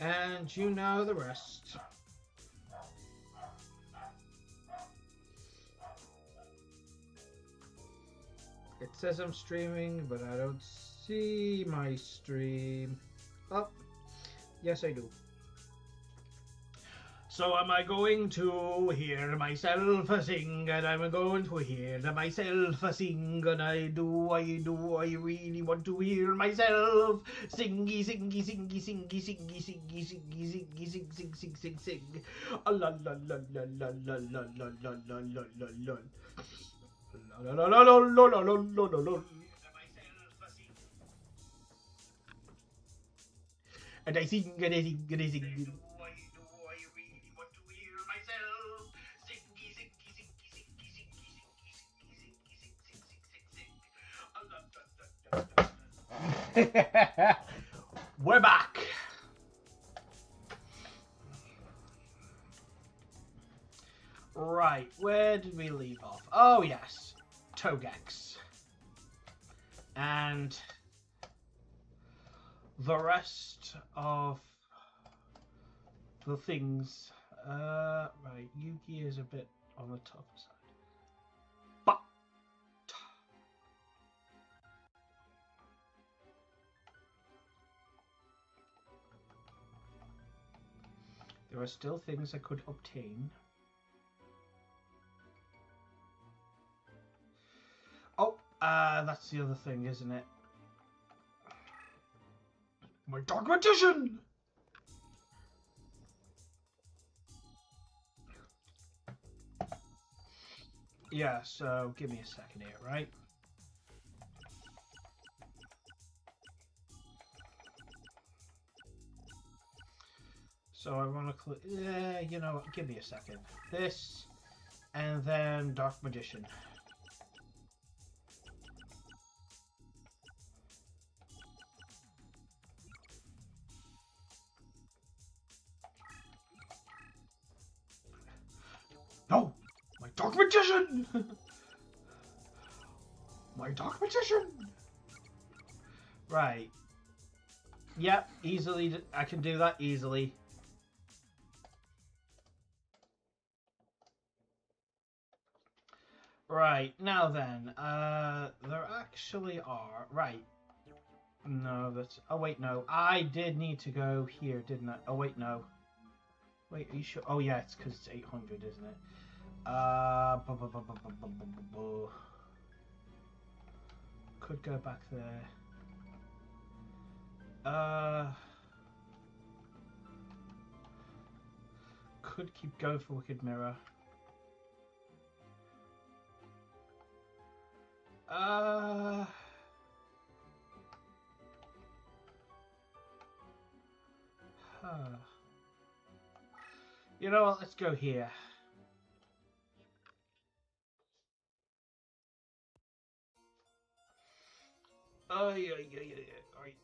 And you know the rest. It says I'm streaming, but I don't see my stream. Oh, yes I do. So am I going to hear myself sing, and I'm going to hear myself sing, and I really want to hear myself singy, singy, singy, singy, singy, singy, singy, singy, sing, sing, sing, sing, sing, la la la la la la la la la la la la la la. La la la la la la la la la la. And I sing and I sing and I sing. I really want to hear myself singy, singy, singy, singy, singy, singy, singy, singy, singy. We're back. Right, where did we leave off? Oh yes, Togex. And the rest of the things. Right, Yugi is a bit on the tougher side. But there are still things I could obtain. Oh, that's the other thing, isn't it? My dogmatician! Yeah, so give me a second here, right? So I want to click. Yeah, you know what? Give me a second. This, and then Dark Magician. No! My Dark Magician! My Dark Magician! Right. Yep, easily. I can do that easily. Right, now then. There actually are. Right. No, that's. Oh, wait, no. I did need to go here, didn't I? Oh, wait, no. Wait, are you sure? Oh, yeah, it's because it's 800, isn't it? Could go back there. Could keep going for Wicked Mirror. You know what? Let's go here. Oh yeah. Alright.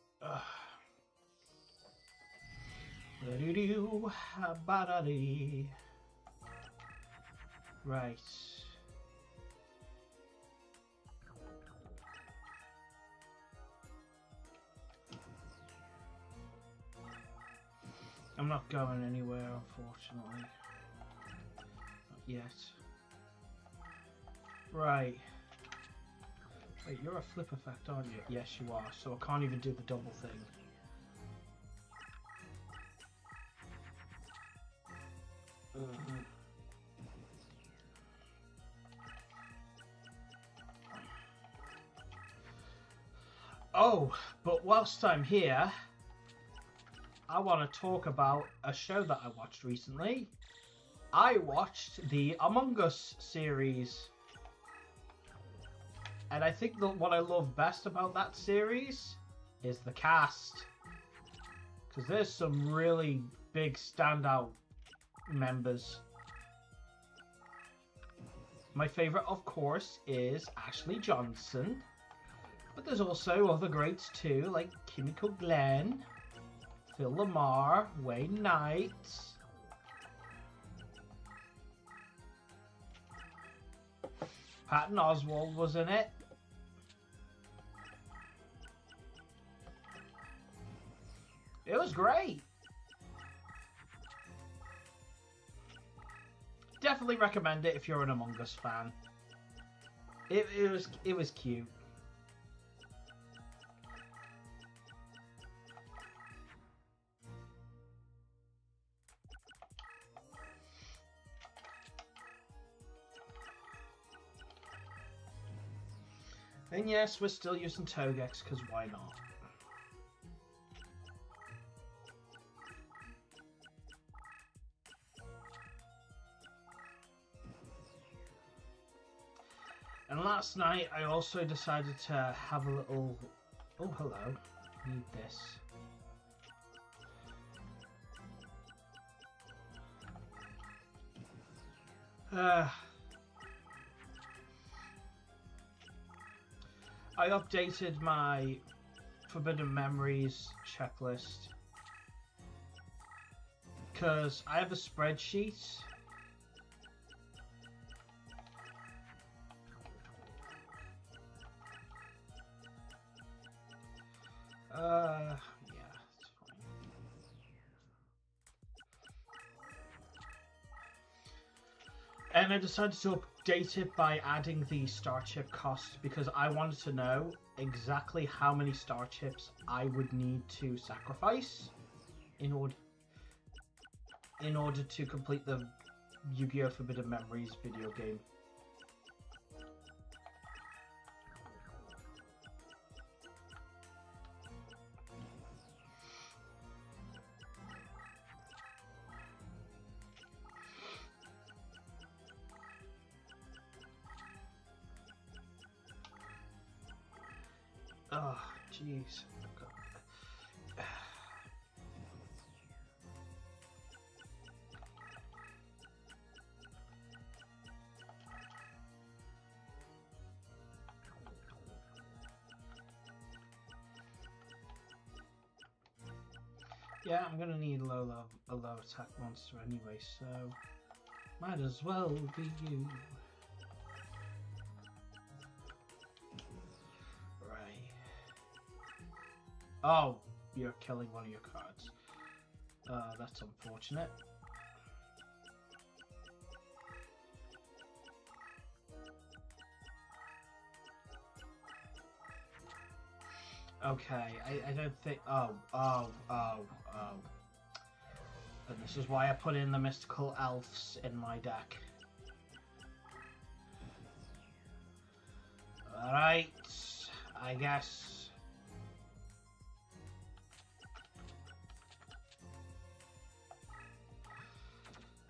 Right. I'm not going anywhere, unfortunately. Not yet. Right. Wait, you're a flip effect, aren't you? Yes, you are. So I can't even do the double thing. Oh, but whilst I'm here, I want to talk about a show that I watched recently. I watched the Among Us series. And I think that what I love best about that series is the cast. Because there's some really big standout members. My favourite, of course, is Ashley Johnson. But there's also other greats too, like Kimiko Glenn, Phil Lamar, Wayne Knight. Patton Oswalt was in it. It was great. definitely recommend it if you're an Among Us fan. It was cute. And yes, we're still using Togex, because why not? And last night, I also decided to have a little... Oh, hello. Need this. I updated my Forbidden Memories checklist because I have a spreadsheet. Yeah, it's fine. And I decided to update it by adding the star chip cost because I wanted to know exactly how many star chips I would need to sacrifice in order to complete the Yu-Gi-Oh! Forbidden Memories video game. Oh, jeez. Yeah, I'm gonna need a low attack monster anyway, so might as well be you. Oh, you're killing one of your cards. That's unfortunate. Okay, I don't think... Oh. And this is why I put in the mystical elves in my deck. Alright, I guess...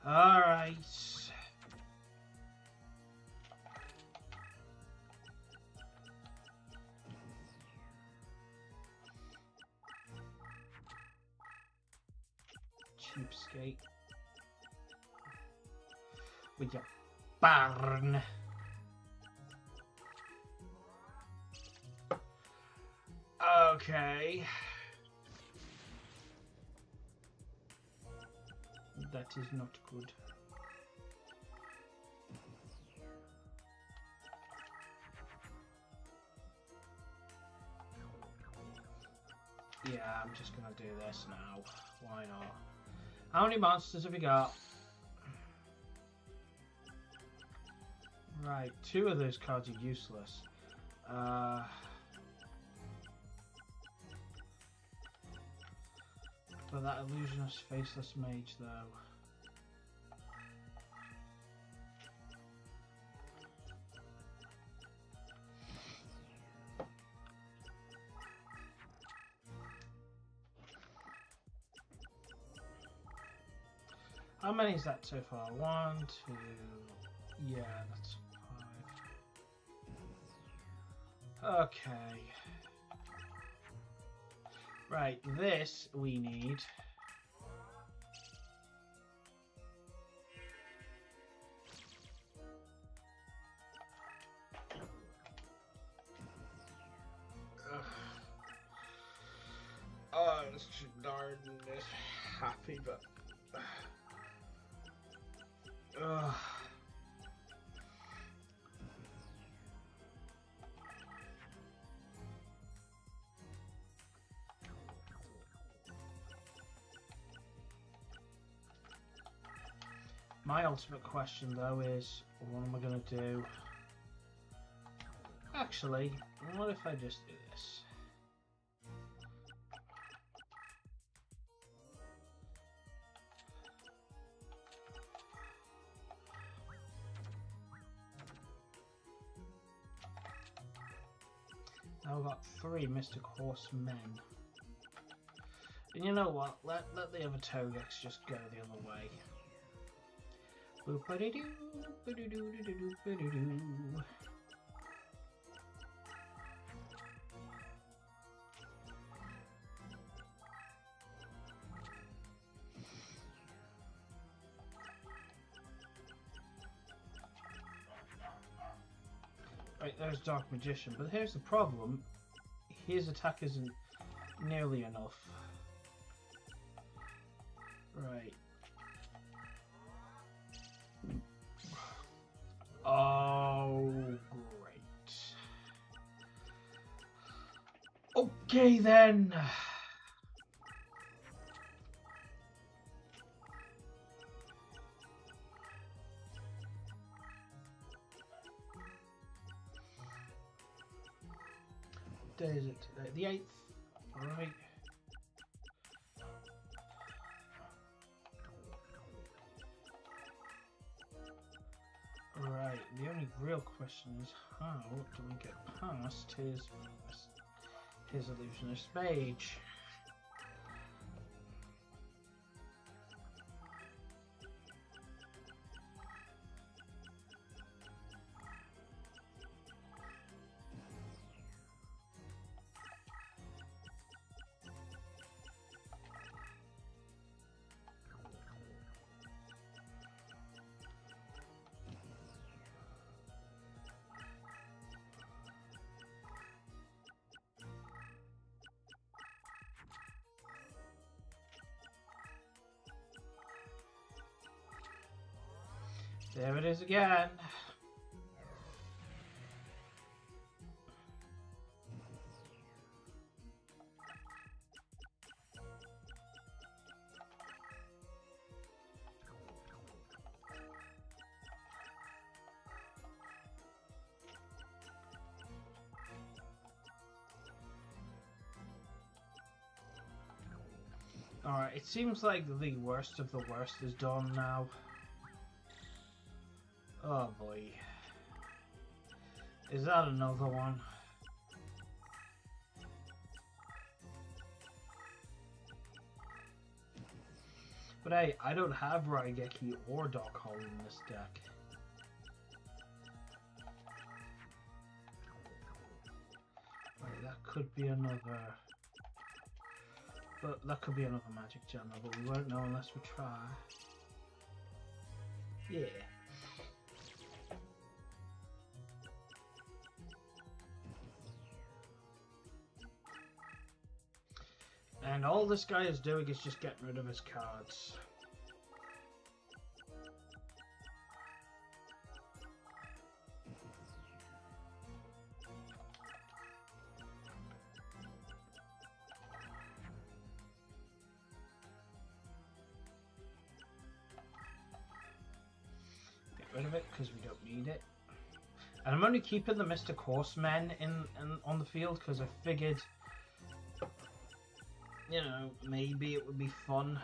Alright. Cheapskate. With your barn. Okay. That is not good. Yeah, I'm just gonna do this now. Why not? How many monsters have we got? Right, 2 of those cards are useless. But that illusionist faceless mage though. How many is that so far? 1, 2, yeah, that's 5. Okay. Right, this we need. Ugh. Oh, I'm just darn happy, but. Ugh. My ultimate question though is, what am I going to do? Actually, what if I just do this? Now I've got 3 Mystic Horsemen. And you know what? Let the other Togex just go the other way. Boop-a-dee-doo, ba-dee-doo-doo-doo-doo-doo-doo. Right, there's Dark Magician, but here's the problem. His attack isn't nearly enough. Right. Oh, great. Okay then. What day is it today? The 8th. Right. Right, the only real question is how do we get past his illusionist mage? There it is again. Alright, it seems like the worst of the worst is done now. Oh boy. Is that another one? But hey, I don't have Raigeki or Dark Hole in this deck. Right, that could be another... But that could be another magic gem, but we won't know unless we try. Yeah. And all this guy is doing is just getting rid of his cards. Get rid of it because we don't need it. And I'm only keeping the Mystic Horsemen on the field because I figured, you know, maybe it would be fun.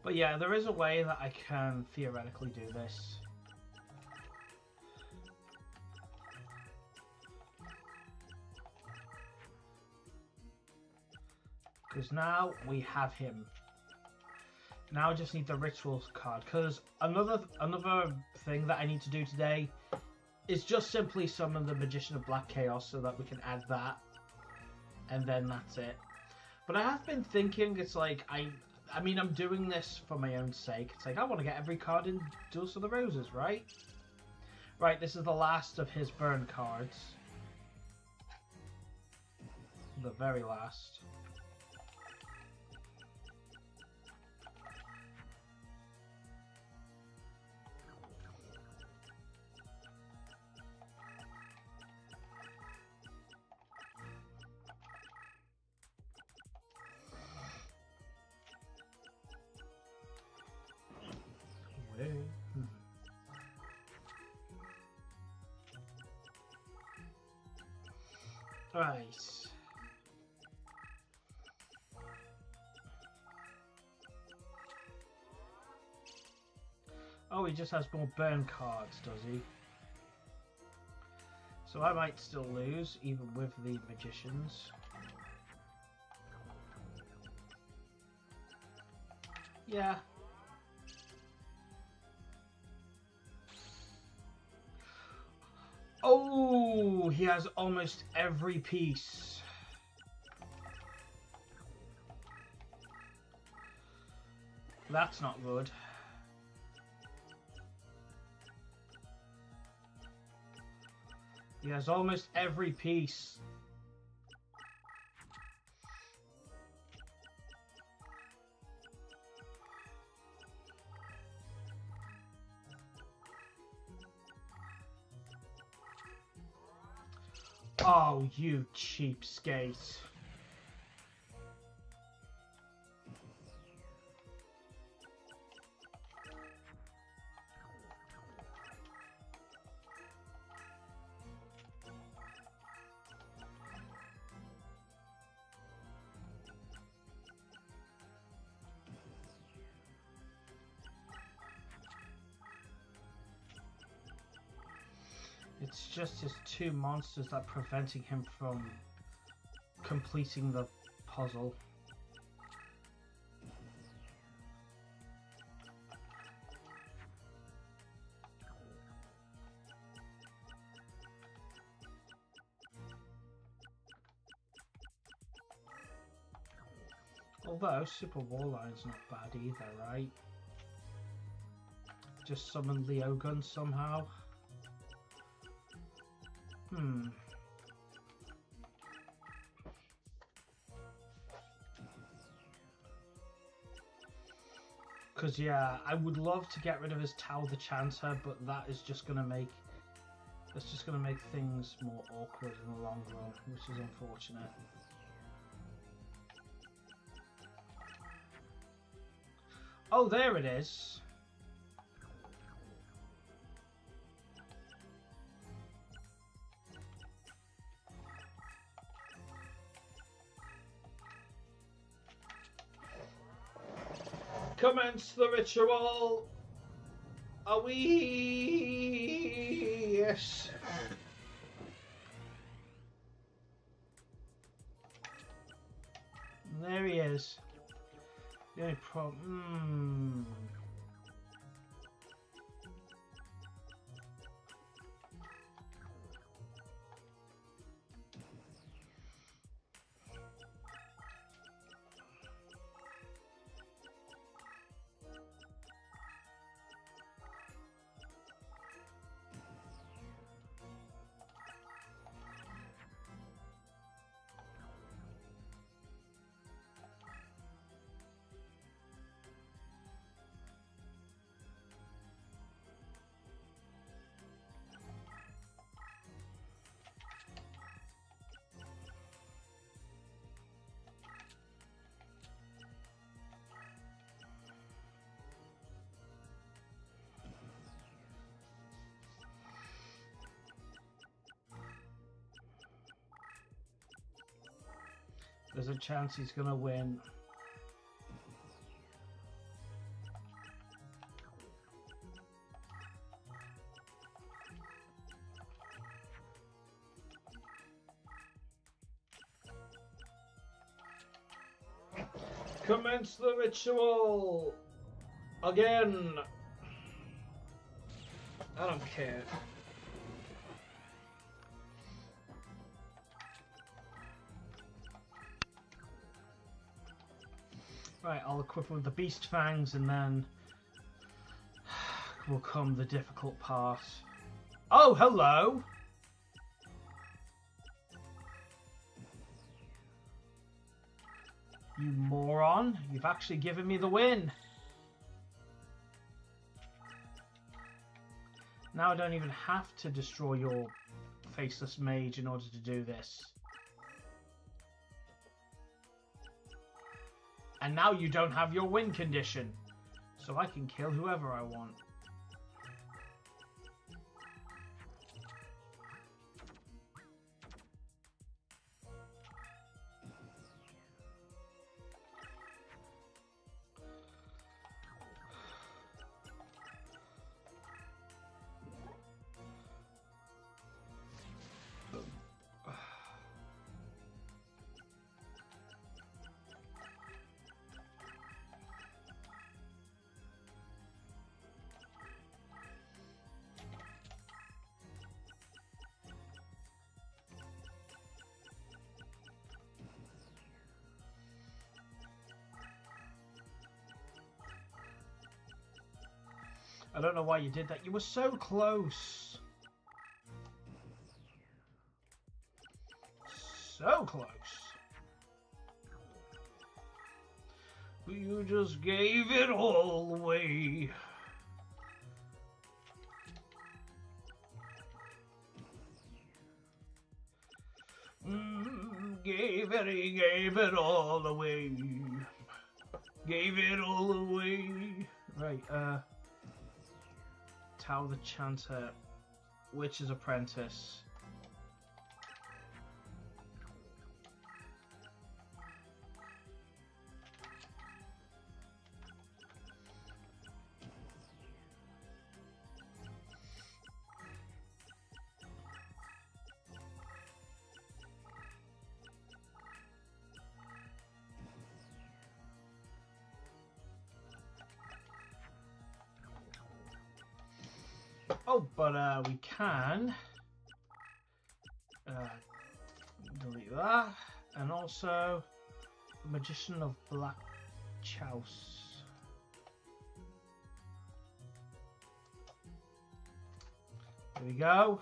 But yeah, there is a way that I can theoretically do this. Because now we have him. Now I just need the rituals card. Because another thing that I need to do today is just simply summon the Magician of Black Chaos so that we can add that. And then that's it. But I have been thinking, it's like, I mean, I'm doing this for my own sake. It's like, I want to get every card in Duels of the Roses, right? Right, this is the last of his burn cards. The very last. Right. Oh, he just has more burn cards, does he? So I might still lose, even with the magicians. Yeah. Oh, he has almost every piece. That's not good. He has almost every piece. Oh, you cheapskate. It's just his two monsters that are preventing him from completing the puzzle. Although Super Warline's not bad either, right? Just summon Leo Gun somehow. Because yeah, I would love to get rid of his Tao the Chanter, but that is just gonna make things more awkward in the long run, which is unfortunate. Oh, there it is. Commence the ritual. Are we? Yes. There he is. The only problem. There's a chance he's gonna win. Commence the ritual again. I don't care. Right, I'll equip him with the Beast Fangs and then will come the difficult part. Oh, hello! You moron, you've actually given me the win. Now I don't even have to destroy your faceless mage in order to do this. And now you don't have your win condition. So I can kill whoever I want. I don't know why you did that. You were so close. So close. But you just gave it all away. Gave it all away. Gave it all away. Right, Tao the Chanter, Witch's Apprentice. Oh, but we can delete that, and also Magician of Black Chouse. There we go.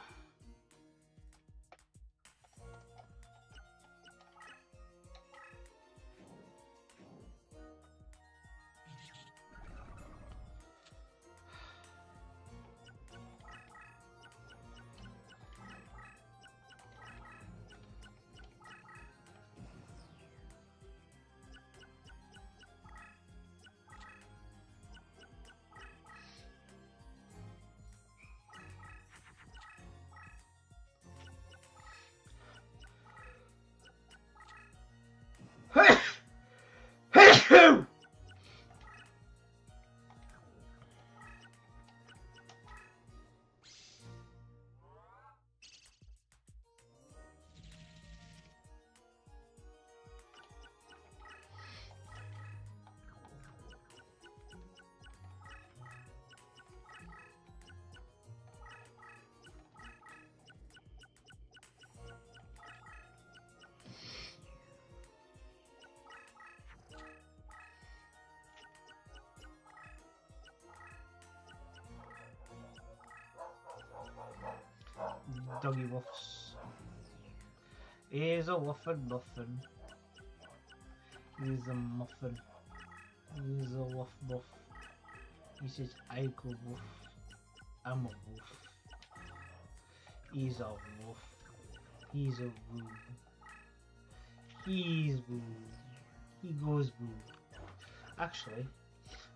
Doggy woofs. Here's a wuffin muffin. Here's a muffin. Here's a woof woof. He says, I go woof. I'm a woof. He's a woof. He's a woo. He's woo. He goes woo. Actually,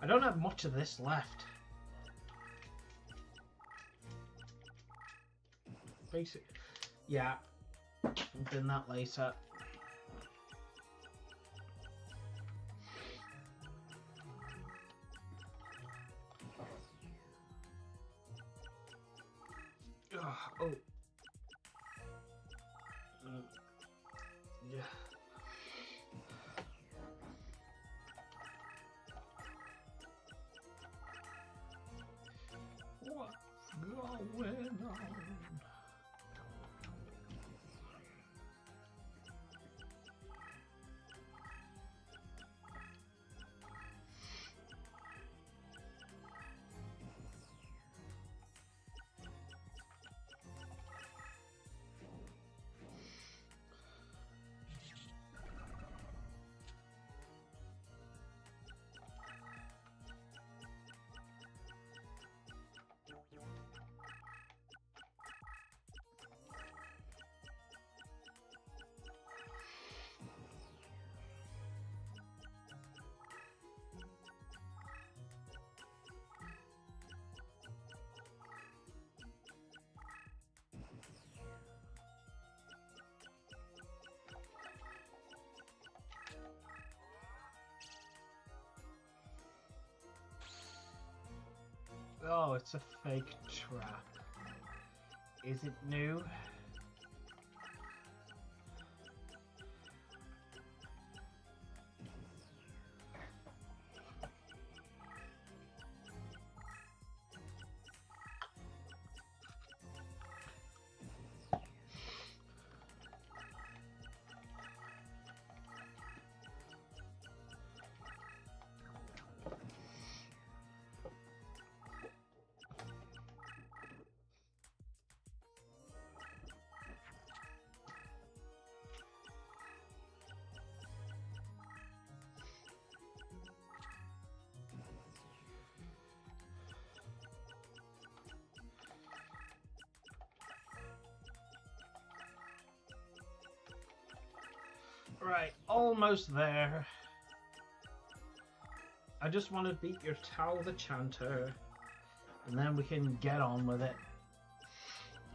I don't have much of this left. Basic. Yeah. Then that later. Oh. Yeah. What's going on? Oh, it's a fake trap. Is it new? Right, almost there. I just want to beat your Tao the Chanter, and then we can get on with it.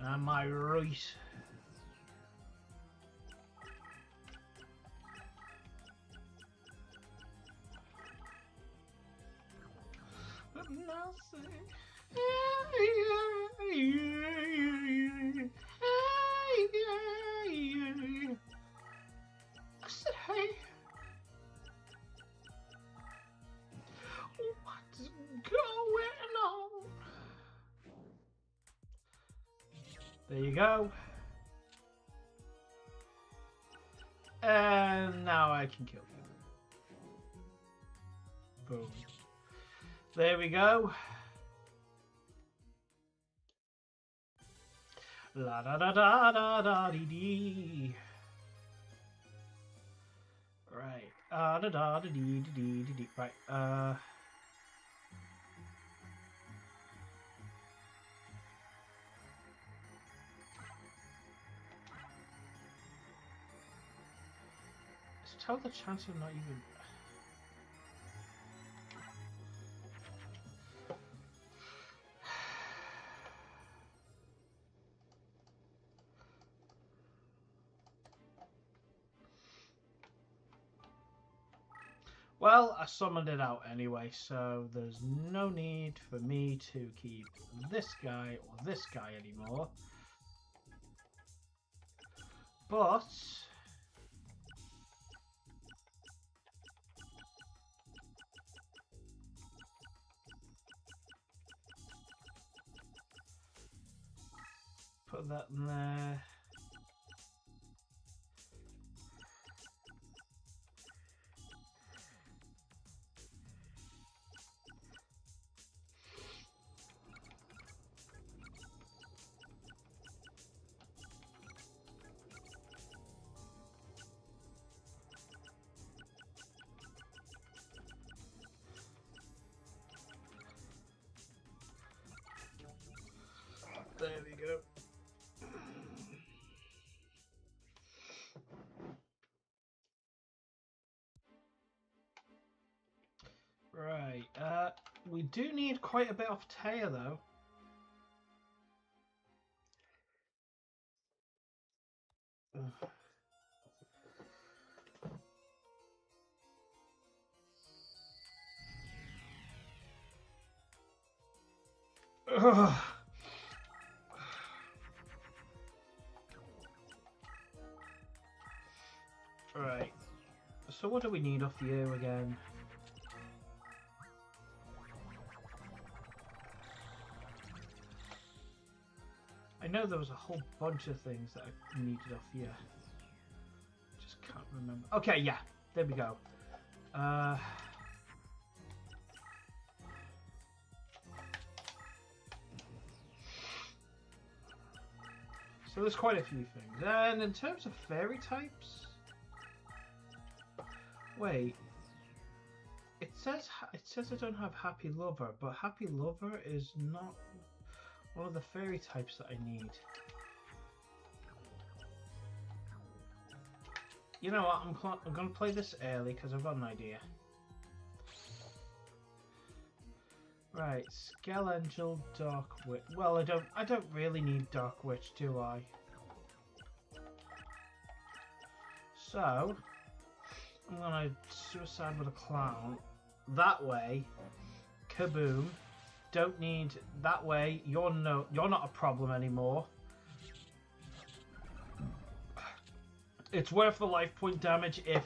Am I right? I said, hey. What's going on? There you go. And now I can kill you. Boom. There we go. La da da da da da dee dee. Right. Da da da dee dee dee dee dee. Right. Tell the chance of not even. Well, I summoned it out anyway, so there's no need for me to keep this guy or this guy anymore. But put that in there. There we go. Right, we do need quite a bit of Taya though. Ugh. Right, so what do we need off you again? I know there was a whole bunch of things that I needed off you. Just can't remember. Okay, yeah, there we go. So there's quite a few things. And in terms of fairy types, wait. It says I don't have Happy Lover, but Happy Lover is not one of the fairy types that I need. You know what? I'm gonna play this early because I've got an idea. Right, Skelangel, Dark Witch. Well, I don't really need Dark Witch, do I? So I'm gonna suicide with a clown. That way, kaboom. Don't need that way. You're not a problem anymore. It's worth the life point damage if.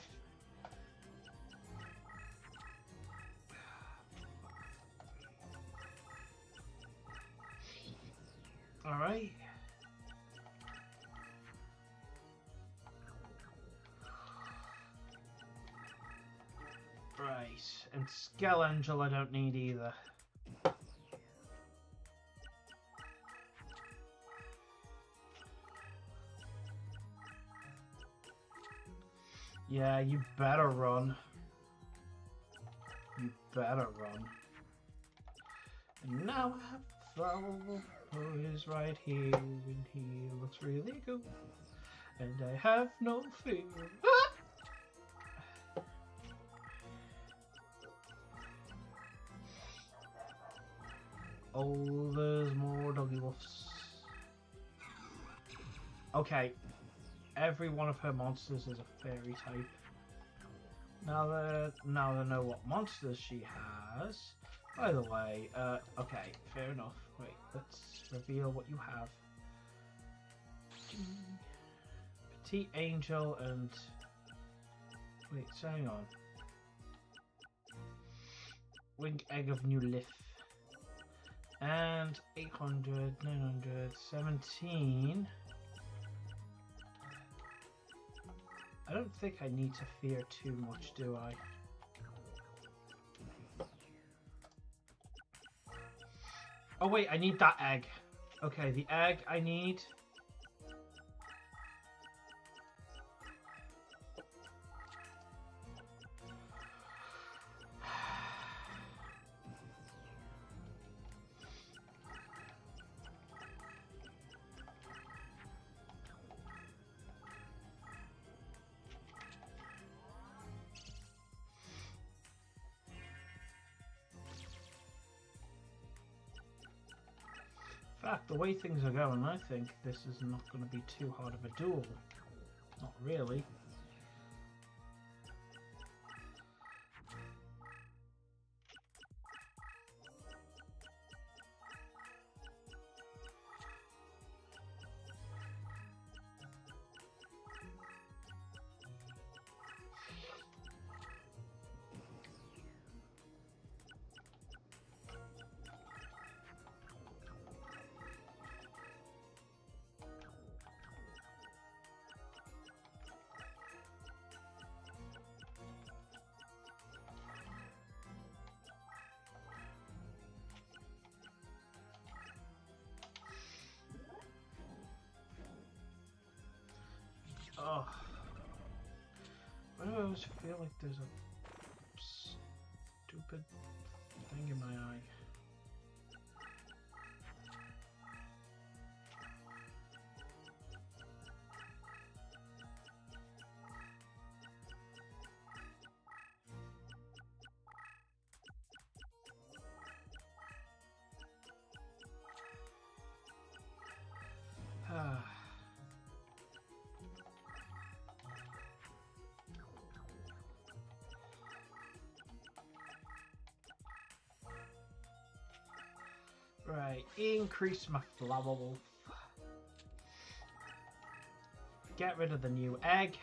All right. Right, and Skelangel I don't need either. Yeah, you better run. You better run. And now I have found who is right here, and he looks really good. And I have no fear. Ah! Oh, there's more doggy wolves. Okay, every one of her monsters is a fairy type. Now that I know what monsters she has. By the way, okay, fair enough. Wait, let's reveal what you have. Petite Angel and... Wait, so hang on. Winged Egg of New Life. And 800, 900, 17. I don't think I need to fear too much, do I? Oh wait, I need that egg. Okay, the egg I need. In fact, the way things are going, I think this is not going to be too hard of a duel. Not really. Oh. Why do I always feel like there's a stupid thing in my eye? Ah. Right, increase my flower wolf. Get rid of the new egg.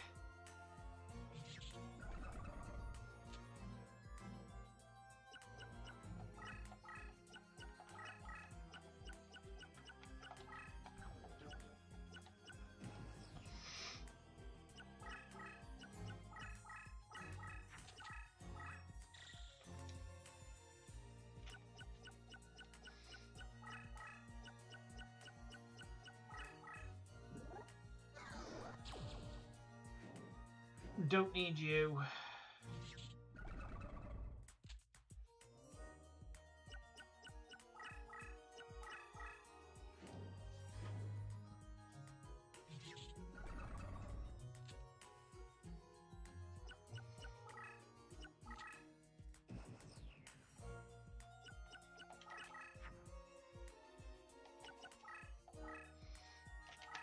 Don't need you.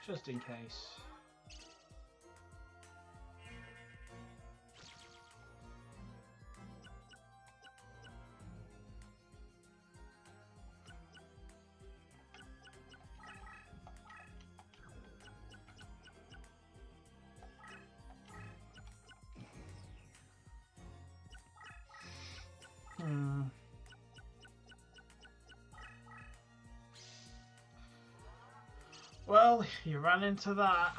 Just in case. Well, you ran into that.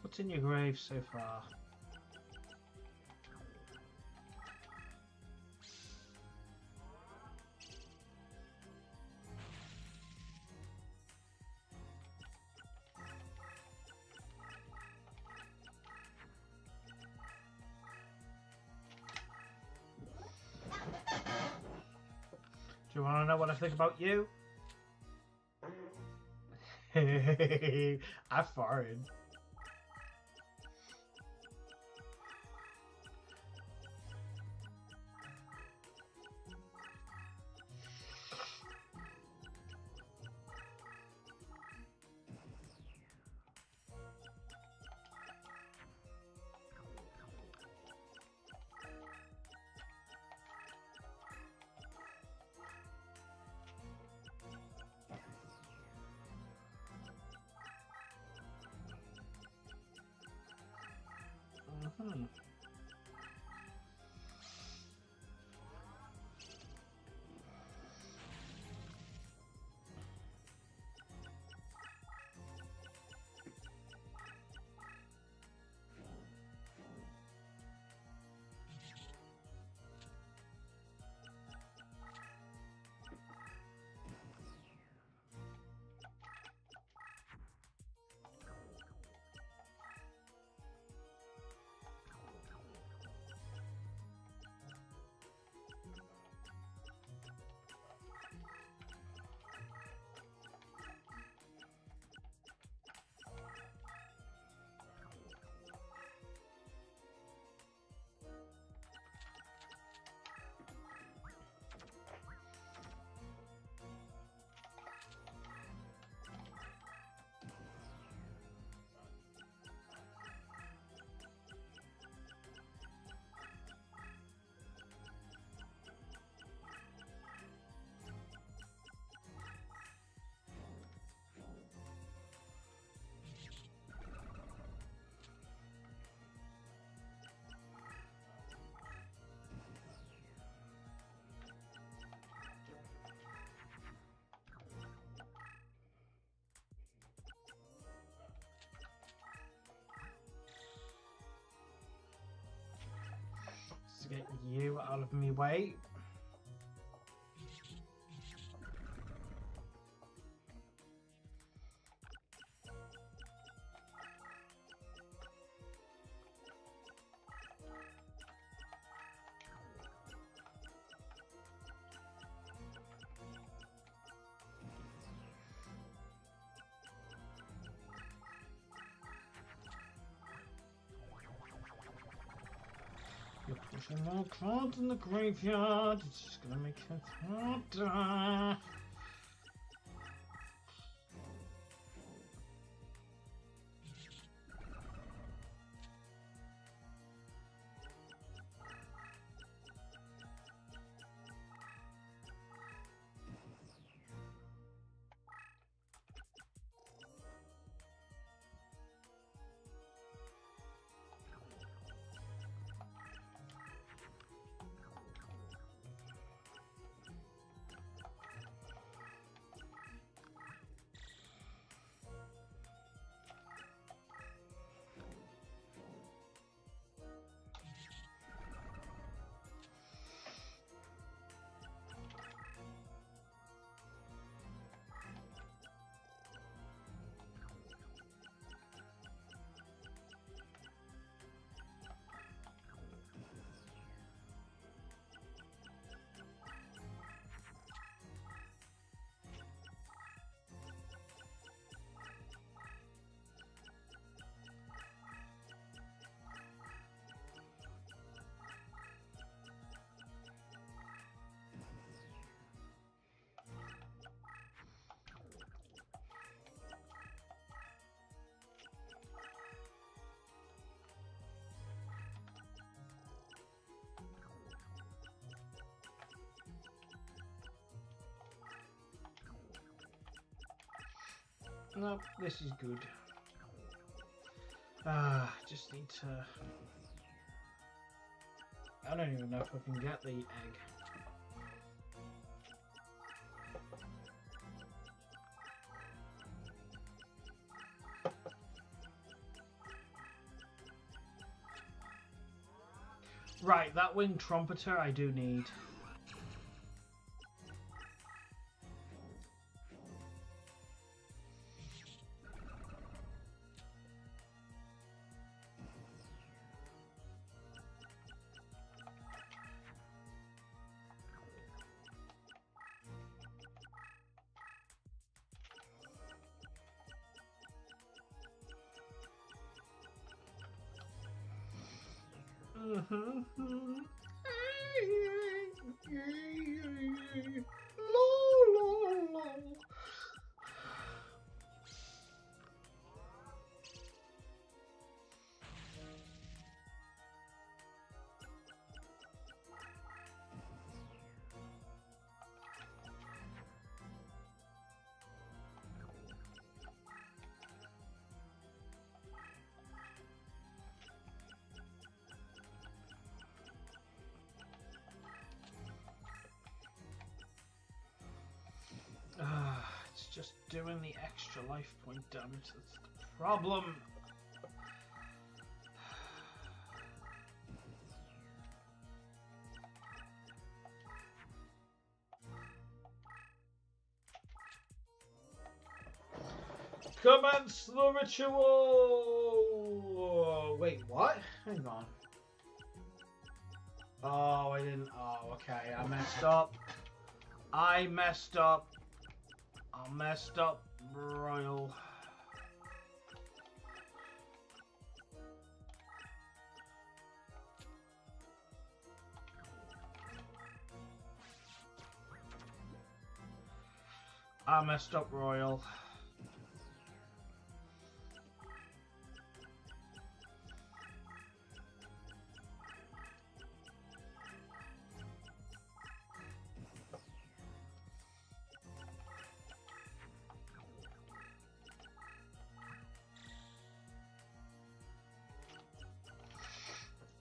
What's in your grave so far? you want to know what I think about you? I farted. Mm-hmm. To get you out of my way. You're pushing more cards in the graveyard. It's just gonna make it harder. No, this is good. Just need to... I don't even know if I can get the egg. Right, that winged trumpeter I do need. It's just doing the extra life point damage that's the problem. Commence the ritual! Wait, what? Hang on. Oh, I didn't. Oh, okay. I messed up. I messed up, Royal. I messed up, Royal.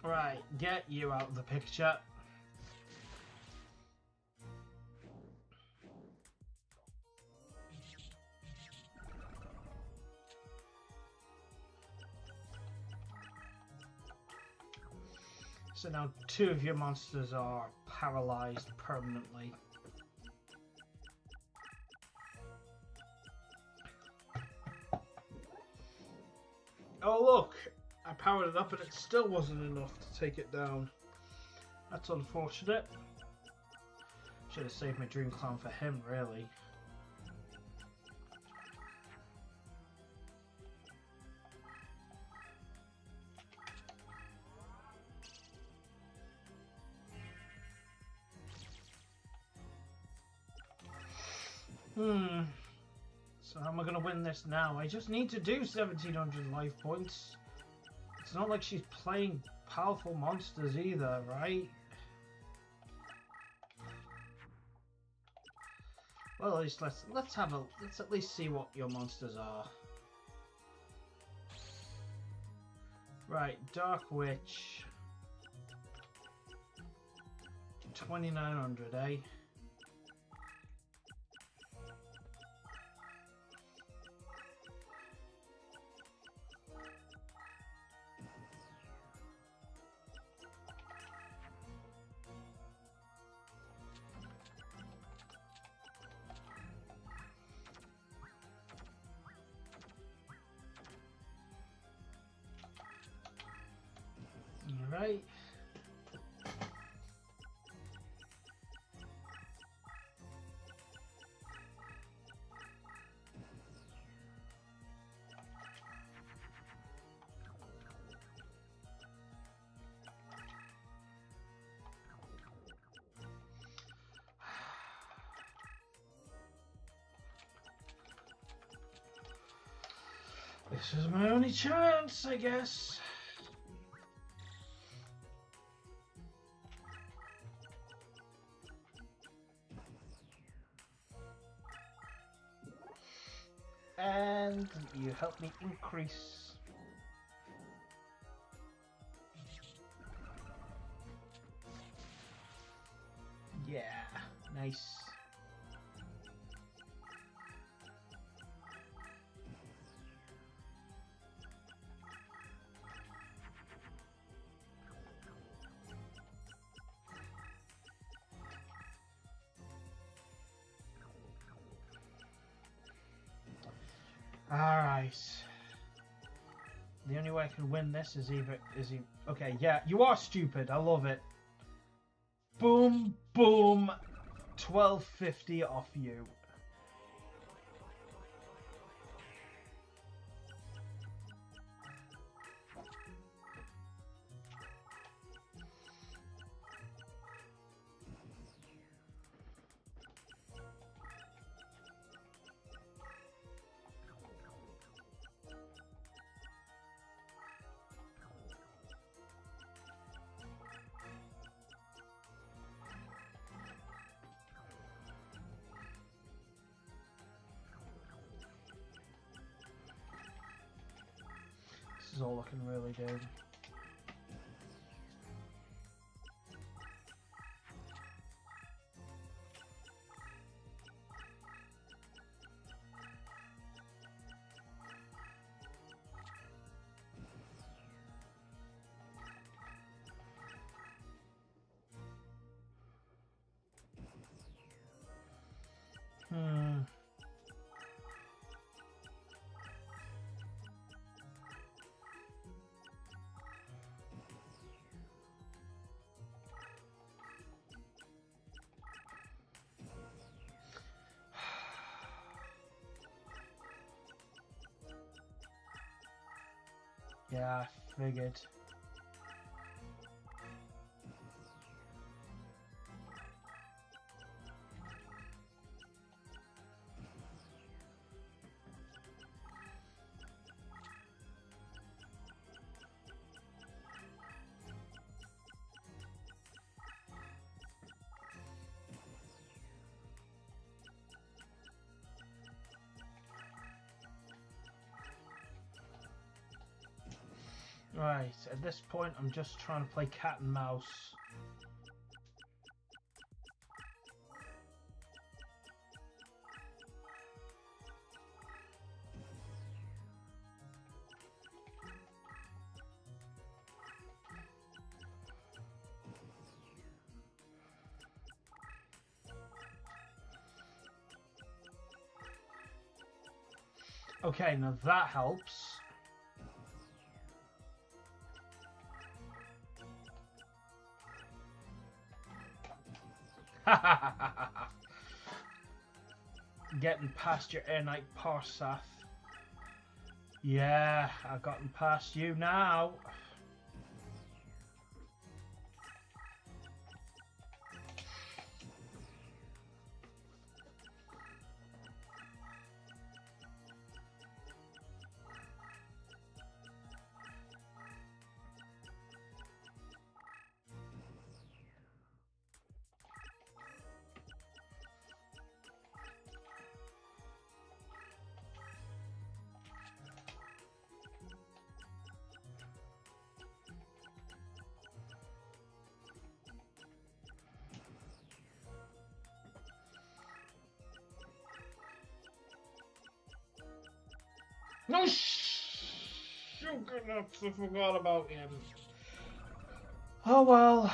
Right, get you out of the picture. So now 2 of your monsters are paralyzed permanently. Oh look! I powered it up and it still wasn't enough to take it down. That's unfortunate. Should have saved my Dream Clown for him, really. So how am I going to win this now? I just need to do 1700 life points. It's not like she's playing powerful monsters either, right? Well, at least let's at least see what your monsters are. Right, Dark Witch. 2900, eh? Right. This is my only chance, I guess. And you help me increase. Yeah, nice. Alright. The only way I can win this is okay, yeah, you are stupid. I love it. Boom, boom. 1250 off you. is all I can really do. Yeah, I figured. Right, at this point I'm just trying to play cat and mouse. Okay, now that helps. Getting past your air knight Parsath. Yeah, I've gotten past you now. No, goodness, I forgot about him. Oh well.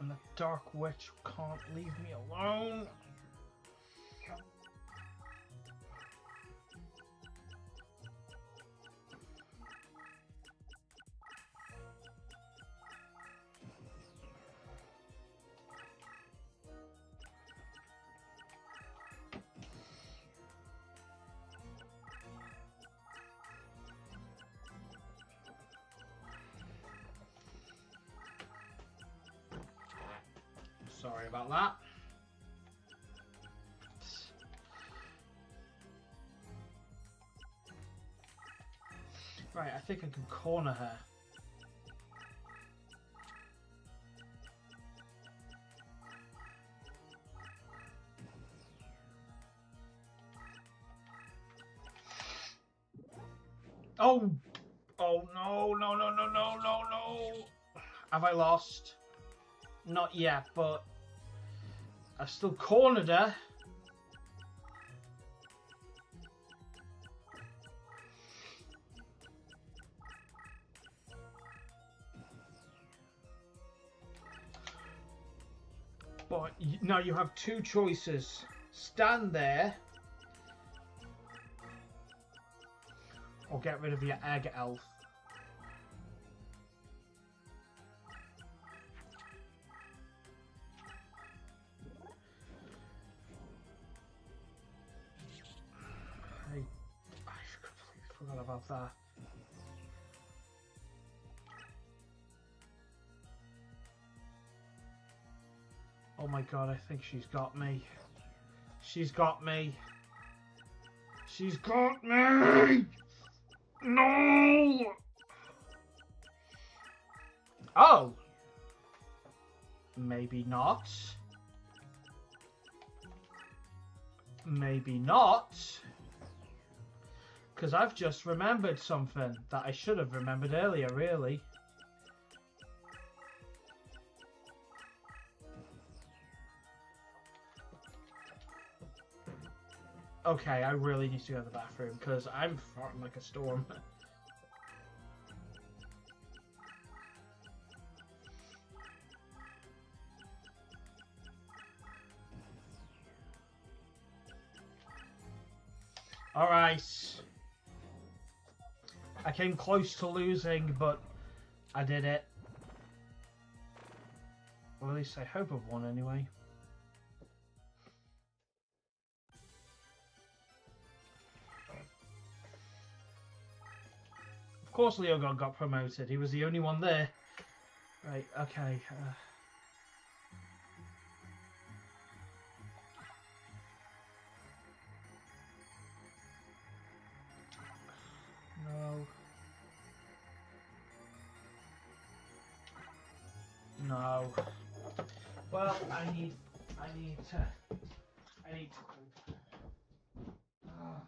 And the Dark Witch can't leave me alone. Sorry about that. Right, I think I can corner her. Oh! Oh no, no, no, no, no, no, no! Have I lost? Not yet, but I still cornered her. But now you have two choices. Stand there or get rid of your egg elf. Forgot about that. Oh my god, I think she's got me. She's got me. She's got me! No! Oh! Maybe not. Maybe not. Because I've just remembered something that I should have remembered earlier, really. Okay, I really need to go to the bathroom because I'm farting like a storm. Alright. I came close to losing, but I did it. Well, at least I hope I've won anyway. Of course Leogon got promoted. He was the only one there. Right, okay. No. No. Well, I need to poop. Ah.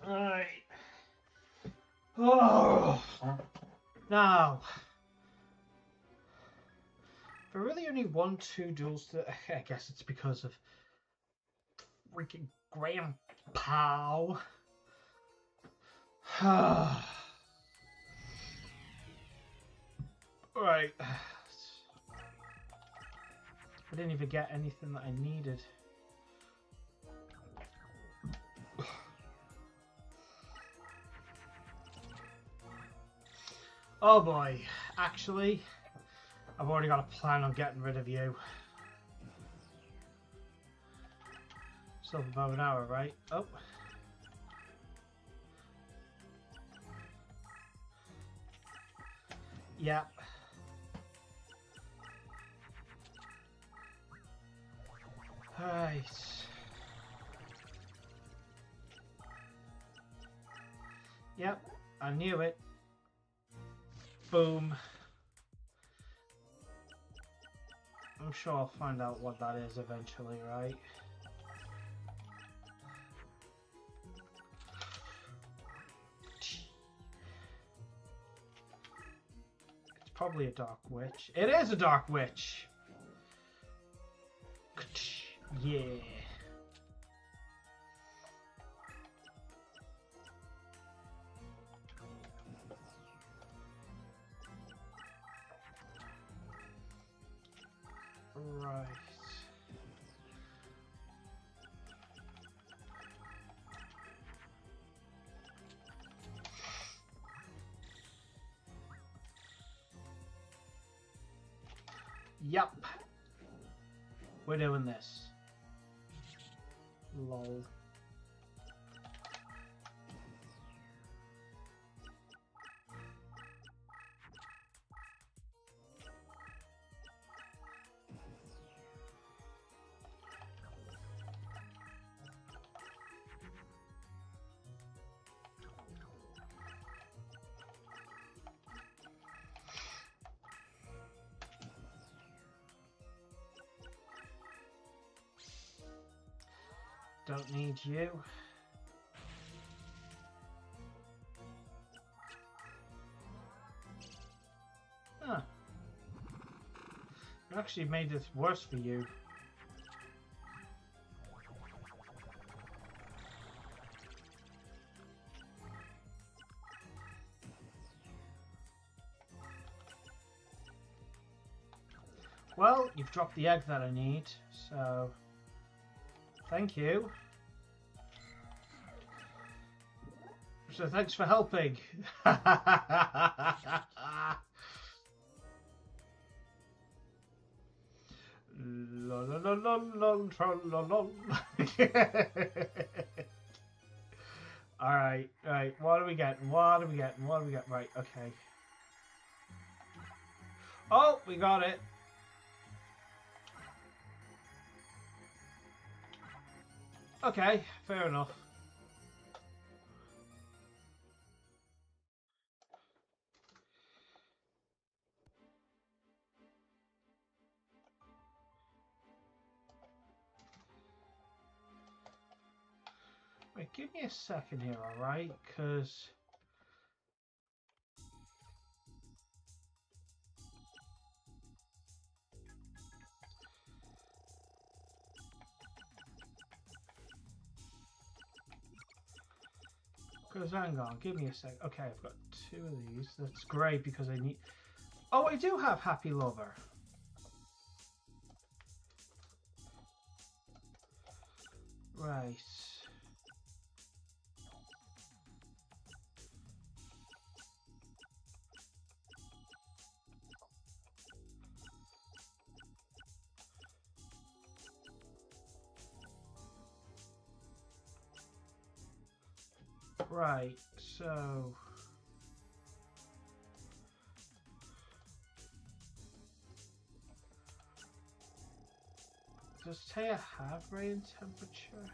Alright. Oh. Now, if I really only won 2 duels, I guess it's because of freaking Grandpa. Right. I didn't even get anything that I needed. Oh boy, actually, I've already got a plan on getting rid of you. Still about an hour, right? Oh. Yep. Right. Yep, I knew it. Boom. I'm sure I'll find out what that is eventually, right? It's probably a dark witch. It is a dark witch! Yeah. Right. Yup. We're doing this. Lol. Don't need you. Huh. You actually made this worse for you. Well, you've dropped the egg that I need, so thank you. So thanks for helping. Alright, right. What are we getting? What are we getting? What are we getting? Right, okay. Oh, we got it. Okay, fair enough. Wait, give me a second here, alright? Because hang on, give me a sec. Okay, I've got 2 of these. That's great because I need... Oh, I do have Happy Lover. Right. Right, so... Does Taya have rain temperature?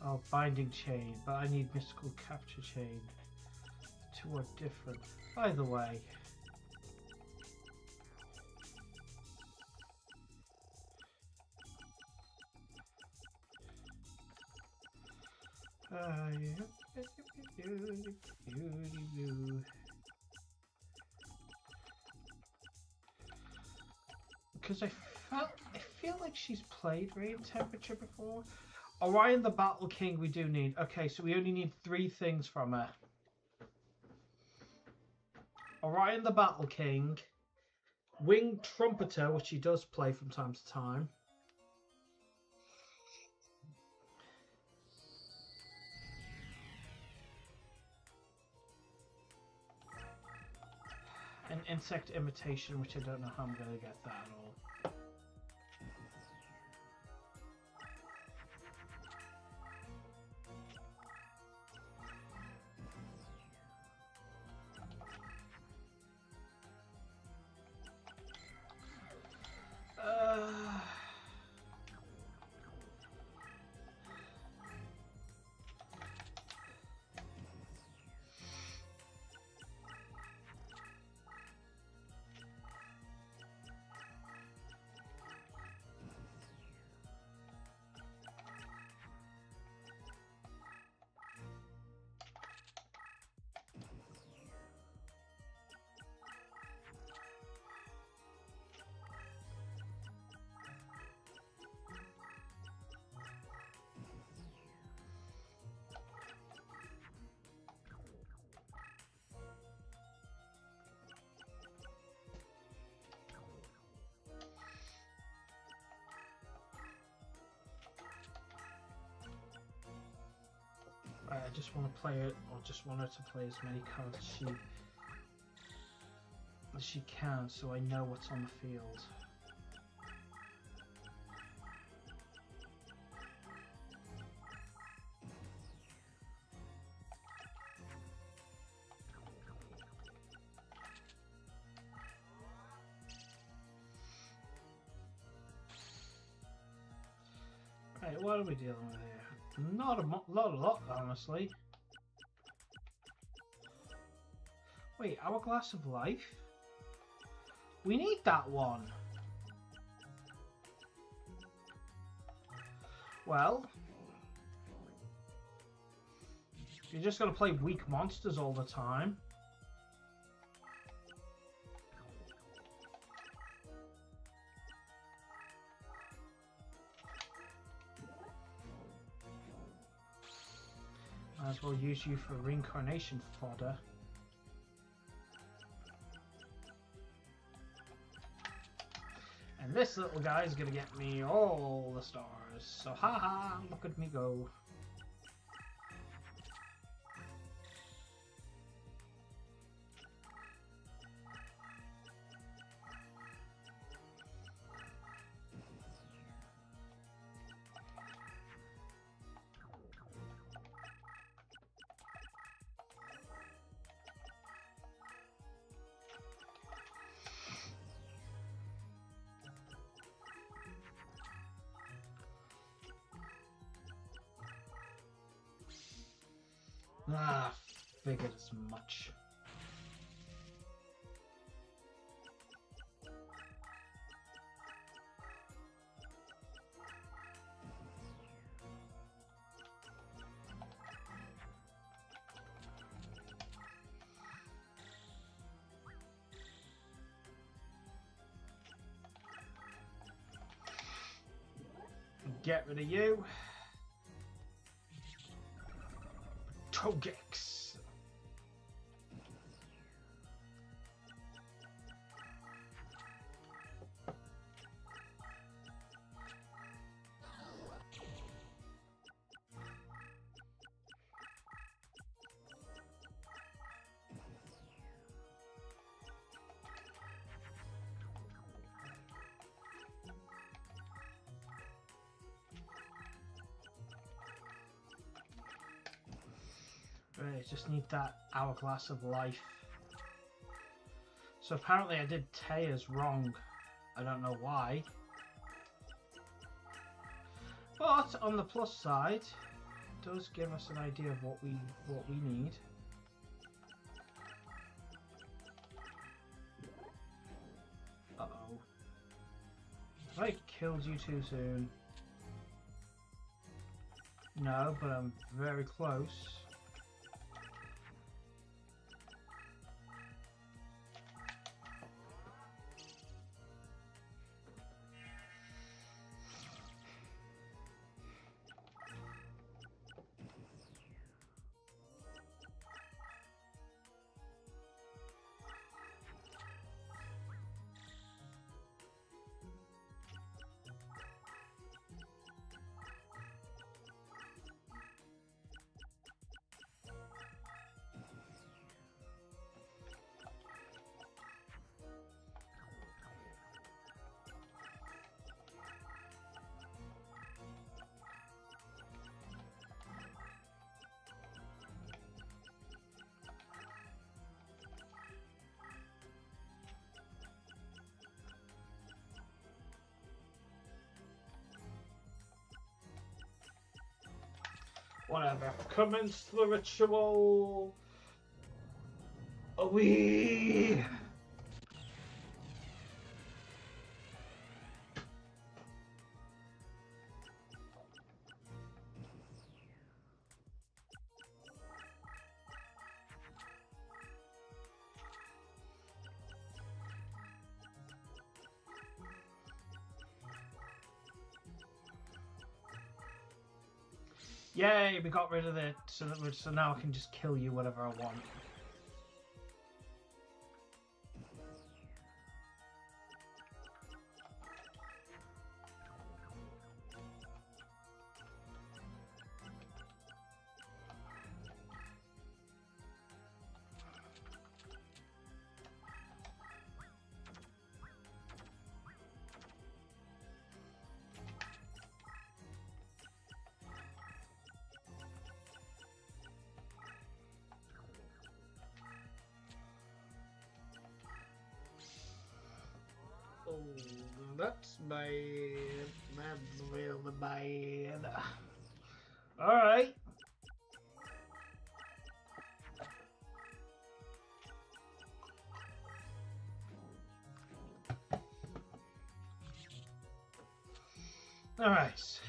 Oh, binding chain, but I need mystical capture chain. The 2 are different. By the way, because I feel like she's played rain temperature before. Orion the Battle King we do need. Okay, so we only need 3 things from her. Orion the Battle King, Winged Trumpeter, which he does play from time to time, and Insect Imitation, which I don't know how I'm going to get that at all. Right, I just want to play it, or just want her to play as many cards as she can, so I know what's on the field. Right, what are we dealing with here? Not a lot, honestly. Wait, Hourglass of Life? We need that one. Well, you're just gonna play weak monsters all the time. Might as well use you for reincarnation fodder. And this little guy is gonna get me all the stars. So haha, look at me go. Ah, figured as much. Get rid of you. Togex. Right, just need that Hourglass of Life. So apparently I did Tears wrong. I don't know why. But on the plus side, it does give us an idea of what we need. Uh-oh. Have I killed you too soon? No, but I'm very close. Whatever. Commence the ritual. Awee. Yay, we got rid of it, so now I can just kill you whatever I want. That's bad. That's real bad. Alright. Alright.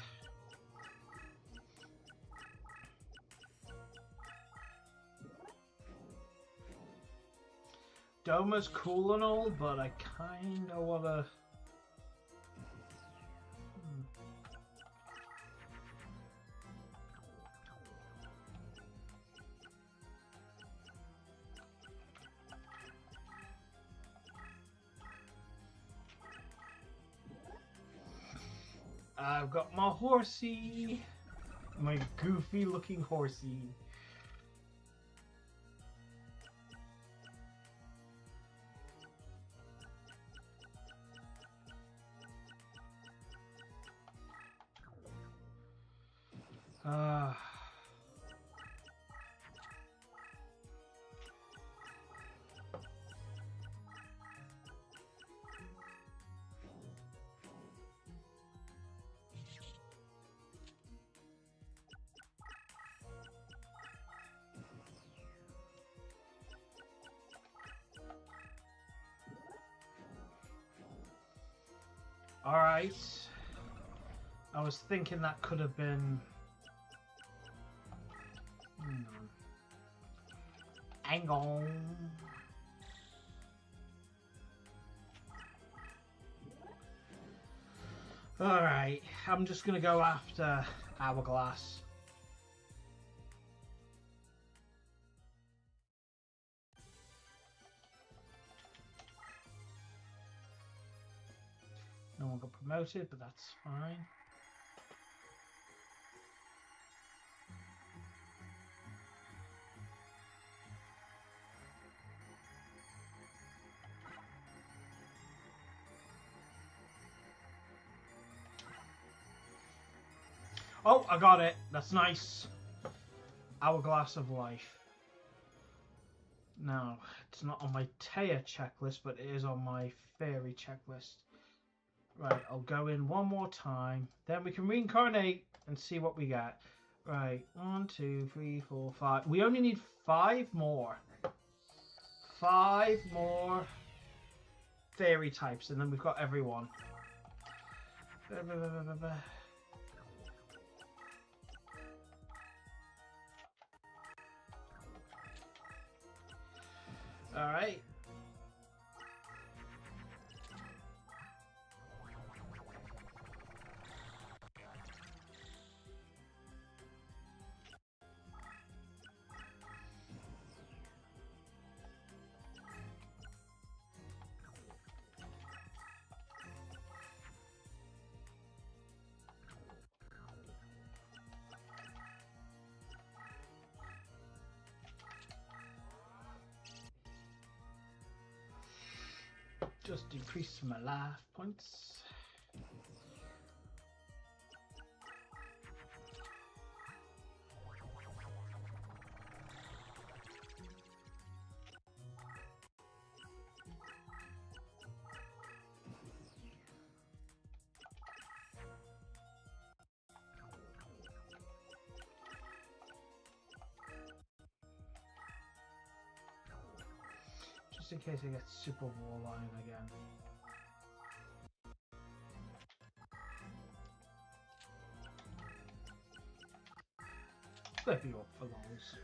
Doma's cool and all, but I kinda wanna... I've got my horsey. My goofy looking horsey. Alright. I was thinking that could have been... Hang on. Alright, I'm just gonna go after Hourglass. No one got promoted, but that's fine. Oh, I got it. That's nice. Hourglass of Life. Now, it's not on my Taya checklist, but it is on my Fairy checklist. Right, I'll go in one more time. Then we can reincarnate and see what we get. Right, 1, 2, 3, 4, 5. We only need 5 more. 5 more Fairy types, and then we've got everyone. Alright. Just decrease my life points. Just in case I get Super Wall Line again. Flip you up for those.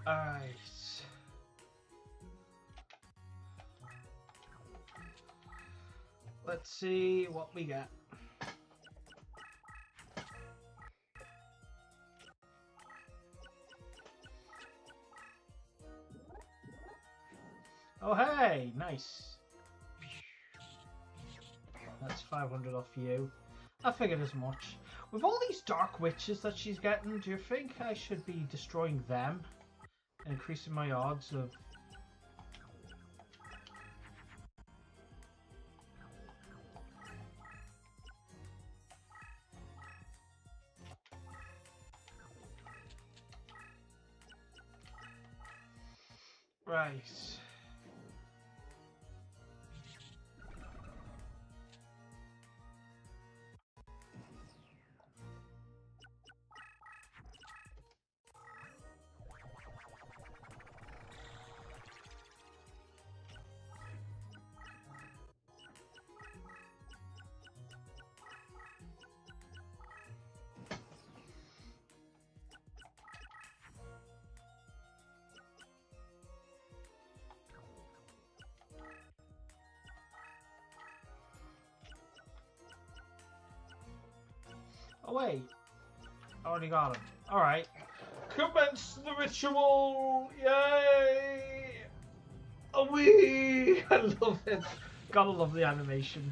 Alright. Let's see what we got. Oh hey, nice. 500 off you. I figured as much. With all these dark witches that she's getting, do you think I should be destroying them? Increasing my odds of... Right. Oh wait, I already got him. Alright. Commence the ritual! Yay! Oh wee! I love it. Gotta love the animation.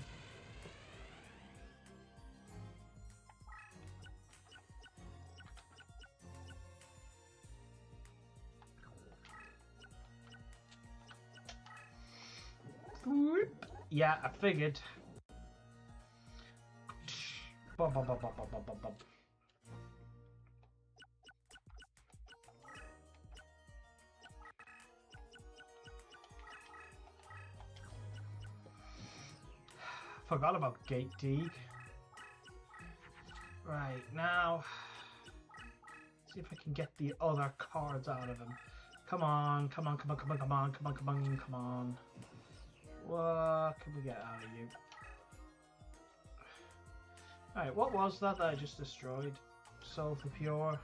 Yeah, I figured. Bum, bum, bum, bum, bum, bum, bum. Forgot about Gate Dig. Right, now... see if I can get the other cards out of him. Come on, come on, come on, come on, come on, come on, come on, come on. What can we get out of you? Alright, what was that I just destroyed? Soul for Pure.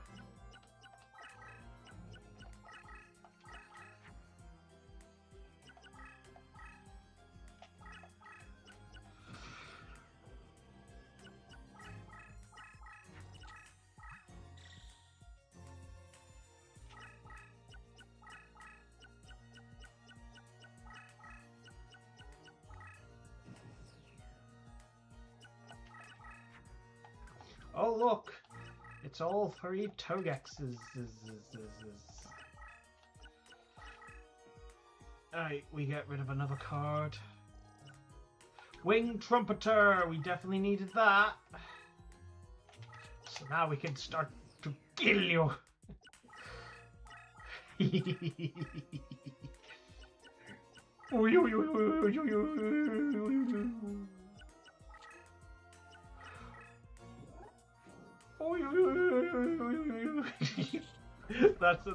Oh look, it's all 3 Togexes. Alright, we get rid of another card. Winged Trumpeter, we definitely needed that. So now we can start to kill you.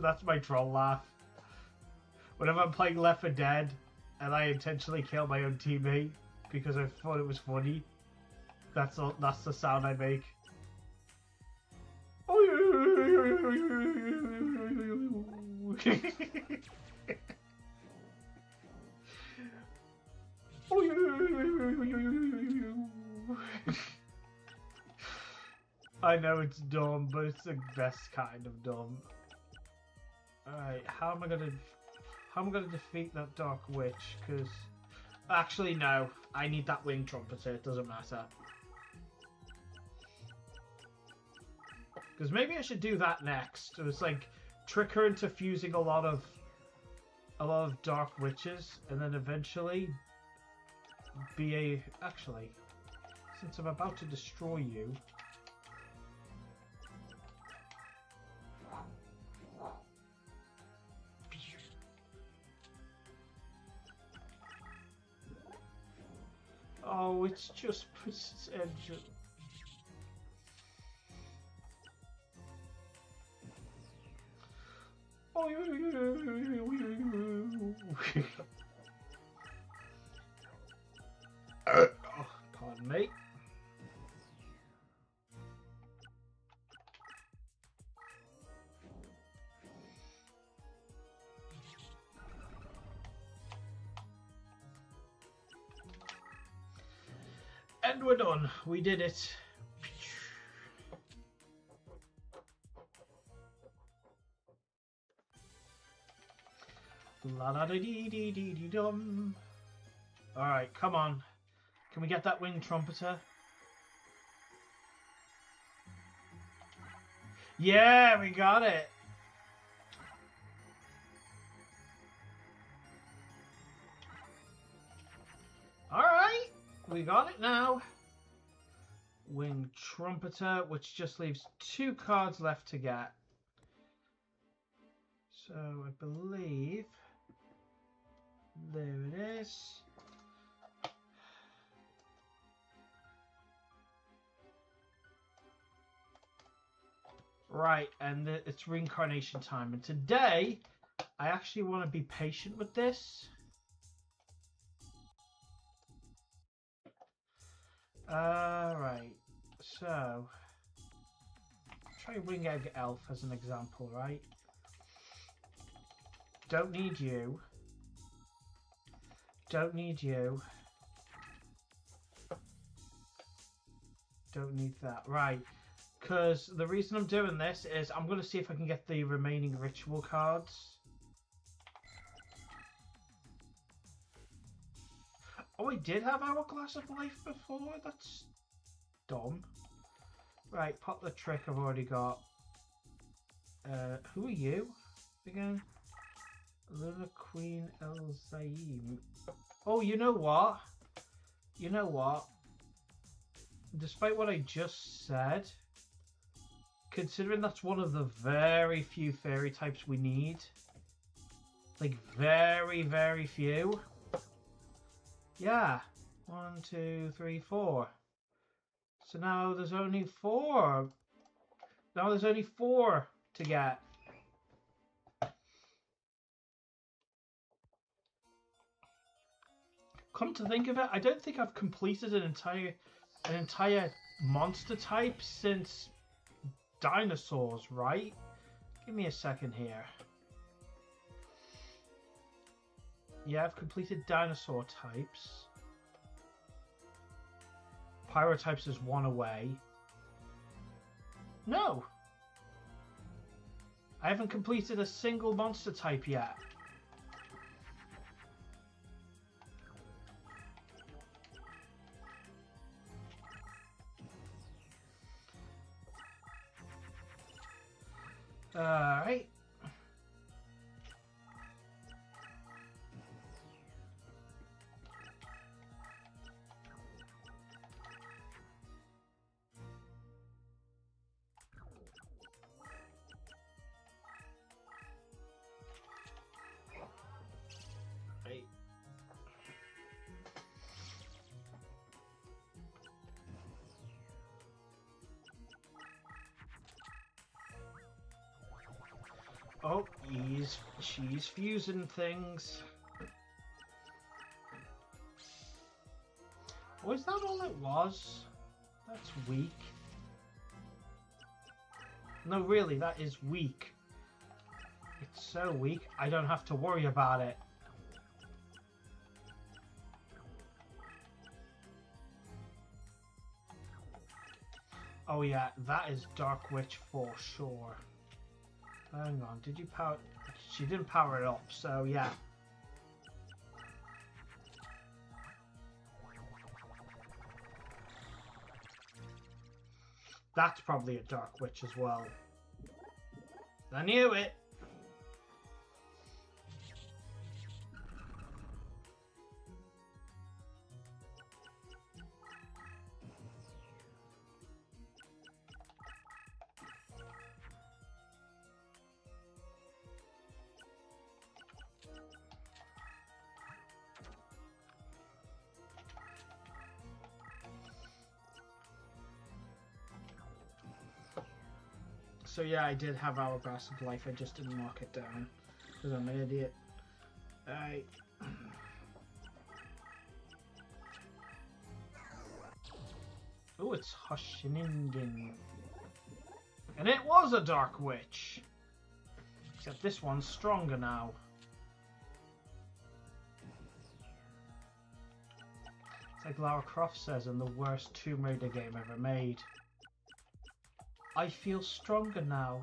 That's my troll laugh. Whenever I'm playing Left 4 Dead and I intentionally kill my own teammate because I thought it was funny, that's the sound I make. I know it's dumb, but it's the best kind of dumb. Alright, how am I gonna defeat that Dark Witch? Because actually no, I need that Winged Trumpeter, it doesn't matter. Because maybe I should do that next. It was like trick her into fusing a lot of Dark Witches, and then eventually be a... Actually, since I'm about to destroy you... Oh, it's just puts its edge. Oh, pardon me. And we're done. We did it. La da dee dee dee dee dum. All right, come on. Can we get that winged trumpeter? Yeah, we got it. Alright, we got it now. Winged trumpeter, which just leaves 2 cards left to get. So I believe there it is. Right, and it's reincarnation time. And today, I actually want to be patient with this. Right, so try Wing Egg Elf as an example, right? Don't need you. Don't need you. Don't need that. Right. Because the reason I'm doing this is I'm going to see if I can get the remaining ritual cards. Oh, we did have Hourglass of Life before? That's dumb. Right, pop the trick I've already got. Who are you again? Luna Queen El Zaim. Oh, you know what? You know what? Despite what I just said, considering that's one of the very few fairy types we need, like very, very few. Yeah, 1, 2, 3, 4. So now there's only 4. Now there's only 4 to get. Come to think of it, I don't think I've completed an entire monster type since dinosaurs, right? Give me a second here. Yeah, I've completed dinosaur types. Pyrotypes is 1 away. No! I haven't completed a single monster type yet. Alright. Right. Oh, she's fusing things. Was that all it was? That's weak. No, really, that is weak. It's so weak, I don't have to worry about it. Oh yeah, that is Dark Witch for sure. Hang on, did you power... She didn't power it up, so yeah. That's probably a Dark Witch as well. I knew it! So yeah, I did have Hourglass of Life, I just didn't mark it down, because I'm an idiot. Alright. Oh, it's Hushiningen. And it was a Dark Witch! Except this one's stronger now. It's like Lara Croft says in the worst Tomb Raider game ever made. I feel stronger now.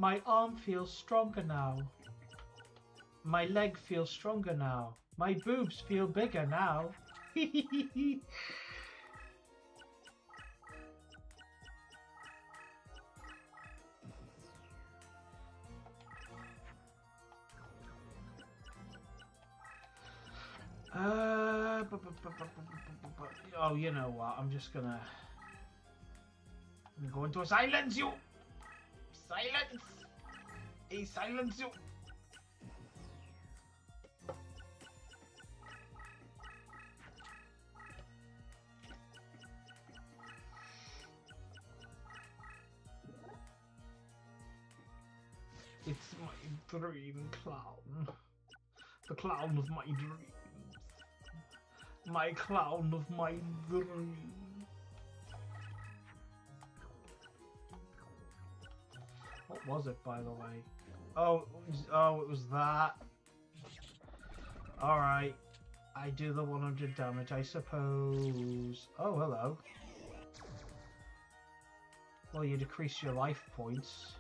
My arm feels stronger now. My leg feels stronger now. My boobs feel bigger now. Oh, you know what? I'm going to silence you. Silence. I silence you. It's my dream clown. The clown of my dreams. My clown of my dreams. What was it, by the way? Oh, it was that. Alright. I do the 100 damage, I suppose. Oh, hello. Well, you decrease your life points.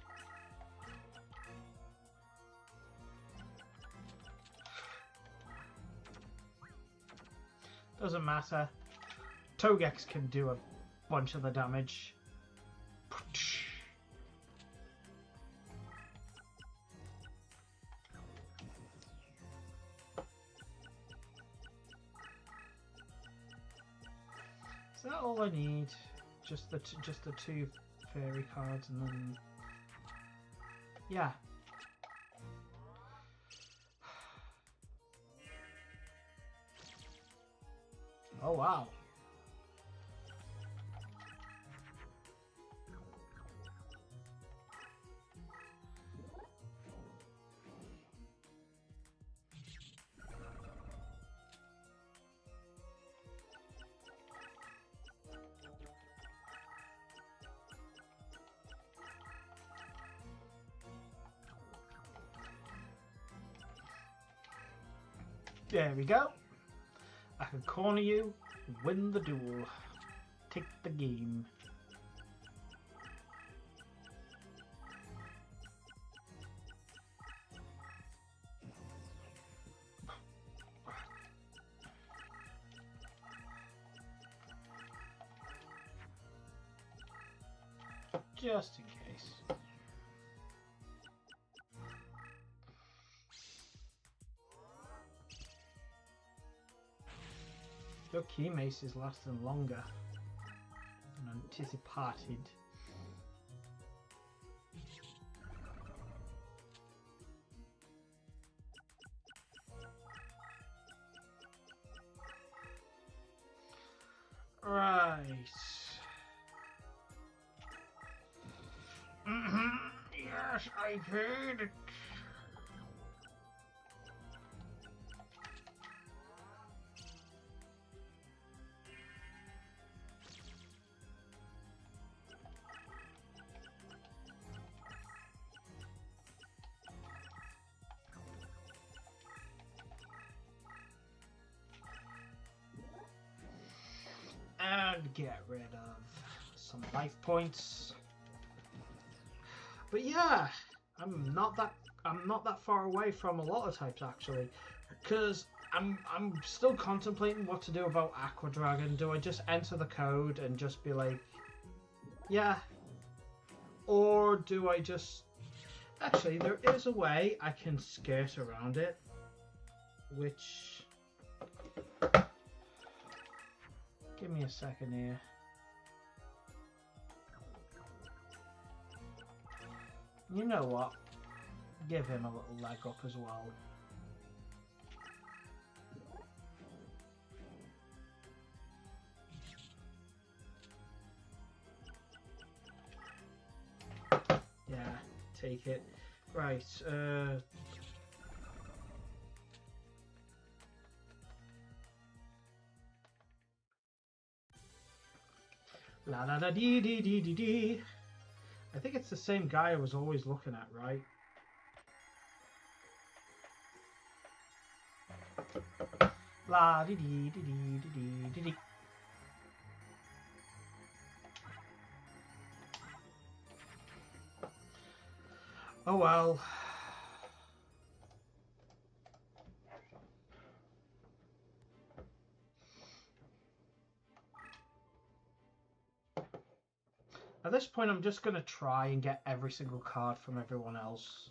Doesn't matter. Togex can do a bunch of the damage. Is that all I need? Just the two fairy cards, and then yeah. Oh wow. There we go. I can corner you, win the duel, take the game. Just in case. Your key mace is lasting longer than anticipated. Right. Yes, I paid it. And get rid of some life points. But yeah, I'm not that far away from a lot of types actually, because I'm still contemplating what to do about Aqua Dragon. Do I just enter the code and just be like, yeah, or do I just actually there is a way I can skirt around it, which give me a second here. You know what? Give him a little leg up as well. Yeah, take it. Right, la da da dee dee dee dee dee. I think it's the same guy I was always looking at, right? La dee dee dee dee dee dee dee. Oh well. At this point, I'm just going to try and get every single card from everyone else.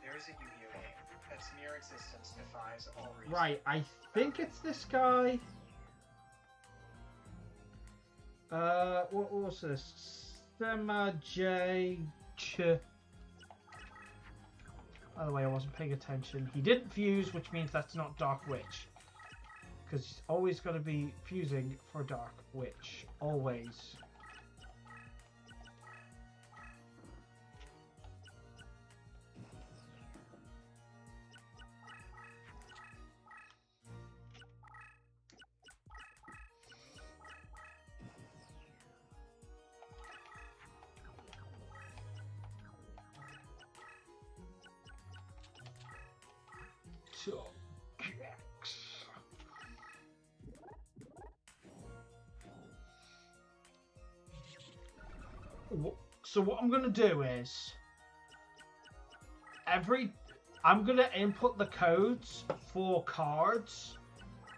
There is a Yu-Gi-Oh game that's mere existence defies all reason. Right, I think it's this guy. What was this? J. By the way, I wasn't paying attention. He didn't fuse, which means that's not Dark Witch. Because he's always going to be fusing for Dark Witch. Always. So what I'm going to do is I'm going to input the codes for cards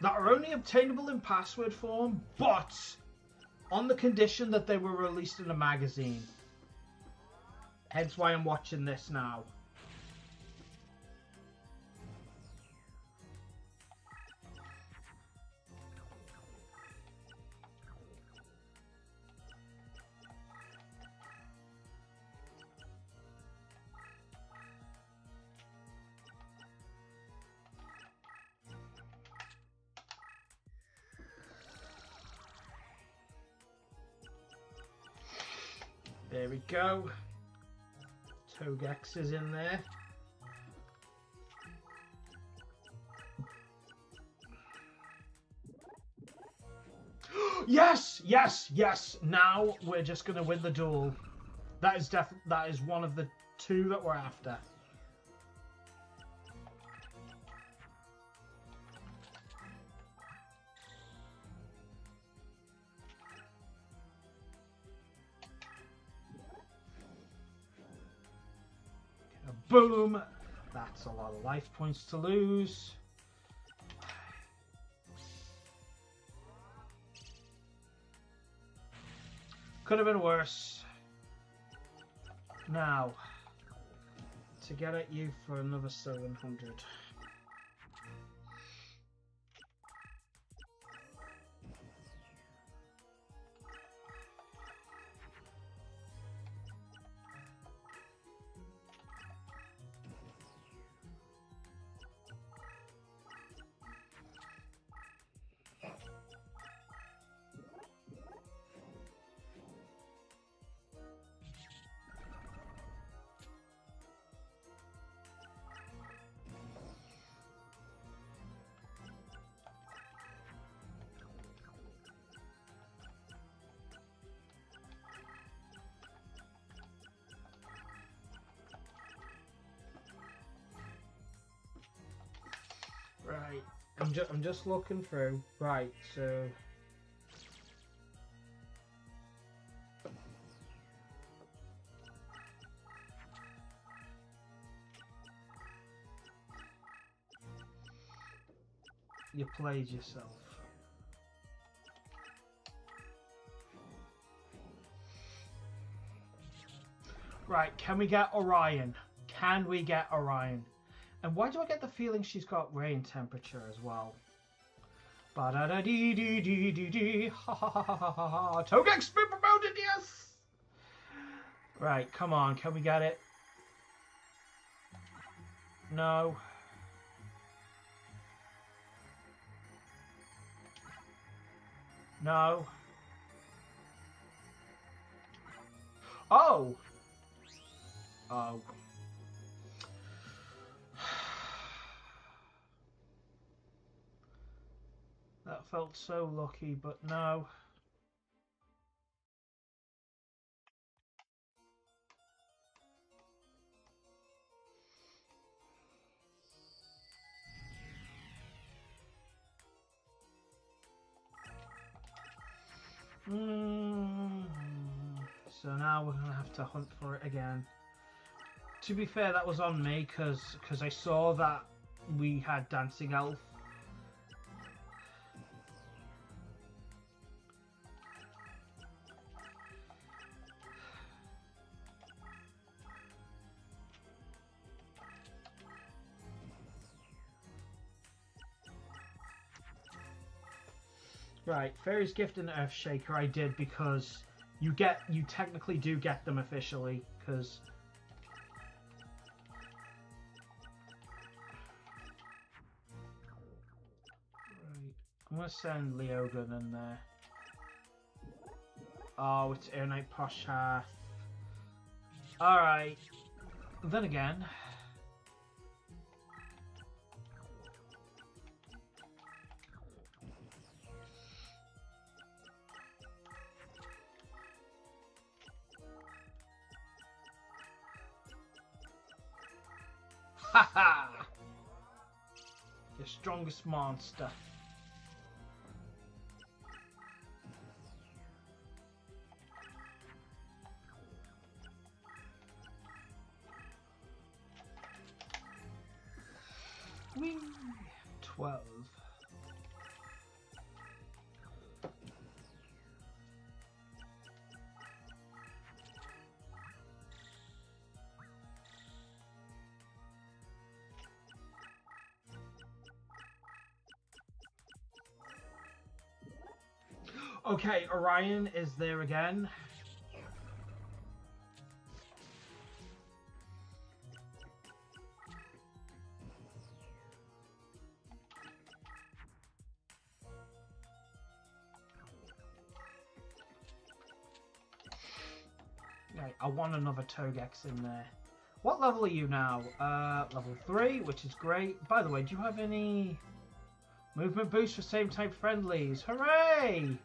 that are only obtainable in password form, but on the condition that they were released in a magazine. Hence why I'm watching this now. There we go. Togex is in there. Yes, yes, yes. Now we're just gonna win the duel. That is one of the two that we're after. Boom! That's a lot of life points to lose. Could have been worse. Now, to get at you for another 700. Right, I'm just looking through. Right, so you played yourself. Right, can we get Orion? Can we get Orion? And why do I get the feeling she's got rain temperature as well? Ba da da dee dee dee dee dee. Ha ha ha ha ha ha. Togex been promoted, yes! Right, come on, can we get it? No. No. Oh! Oh. That felt so lucky, but no. So now we're gonna have to hunt for it again. To be fair, that was on me because I saw that we had Dancing Elf. Right, Fairy's Gift and Earthshaker I did because you technically do get them officially, because right, I'm gonna send Leogun in there. Oh, it's Air Knight Posha. Alright. Then again. Haha! Your strongest monster. Whee! 12. Okay, Orion is there again. Right, I want another Togex in there. What level are you now? Level 3, which is great. By the way, do you have any movement boost for same type friendlies? Hooray!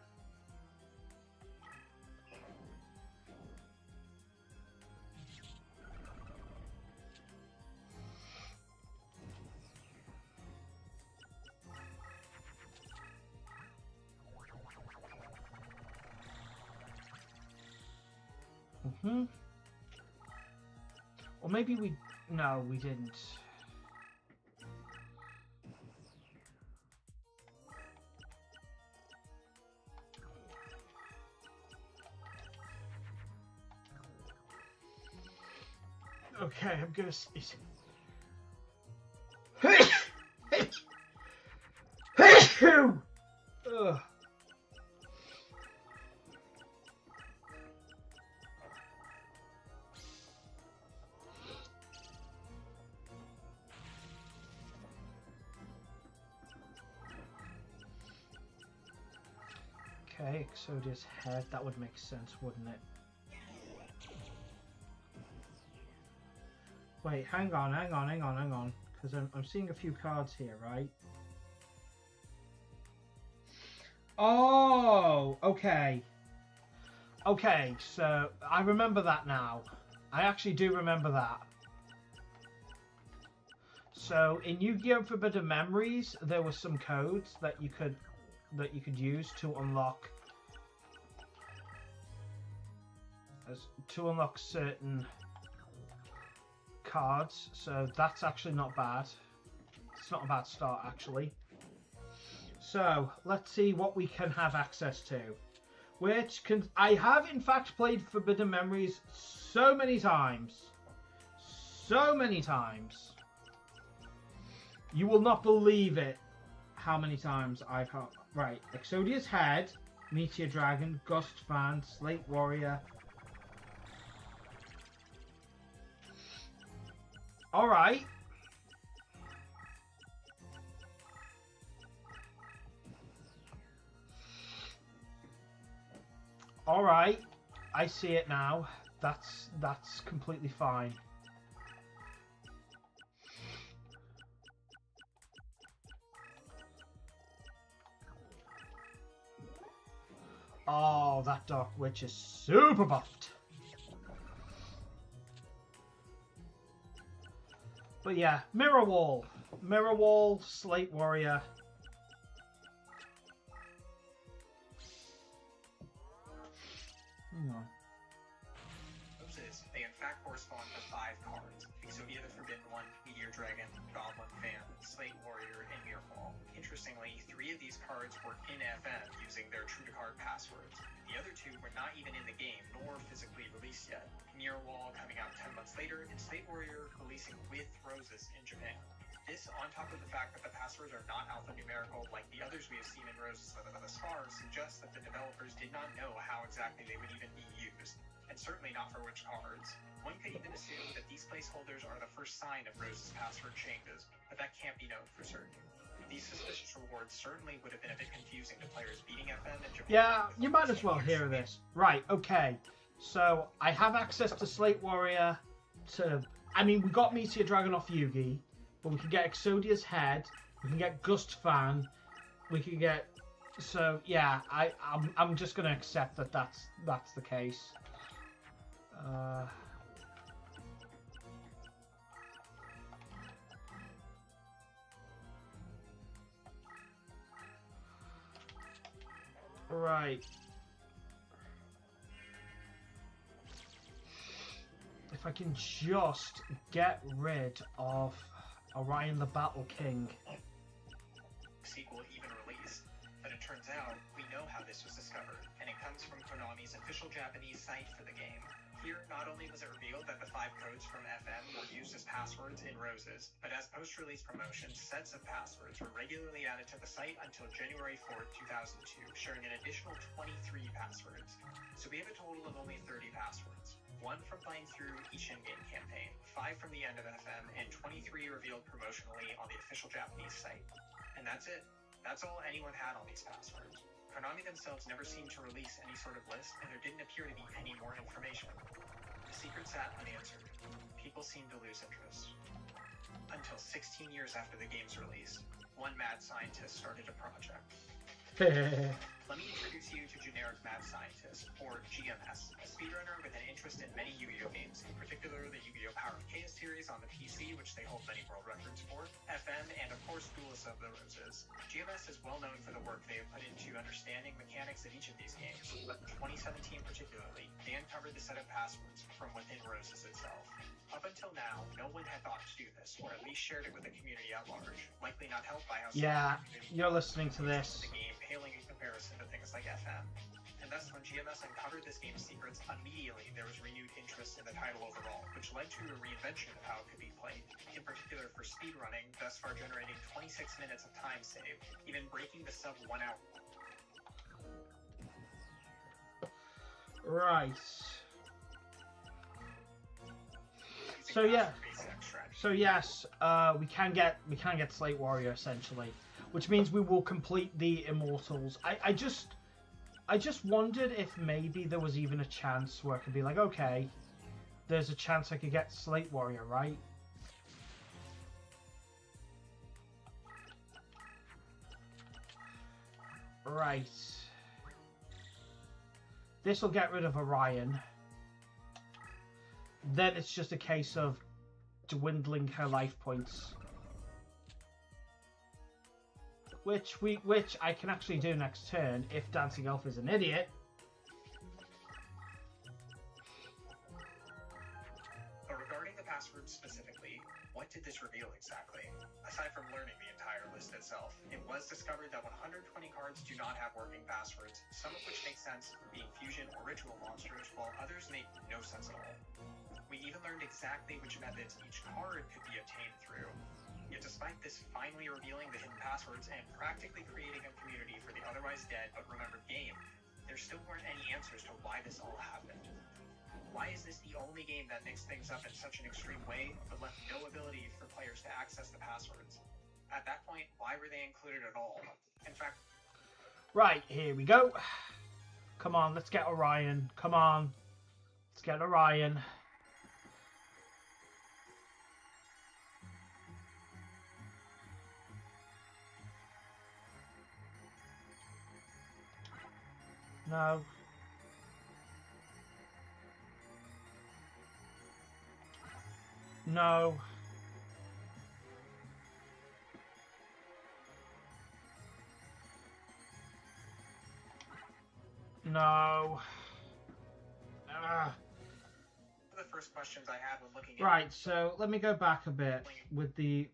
Or maybe we... No, we didn't. Okay, I'm gonna... Ugh. Okay, Exodia's head, that would make sense, wouldn't it? Wait, hang on, because I'm seeing a few cards here, right? Oh, okay. Okay, so I remember that now. I actually do remember that. So in Yu-Gi-Oh! Forbidden Memories, there were some codes that you could use to unlock certain cards. So that's actually not bad. It's not a bad start actually. So let's see what we can have access to. I have in fact played Forbidden Memories so many times. So many times. You will not believe it how many times I've had. Right, Exodia's Head, Meteor Dragon, Gust Fan, Slate Warrior. Alright. Alright. I see it now. That's completely fine. Oh, that Dark Witch is super buffed. But yeah, Mirror Wall, Slate Warrior. Hang on. Roses, they in fact correspond to 5 cards: Exodia the Forbidden One, Meteor Dragon, Goblin Fan, Slate Warrior, and Mirfall. Interestingly, 3 of these cards were in FM using their True to Card passwords. The other 2 were not even in the game, nor physically released yet. Mirrorwall coming out 10 months later, and Slate Warrior releasing with Roses in Japan. This, on top of the fact that the passwords are not alphanumerical like the others we have seen in Roses thus far, suggests that the developers did not know how exactly they would even be used, and certainly not for which cards. One could even assume that these placeholders are the first sign of Rose's password changes, but that can't be known for certain. These suspicious rewards certainly would have been a bit confusing to players beating FM in Japan. Yeah, you might as well hear this. Right, okay. So, I have access to Slate Warrior to... I mean, we got Meteor Dragon off Yugi, but we can get Exodia's Head, we can get Gust Fan, we can get... So, yeah, I'm just going to accept that that's the case. Right. If I can just get rid of Orion the Battle King. Sequel even released, but it turns out we know how this was discovered, and it comes from Konami's official Japanese site for the game. Here, not only was it revealed that the 5 codes from FM were used as passwords in Roses, but as post-release promotions, sets of passwords were regularly added to the site until January 4th, 2002, sharing an additional 23 passwords. So we have a total of only 30 passwords. 1 from playing through each in-game campaign, 5 from the end of FM, and 23 revealed promotionally on the official Japanese site. And that's it. That's all anyone had on these passwords. Konami themselves never seemed to release any sort of list, and there didn't appear to be any more information. The secret sat unanswered. People seemed to lose interest. Until 16 years after the game's release, one mad scientist started a project. Let me introduce you to Generic Mad Scientist, or GMS, a speedrunner with an interest in many Yu-Gi-Oh games, in particular the Yu-Gi-Oh! Power of Chaos series on the PC, which they hold many world records for, FM, and of course Duelist of the Roses. GMS is well known for the work they have put into understanding mechanics of each of these games, but in 2017 particularly, they uncovered the set of passwords from within Roses itself. Up until now, no one had thought to do this, or at least shared it with the community at large, likely not helped by how yeah, you're listening to this. The game paling in comparison to things like FM. And thus, when GMS uncovered this game's secrets, immediately there was renewed interest in the title overall, which led to a reinvention of how it could be played, in particular for speedrunning, thus far generating 26 minutes of time saved, even breaking the sub 1 hour. Right. So yeah. So yes, we can get Slate Warrior essentially, which means we will complete the Immortals. I just wondered if maybe there was even a chance where it could be like, okay, there's a chance I could get Slate Warrior, right? Right. This will get rid of Orion. Then it's just a case of dwindling her life points, which I can actually do next turn if Dancing Elf is an idiot. But regarding the password specifically, what did this reveal exactly? Aside from learning the entire list itself, it was discovered that 120 cards do not have working passwords, some of which make sense being fusion or ritual monsters, while others make no sense at all. We even learned exactly which methods each card could be obtained through. Yet despite this finally revealing the hidden passwords and practically creating a community for the otherwise dead but remembered game, there still weren't any answers to why this all happened. Why is this the only game that mixed things up in such an extreme way, but left no ability for players to access the passwords? At that point, why were they included at all? In fact... Right, here we go. Come on, let's get Orion. Come on. Let's get Orion. No. No. No. The first questions I had when looking Right, so let me go back a bit with the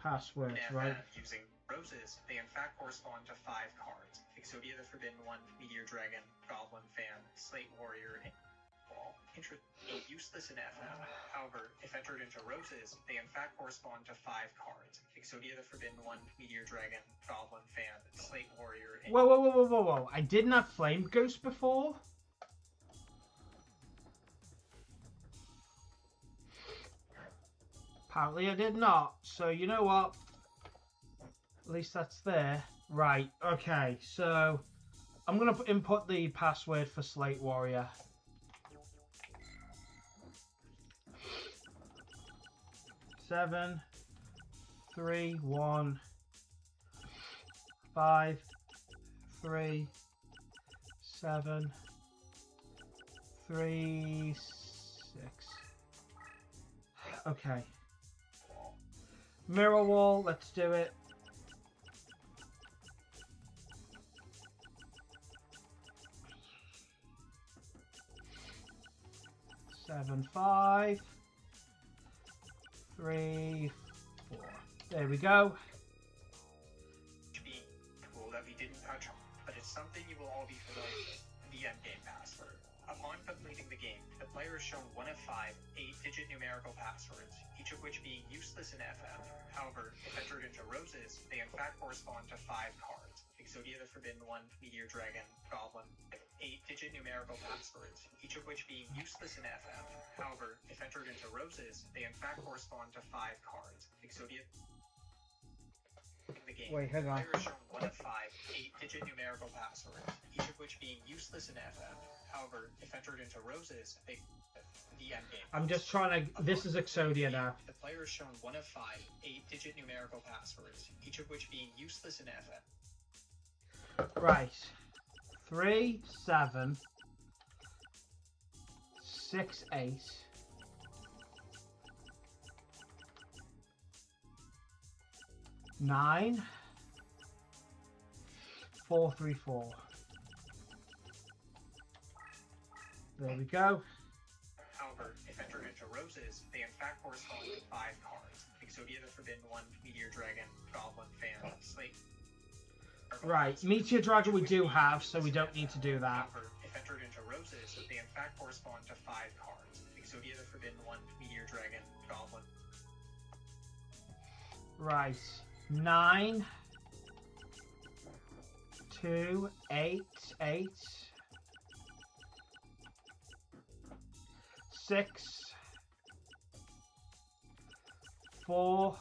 passwords, right? Using roses, they in fact correspond to 5 cards: Exodia the Forbidden One, Meteor Dragon, Goblin Fan, Slate Warrior, and Ball. Useless in FM. However, if entered into roses, they in fact correspond to 5 cards: Exodia the Forbidden One, Meteor Dragon, Goblin Fan, Slate Warrior, and... Whoa. I didn't have Flame Ghost before? Apparently I did not. So you know what? At least that's there. Right, okay. So I'm going to input the password for Slate Warrior. Seven, 3, 1, 5, 3, 7, 3, 6. Okay. Mirror wall, let's do it. Seven, 5, 3, 4. There we go. Tool that we didn't touch on, but it's something you will all be familiar with: the endgame password. Upon completing the game, the player is shown one of 5 8-digit numerical passwords, each of which being useless in FF. However, if entered into roses, they in fact correspond to 5 cards: Exodia the Forbidden One, Meteor Dragon, Goblin, 8-digit numerical passwords, each of which being useless in FF. However, if entered into roses, they in fact correspond to 5 cards: Exodia... The game. Wait, hang on. The player is shown one of 5 8-digit numerical passwords, each of which being useless in FF. However, if entered into roses, they... The endgame. I'm just trying to... This is Exodia now. The player is shown one of 5 8-digit numerical passwords, each of which being useless in FF. Right. 3, 7, 6, 8. 9, 4, 3, 4. There we go. However, if entered into roses, they in fact correspond to 5 cards: Exodia the Forbidden One, Meteor Dragon, Goblin Fan, Slate. Right, Meteor Dragon we do have, so we don't need to do that. However, if entered into roses, they in fact correspond to 5 cards: Exodia the Forbidden One, Meteor Dragon, Goblin. Right. 9, 2, 8, 8. 6, 4,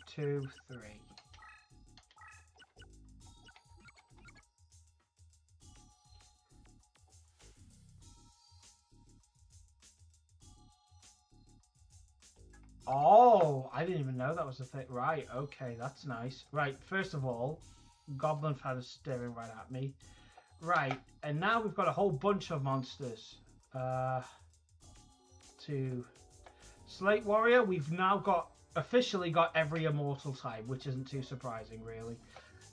2, 3. Oh, I didn't even know that was a thing. Right, okay, that's nice. Right, first of all, Goblin Fan is staring right at me. Right, and now we've got a whole bunch of monsters. To Slate Warrior, we've now officially got every immortal type, which isn't too surprising, really.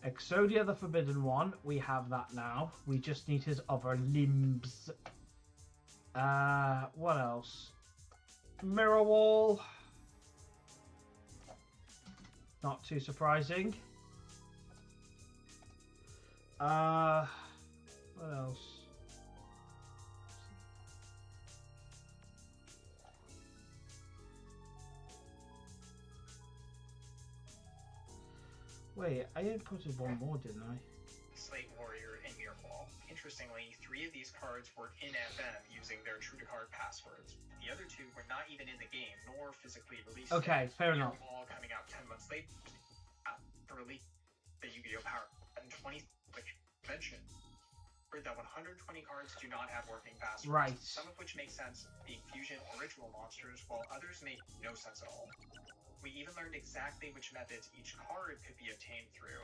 Exodia the Forbidden One, we have that now. We just need his other limbs. What else? Mirror Wall. Not too surprising. What else? Wait, I inputted one more, didn't I? Slate Warrior and Mirror Wall. Interestingly, 3 of these cards were in FM using their True to Card passwords. The other 2 were not even in the game, nor physically released. Okay, fair enough. Mirror Wall coming out 10 months later to release the Yu-Gi-Oh! Power and 20 convention. That 120 cards do not have working passwords. Right. Some of which make sense, being fusion or ritual monsters, while others make no sense at all. We even learned exactly which methods each card could be obtained through.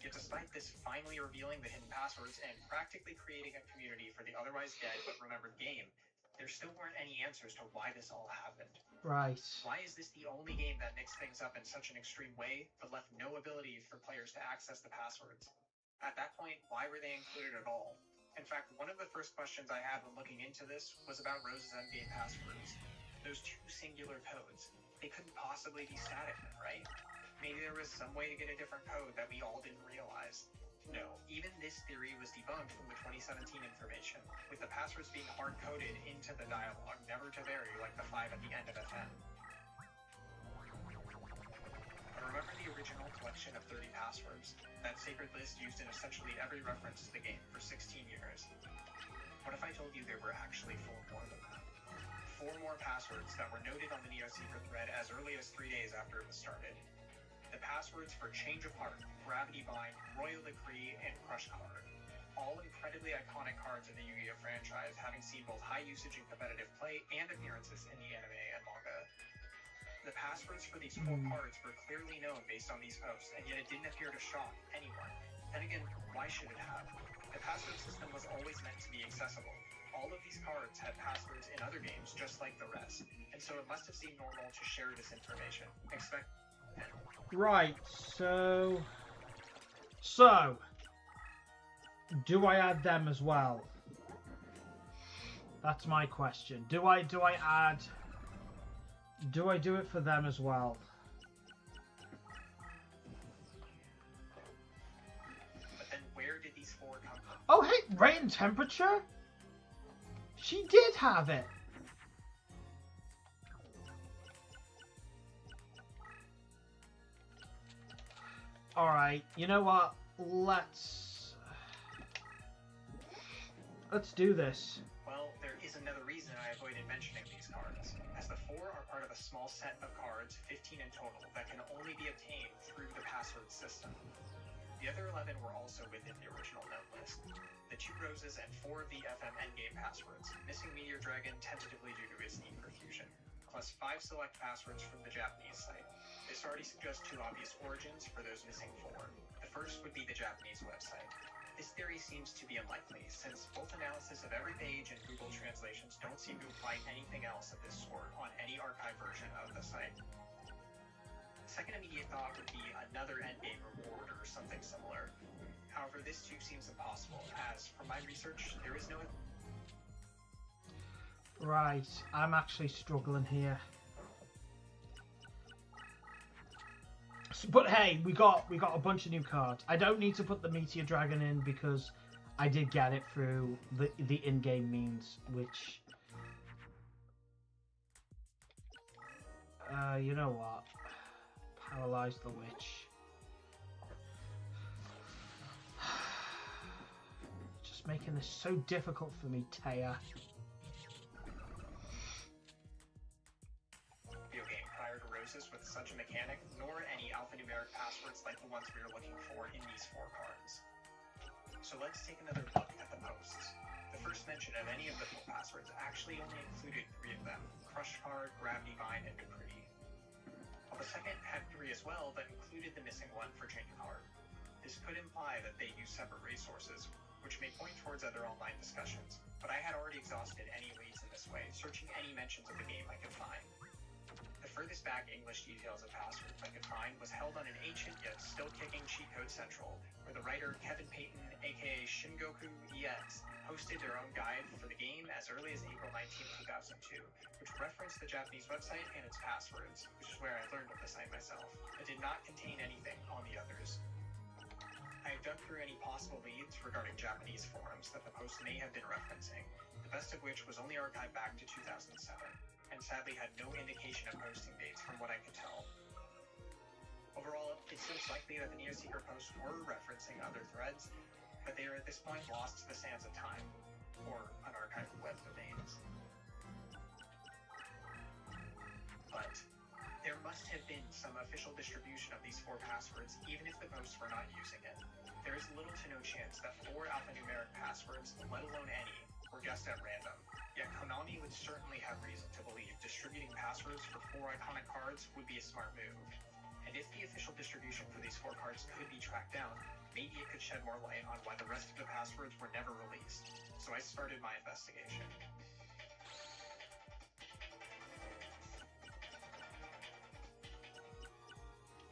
Yet despite this finally revealing the hidden passwords and practically creating a community for the otherwise dead but remembered game, there still weren't any answers to why this all happened. Right. Why is this the only game that mixed things up in such an extreme way, but left no ability for players to access the passwords? At that point, why were they included at all? In fact, one of the first questions I had when looking into this was about Rose's endgame passwords. Those two singular codes. They couldn't possibly be static, right? Maybe there was some way to get a different code that we all didn't realize. No, even this theory was debunked from the 2017 information, with the passwords being hard-coded into the dialogue, never to vary like the 5 at the end of FM. But remember the original collection of 30 passwords? That sacred list used in essentially every reference to the game for 16 years. What if I told you there were actually 4 more than that? 4 more passwords that were noted on the Neo Secret thread as early as 3 days after it was started. The passwords for Change of Heart, Gravity Bind, Royal Decree, and Crush Card. All incredibly iconic cards in the Yu-Gi-Oh franchise, having seen both high usage in competitive play and appearances in the anime and manga. The passwords for these 4 cards were clearly known based on these posts, and yet it didn't appear to shock anyone. Then again, why should it have? The password system was always meant to be accessible. All of these cards had passwords in other games just like the rest, and so it must have seemed normal to share this information. Right, so do I add them as well? That's my question. Do I do it for them as well? But then where did these 4 come from? Oh, hey, rate and temperature? She did have it. Alright, you know what? Let's do this. Well, there is another reason I avoided mentioning these cards, as the 4 are part of a small set of cards, 15 in total, that can only be obtained through the password system. The other 11 were also within the original note list. The 2 Roses and 4 of the FM endgame passwords, missing Meteor Dragon tentatively due to its need for fusion, plus 5 select passwords from the Japanese site. This already suggests 2 obvious origins for those missing 4. The first would be the Japanese website. This theory seems to be unlikely, since both analysis of every page and Google translations don't seem to imply anything else of this sort on any archive version of the site. The second immediate thought would be another endgame reward or something similar. However, this too seems impossible, as from my research, there is no... Right, I'm actually struggling here. But hey, we got a bunch of new cards. I don't need to put the Meteor Dragon in because I did get it through the in-game means, which you know what? Paralyze the Witch. Just making this so difficult for me, Taya. With such a mechanic, nor any alphanumeric passwords like the ones we are looking for in these 4 cards. So let's take another look at the posts. The first mention of any of the 4 passwords actually only included 3 of them: Crush Card, Gravity Bind, and Decree. While the second had 3 as well, but included the missing one for Change of Heart. This could imply that they use separate resources, which may point towards other online discussions, but I had already exhausted any leads in this way, searching any mentions of the game I could find. The furthest back English details of passwords I could find was held on an ancient yet still kicking Cheat Code Central, where the writer Kevin Payton, aka Shingoku EX, posted their own guide for the game as early as April 19, 2002, which referenced the Japanese website and its passwords, which is where I learned of the site myself. It did not contain anything on the others. I have dug through any possible leads regarding Japanese forums that the post may have been referencing, the best of which was only archived back to 2007. And sadly had no indication of posting dates from what I could tell. Overall, it seems likely that the Neo Secret posts were referencing other threads, but they are at this point lost to the sands of time, or unarchived web domains. But there must have been some official distribution of these 4 passwords, even if the posts were not using it. There is little to no chance that 4 alphanumeric passwords, let alone any, were guessed at random. Yet Konami would certainly have reason to believe distributing passwords for 4 iconic cards would be a smart move. And if the official distribution for these 4 cards could be tracked down, maybe it could shed more light on why the rest of the passwords were never released. So I started my investigation.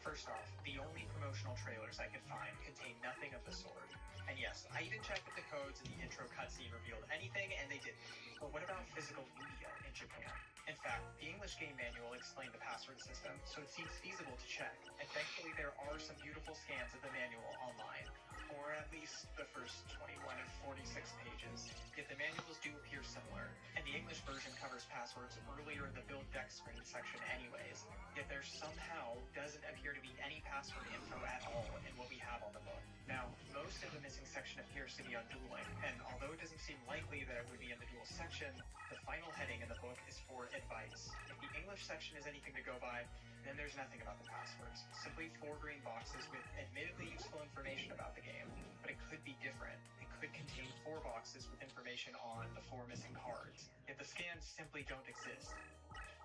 First off, the only promotional trailers I could find contained nothing of the sort. And yes, I even checked if the codes in the intro cutscene revealed anything, and they didn't. But what about physical media in Japan? In fact, the English game manual explained the password system, so it seems feasible to check. And thankfully, there are some beautiful scans of the manual online, or at least the first 21 of 46 pages. Yet the manuals do appear similar, and the English version covers passwords earlier in the build deck screen section anyways. Yet there somehow doesn't appear to be any password info at all in what we have on the book. Now, most of the missing section appears to be on dueling, and although it doesn't seem likely that it would be in the duel section, the final heading in the book is for advice. If the English section is anything to go by, then there's nothing about the passwords. Simply 4 green boxes with admittedly useful information about the game, but it could be different. It could contain 4 boxes with information on the 4 missing cards, yet the scans simply don't exist.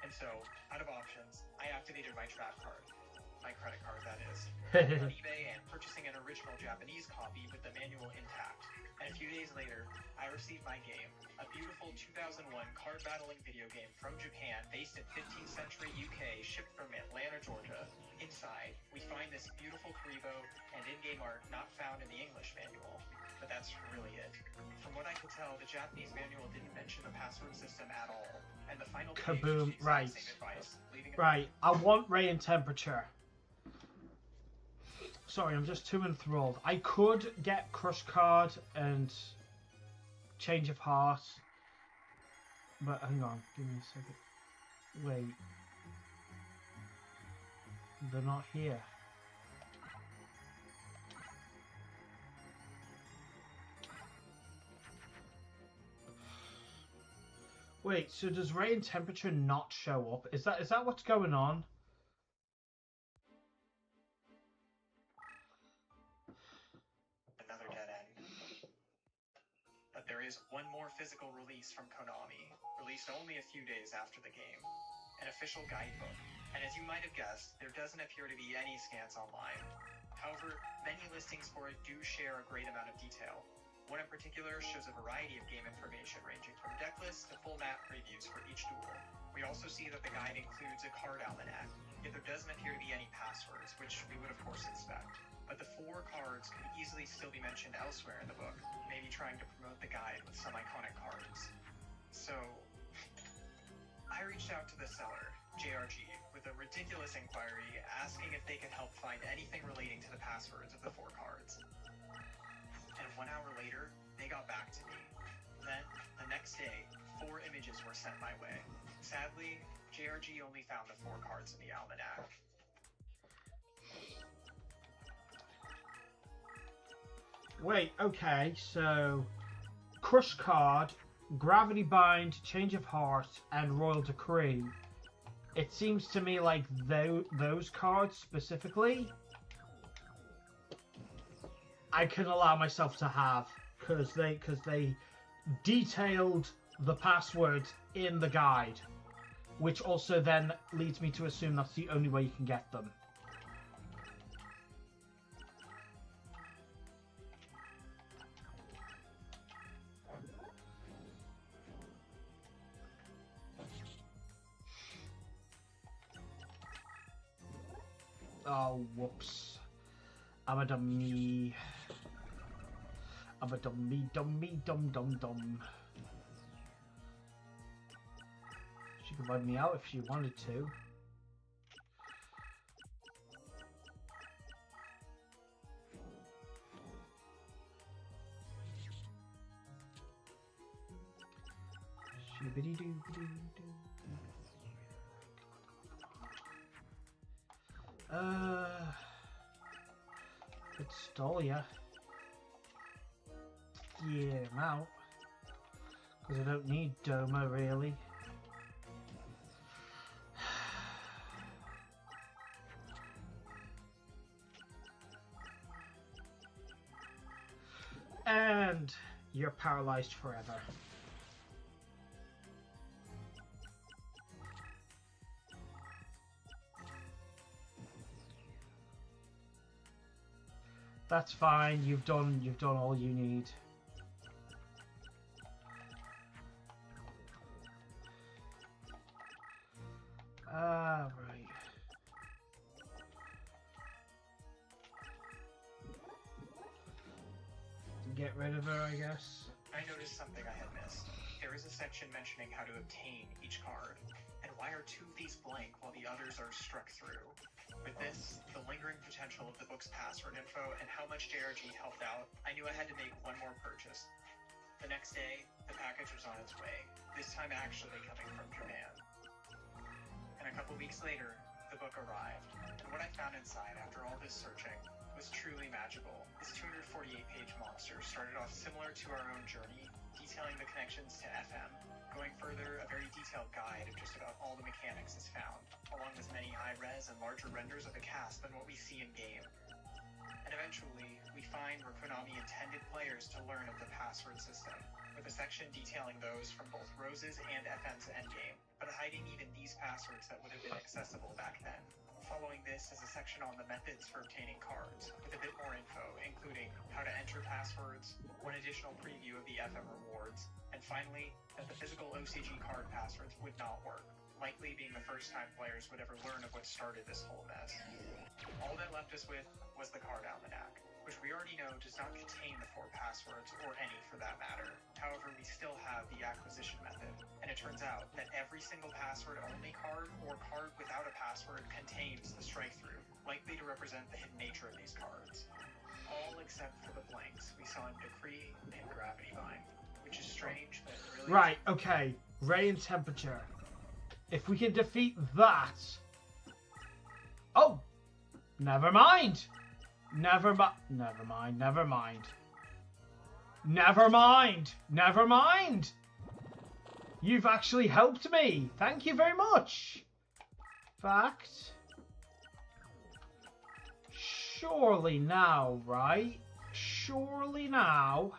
And so, out of options, I activated my trap card. My credit card, that is. On eBay and purchasing an original Japanese copy with the manual intact. And a few days later, I received my game, a beautiful 2001 card battling video game from Japan based in 15th century UK, shipped from Atlanta, Georgia. Inside, we find this beautiful Karibo and in-game art not found in the English manual. But that's really it. From what I could tell, the Japanese manual didn't mention the password system at all. And the final page Kaboom. gives the Right. same advice, leaving it Right. I want Ray and Temperature. Sorry, I'm just too enthralled. I could get Crush Card and Change of Heart. But hang on, give me a second. Wait. They're not here. Wait, so does Ray and Temperature not show up? Is that what's going on? another dead end. But there is one more physical release from Konami, released only a few days after the game. An official guidebook. And as you might have guessed, there doesn't appear to be any scans online. However, many listings for it do share a great amount of detail. One in particular shows a variety of game information ranging from deck lists to full map previews for each duel. We also see that the guide includes a card almanac, yet there doesn't appear to be any passwords, which we would of course expect. But the 4 cards could easily still be mentioned elsewhere in the book, maybe trying to promote the guide with some iconic cards. So, I reached out to the seller, JRG, with a ridiculous inquiry asking if they could help find anything relating to the passwords of the 4 cards. And 1 hour later, they got back to me. Then, the next day, 4 images were sent my way. Sadly, JRG only found the 4 cards in the almanac. Wait, okay, so Crush Card, Gravity Bind, Change of Heart, and Royal Decree. It seems to me like those cards specifically I can allow myself to have because they detailed the passwords in the guide, which also then leads me to assume that's the only way you can get them. Oh, whoops. I'm a dummy. I'm a dummy, dum. She could vote me out if she wanted to. Shibbity-doo-doo-doo. Could stall ya. Yeah, I'm out. Because I don't need Doma, really. And you're paralyzed forever. That's fine. You've done all you need. Ah, right. get rid of her, I guess. I noticed something I had missed. There is a section mentioning how to obtain each card. And why are 2 of these blank while the others are struck through? With this, the lingering potential of the book's password info, and how much JRG helped out, I knew I had to make one more purchase. The next day, the package was on its way, this time actually coming from Japan. And a couple weeks later, the book arrived, and what I found inside after all this searching was truly magical. This 248-page monster started off similar to our own journey, detailing the connections to FM. Going further, a very detailed guide of just about all the mechanics is found, along with many high-res and larger renders of the cast than what we see in-game. And eventually, we find where Konami intended players to learn of the password system, with a section detailing those from both Rose's and FM's endgame, but hiding even these passwords that would have been accessible back then. Following this is a section on the methods for obtaining cards, with a bit more info, including how to enter passwords, one additional preview of the FM rewards, and finally, that the physical OCG card passwords would not work, likely being the first time players would ever learn of what started this whole mess. All that left us with was the card almanac, which we already know does not contain the 4 passwords, or any for that matter. However, we still have the acquisition method, and it turns out that every single password-only card, or card without a password, contains the strike-through, likely to represent the hidden nature of these cards. All except for the blanks we saw in Decree and Gravity Bind, which is strange, but really... Right, okay. Ray and temperature. If we can defeat that... Oh! Never mind! Never mind. You've actually helped me. Thank you very much. Fact. Surely now, right? Surely now.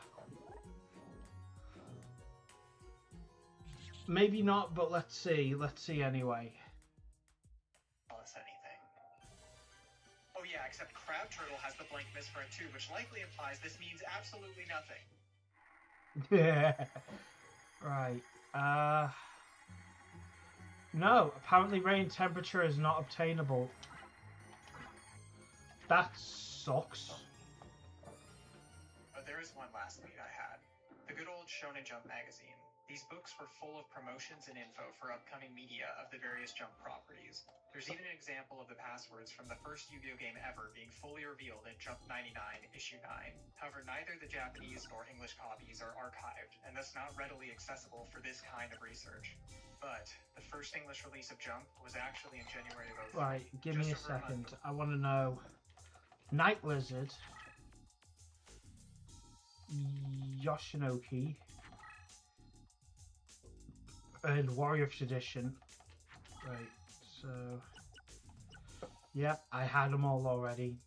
Maybe not, but let's see. Let's see anyway. Yeah, except Crab Turtle has the blank misprint too, which likely implies this means absolutely nothing. Yeah. Right. No, apparently rain temperature is not obtainable. That sucks. But there is one last lead I had. The good old Shonen Jump magazine. These books were full of promotions and info for upcoming media of the various Jump properties. There's even an example of the passwords from the first Yu-Gi-Oh game ever being fully revealed in Jump 99, Issue 9. However, neither the Japanese nor English copies are archived, and thus not readily accessible for this kind of research. But the first English release of Jump was actually in January of 2003. Right, give me a second. I want to know. Night Lizard. Yoshinoki. And Warrior of Tradition. Right, so... Yep, I had them all already.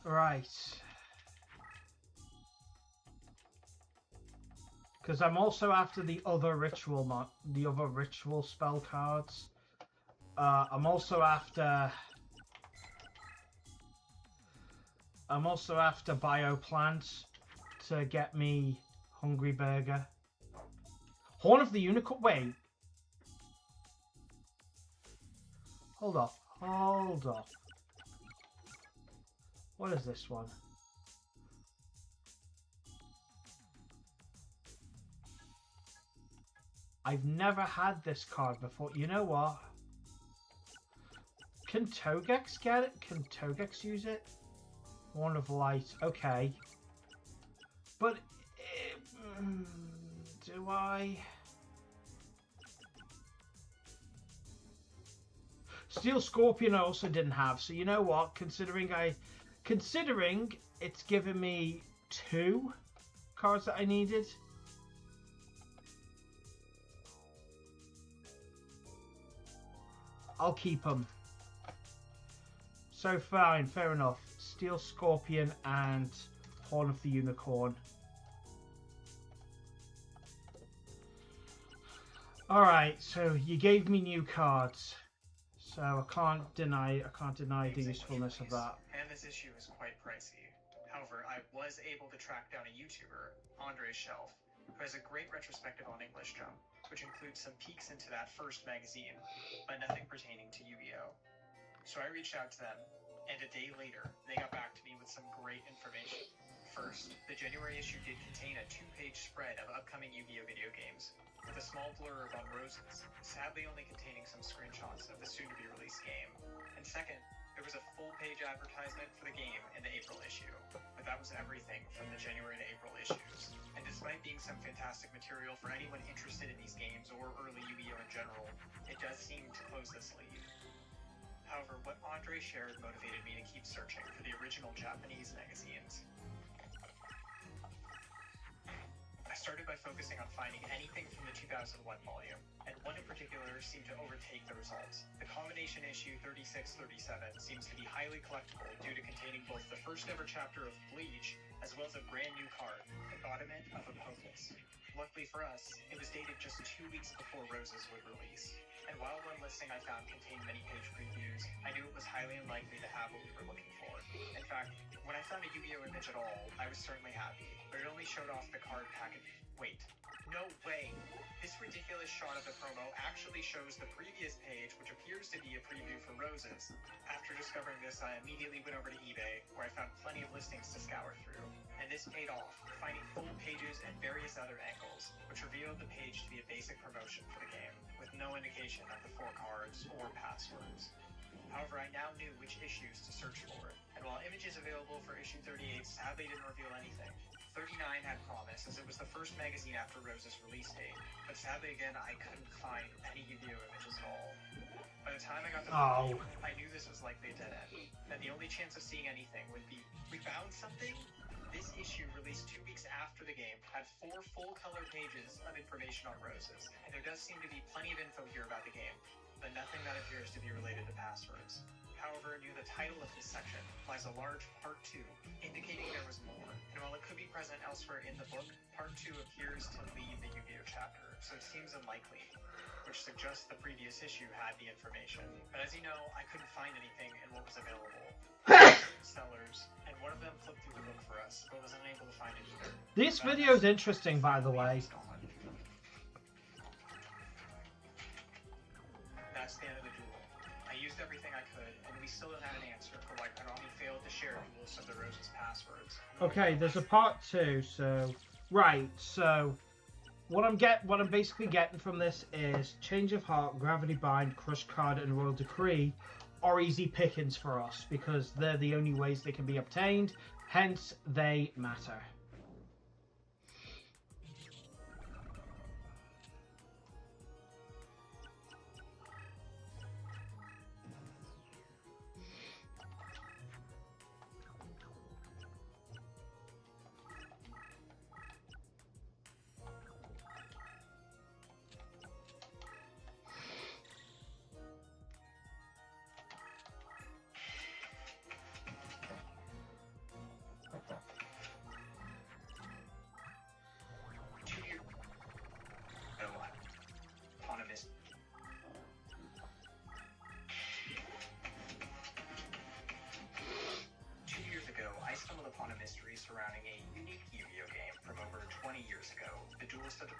Right. Because I'm also after the other ritual spell cards. I'm also after Bioplants to get me Hungry Burger. Horn of the Unicorn. Wait. Hold up. What is this one? I've never had this card before. You know what? Can Togex get it? Can Togex use it? Horn of Light. Okay. But... do I... Steel Scorpion I also didn't have. So you know what? Considering it's given me 2 cards that I needed. I'll keep them. So fine, fair enough. Steel Scorpion and Horn of the Unicorn. Alright, so you gave me new cards. So I can't deny the usefulness of that. And this issue is quite pricey. However, I was able to track down a YouTuber, Andre's Shelf, who has a great retrospective on English Jump, which includes some peeks into that first magazine, but nothing pertaining to Yu-Gi-Oh! So I reached out to them, and a day later, they got back to me with some great information. First, the January issue did contain a 2-page spread of upcoming Yu-Gi-Oh! Video games, with a small blurb on Roses, sadly only containing some screenshots of the soon-to-be-released game. And second, there was a full-page advertisement for the game in the April issue, but that was everything from the January to April issues. And despite being some fantastic material for anyone interested in these games or early Yu-Gi-Oh! In general, it does seem to close this lead. However, what Andre shared motivated me to keep searching for the original Japanese magazines. I started by focusing on finding anything from the 2001 volume, and one in particular seemed to overtake the results. The combination issue 36-37 seems to be highly collectible due to containing both the first ever chapter of Bleach, as well as a brand new card, Embodiment of Apophis. Luckily for us, it was dated just 2 weeks before Roses would release. And while one listing I found contained many page previews, I knew it was highly unlikely to have what we were looking for. In fact, when I found a Yu-Gi-Oh! Image at all, I was certainly happy, but it only showed off the card package. Wait, no way! This ridiculous shot of the promo actually shows the previous page, which appears to be a preview for Roses. After discovering this, I immediately went over to eBay, where I found plenty of listings to scour through. And this paid off, finding full pages and various other angles, which revealed the page to be a basic promotion for the game, with no indication of the 4 cards or passwords. However, I now knew which issues to search for, and while images available for issue 38 sadly didn't reveal anything, 39 had promise, as it was the first magazine after Rose's release date, but sadly again, I couldn't find any Yu-Gi-Oh! Images at all. By the time I got to the I knew this was likely a dead end, and the only chance of seeing anything would be, we found something? This issue, released 2 weeks after the game, had 4 full-color pages of information on Roses, and there does seem to be plenty of info here about the game, but nothing that appears to be related to passwords. However, near the title of this section lies a large Part 2, indicating there was more, and while it could be present elsewhere in the book, Part 2 appears to leave the Yu-Gi-Oh! Chapter, so it seems unlikely, which suggests the previous issue had the information. But as you know, I couldn't find anything in what was available. Sellers, and one of them flipped through the book for us, but was unable to find it either. This video is interesting, by the way. That's the end of the duel. I used everything I could, and we still don't have an answer for why Konami failed to share Duels of the Roses passwords. Okay, there's a part 2, so... Right, so... What I'm basically getting from this is Change of Heart, Gravity Bind, Crush Card, and Royal Decree are easy pickings for us, because they're the only ways they can be obtained, hence they matter. Surrounding a unique Yu-Gi-Oh! Game from over 20 years ago, the Duelist of the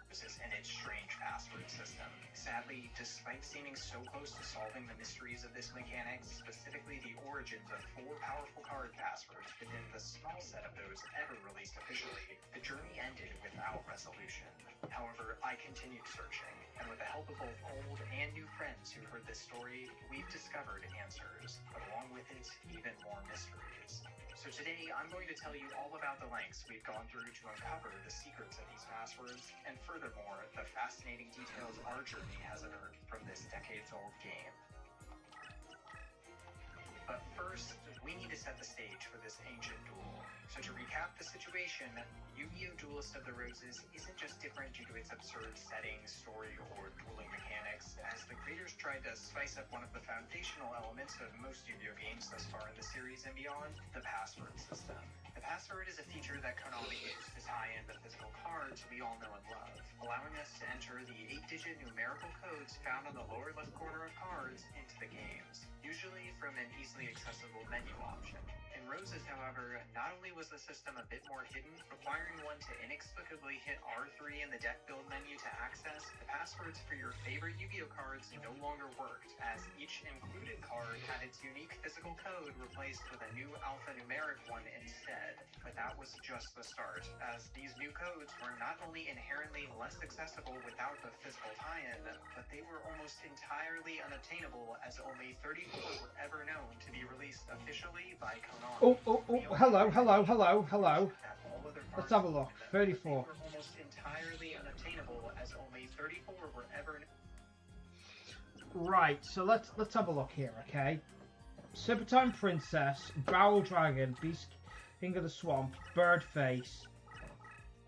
Roses and its strange password system. Sadly, despite seeming so close to solving the mysteries of this mechanic, specifically the origins of 4 powerful card passwords within the small set of those ever released officially, the journey ended without resolution. However, I continued searching, and with the help of both old and new friends who heard this story, we've discovered answers, but along with it, even more mysteries. So today, I'm going to tell you all about the lengths we've gone through to uncover the secrets of these passwords, and furthermore, the fascinating details our journey has unearthed from this decades-old game. But first, we need to set the stage for this ancient duel. So to recap the situation, Yu-Gi-Oh! Duelist of the Roses isn't just different due to its absurd setting, story, or dueling mechanics, as the creators tried to spice up one of the foundational elements of most Yu-Gi-Oh games thus far in the series and beyond, the password system. The password is a feature that Konami used to tie in the physical cards we all know and love, allowing us to enter the 8-digit numerical codes found on the lower left corner of cards into the games, usually from an easily accessible menu option. In Roses, however, not only was the system a bit more hidden, requiring one to inexplicably hit R3 in the deck build menu to access, the passwords for your favorite Yu-Gi-Oh cards no longer worked, as each included card had its unique physical code replaced with a new alphanumeric one instead. But that was just the start, as these new codes were not only inherently less accessible without the physical tie-in, but they were almost entirely unobtainable, as only 34 were ever known to be released officially by Konami. Oh, hello. Let's have a look. 34. Were almost entirely unobtainable, as only 34 were ever. Right, so let's have a look here, okay? Serpentine Princess, Growl Dragon, Beast King of the Swamp, Birdface.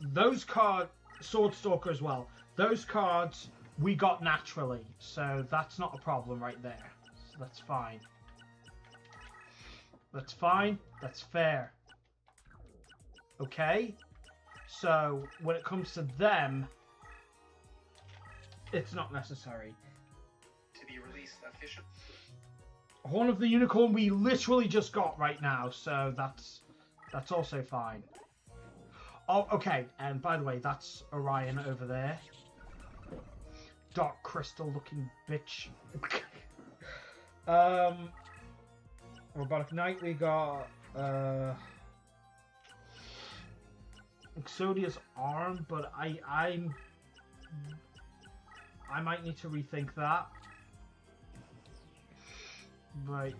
Those cards, Swordstalker as well. Those cards we got naturally, so that's not a problem right there. So that's fine. That's fine. That's fair. Okay? So, when it comes to them, it's not necessary. To be released officially. Horn of the Unicorn we literally just got right now, so that's also fine. Oh, okay, and by the way, that's Orion over there. Dark crystal looking bitch. Robotic Knight, we got Exodia's arm, but I might need to rethink that. Right,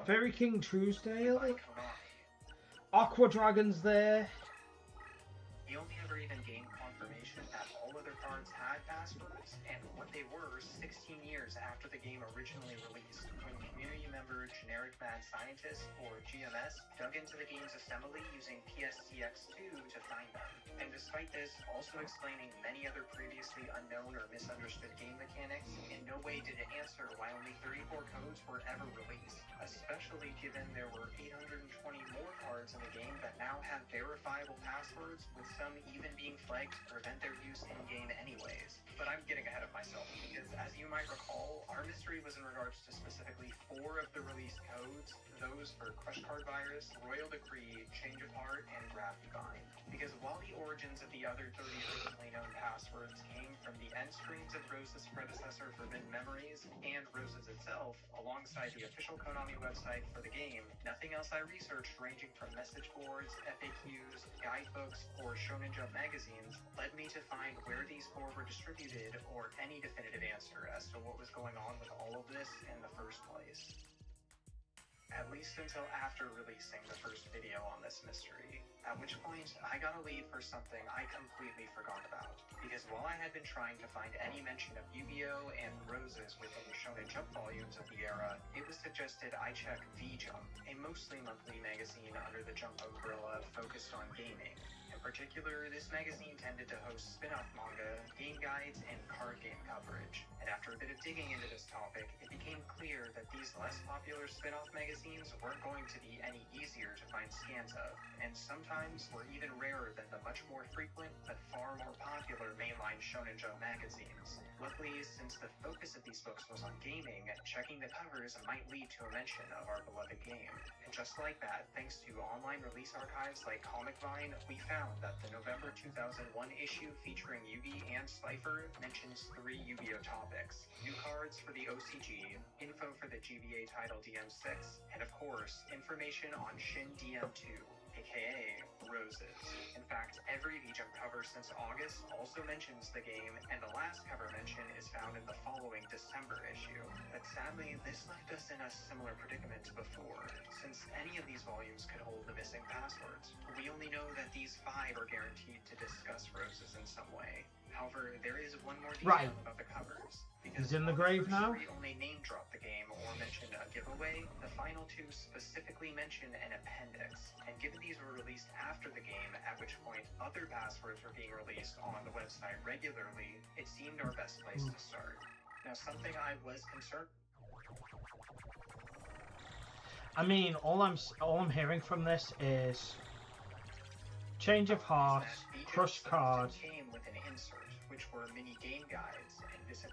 Fairy King Truesdale. Aqua Dragon's there. He only ever even gained confirmation that all other cards had passwords, and what they were 16 years after the game originally released, when community member Generic Mad Scientist, or GMS, dug into the game's assembly using PSTX2 to find them. And despite this, also explaining many other previously unknown or misunderstood game mechanics, in no way did it answer why only 34 codes were ever released, especially given there were 820 more cards in the game that now have verifiable passwords, with some even being flagged to prevent their use in-game anyways. But I'm getting ahead of myself, because as you might recall, our mystery was in regards to specifically 4 of the released codes, those for Crush Card Virus, Royal Decree, Change of Heart, and Draft Divine. Because while the origins of the other 30 originally known passwords came from the end screens of Rose's predecessor Forbidden Memories, and Roses itself, alongside the official Konami website for the game, nothing else I researched ranging from message boards, FAQs, guidebooks, or Shonen Jump magazines led me to find where these 4 were distributed, or any definitive answer as to what was going on with all of this in the first place. At least until after releasing the first video on this mystery, at which point I got a lead for something I completely forgot about. Because while I had been trying to find any mention of Yu-Gi-Oh! And Roses within the Shonen Jump volumes of the era, it was suggested I check V-Jump, a mostly monthly magazine under the Jump umbrella focused on gaming. In particular, this magazine tended to host spin-off manga, game guides, and card game coverage. And after a bit of digging into this topic, it became clear that these less popular spin-off magazines weren't going to be any easier to find scans of, and sometimes were even rarer than the much more frequent but far more popular mainline Shonen Jump magazines. Luckily, since the focus of these books was on gaming, checking the covers might lead to a mention of our beloved game. And just like that, thanks to online release archives like Comic Vine, we found that the November 2001 issue featuring Yugi and Slifer mentions 3 Yu-Gi-Oh topics: new cards for the OCG, info for the GBA title DM6, and of course, information on Shin DM2, aka Roses. In fact, every V-Jump cover since August also mentions the game, and the last cover mention is found in the following December issue. But sadly, this left us in a similar predicament to before, since any of these volumes could hold the missing passwords. We only know that these 5 are guaranteed to discuss Roses in some way. However, there is one more Right. detail about the covers. Because He's in the while grave first now? three only name drop the game or mention a giveaway, the final two specifically mention an appendix. And given these were released after the game, at which point other passwords were being released on the website regularly, it seemed our best place to start. Now, something I was concerned. I mean, all I'm hearing from this is change of heart, crushed card. Came with an insert, which were mini game guides, and this.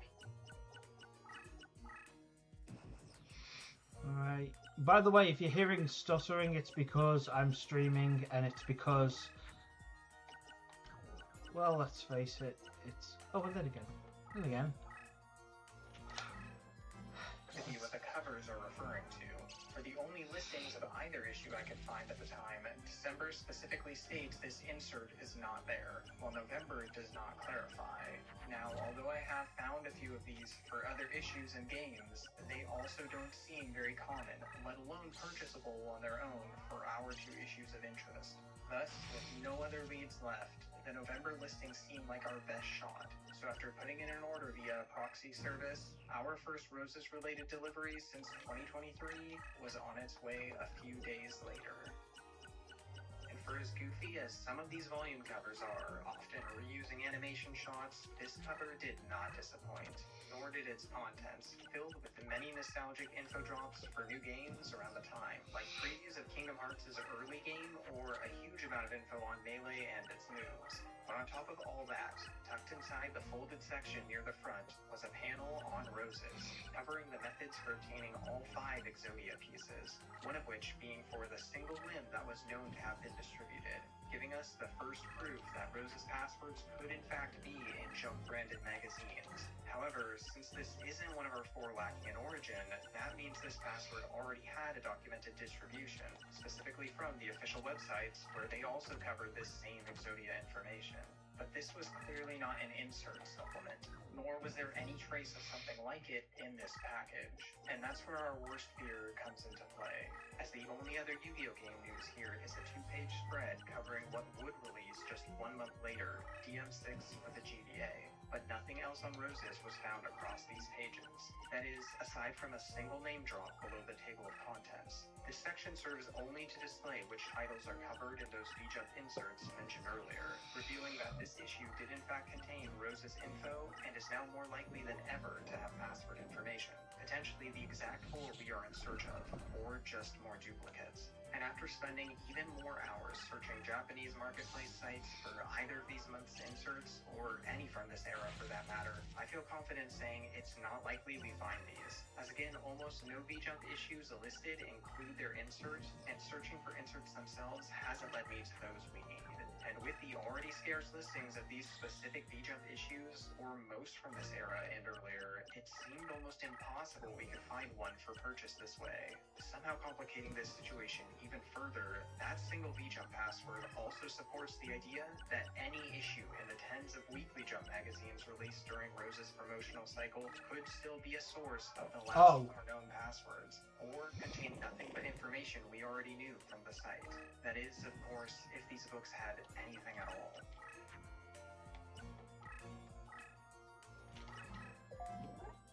Alright. By the way, if you're hearing stuttering, it's because I'm streaming, and it's because, well, let's face it, it's... Oh, then again. Then again. What the covers are referring to. For the only listings of either issue I could find at the time, December specifically states this insert is not there, while November does not clarify. Now, although I have found a few of these for other issues and games, they also don't seem very common, let alone purchasable on their own for our two issues of interest. Thus, with no other leads left, the November listing seemed like our best shot. So after putting in an order via a proxy service, our first Roses-related delivery since 2023 was on its way a few days later. And for as goofy as some of these volume covers are, often reusing animation shots, this cover did not disappoint, nor did its contents, filled with the many nostalgic info drops for new games around the time, like previews of Kingdom Hearts' early game, or a huge amount of info on Melee and its moves. But on top of all that, tucked inside the folded section near the front was a panel on Roses, covering the methods for obtaining all 5 Exodia pieces, one of which being for the single limb that was known to have been distributed, giving us the first proof that Roses passwords could in fact be in Jump-branded magazines. However, since this isn't one of our 4 lacking in origin, that means this password already had a documented distribution, specifically from the official websites where they also covered this same Exodia information. But this was clearly not an insert supplement, nor was there any trace of something like it in this package. And that's where our worst fear comes into play, as the only other Yu-Gi-Oh! Game news here is a 2-page spread covering what would release just 1 month later, DM6 for the GBA. But nothing else on Roses was found across these pages. That is, aside from a single name drop below the table of contents. This section serves only to display which titles are covered in those VJump inserts mentioned earlier, revealing that this issue did in fact contain Roses info and is now more likely than ever to have password information, potentially the exact hole we are in search of, or just more duplicates. And after spending even more hours searching Japanese marketplace sites for either of these month's inserts, or any from this era for that matter, I feel confident saying it's not likely we find these, as again, almost no VJump issues listed include their insert, and searching for inserts themselves hasn't led me to those we need. And with the already scarce listings of these specific VJump issues, or most from this era and earlier, it seemed almost impossible we could find one for purchase this way. Somehow complicating this situation even further, that single VJump password also supports the idea that any issue in the tens of weekly Jump magazines released during Rose's promotional cycle could still be a source of the last of our known passwords, or contain nothing but information we already knew from the site. That is, of course, if these books had anything at all.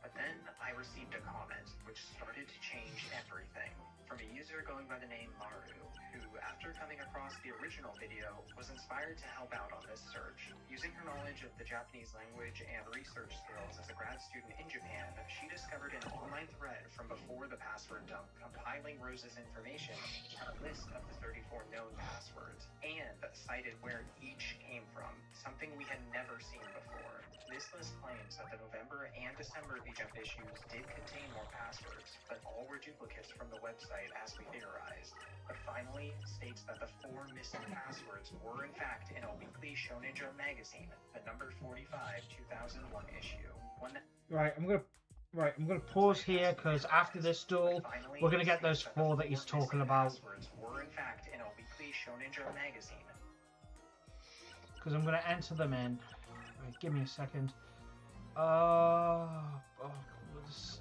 But then I received a comment which started to change everything, from a user going by the name Maru, who, after coming across the original video, was inspired to help out on this search. Using her knowledge of the Japanese language and research skills as a grad student in Japan, she discovered an online thread from before the password dump compiling Rose's information on a list of the 34 known passwords, and cited where each came from, something we had never seen before. This list claims that the November and December VJump issues did contain more passwords, but all were duplicates from the website as we theorized. But finally states that the 4 missing passwords were in fact in a weekly Shonen Jump magazine, the number 45 2001 issue. Right, I'm gonna pause here because after this duel, we're gonna get those 4 that he's talking about. Passwords were in fact in a weekly Shonen Jump magazine. Because I'm gonna enter them in. Right, give me a second. This...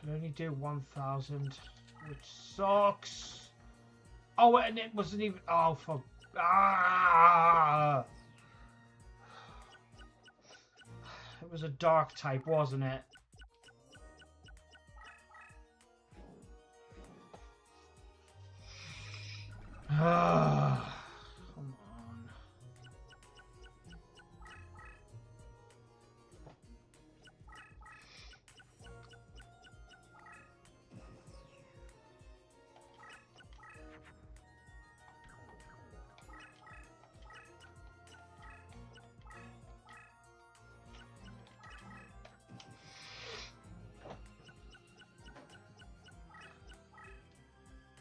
Can only do 1,000, which sucks. Oh, and it wasn't even. Oh, for. Ah! It was a dark type, wasn't it? Ah. Come on.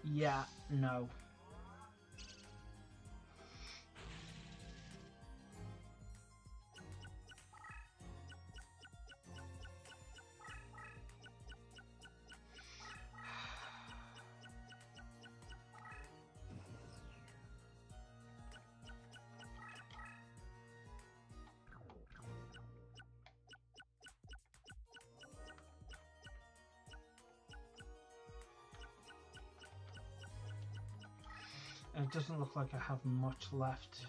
Yeah, no. And it doesn't look like I have much left.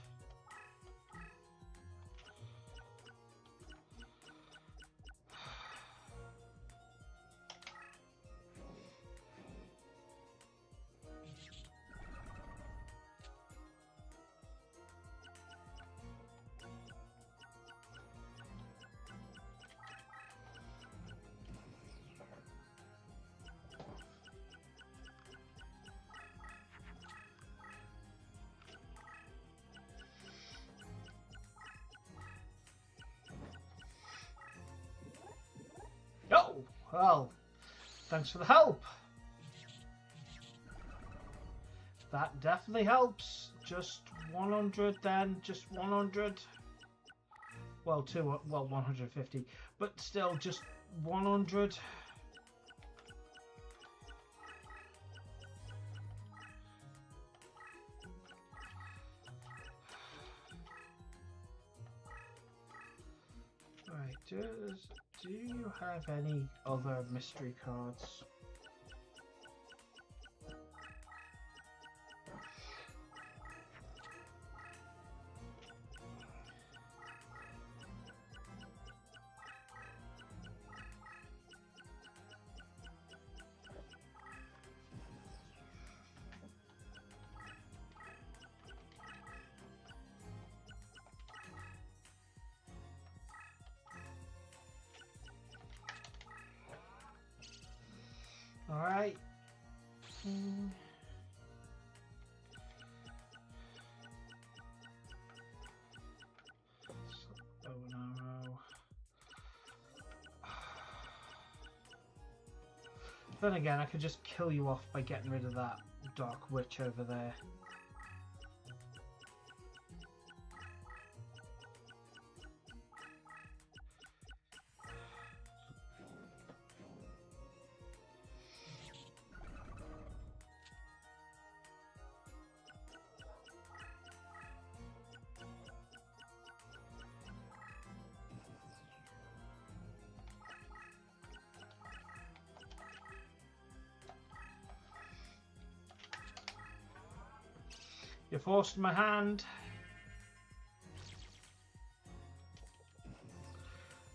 Oh, well, thanks for the help. That definitely helps. Just 100 then, just 100. Well, 150, but still just 100. Right, do you have any other mystery cards? All right. Bow and arrow. Then again, I could just kill you off by getting rid of that dark witch over there. You forced my hand.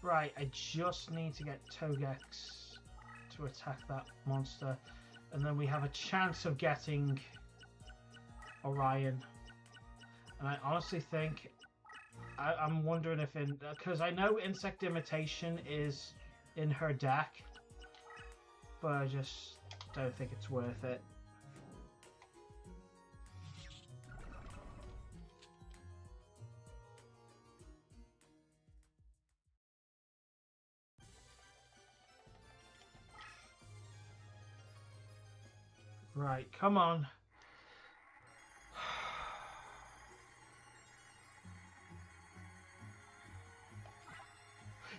Right, I just need to get Togex to attack that monster. And then we have a chance of getting Orion. And I honestly think... I'm wondering if in... Because I know Insect Imitation is in her deck. But I just don't think it's worth it. Right, come on.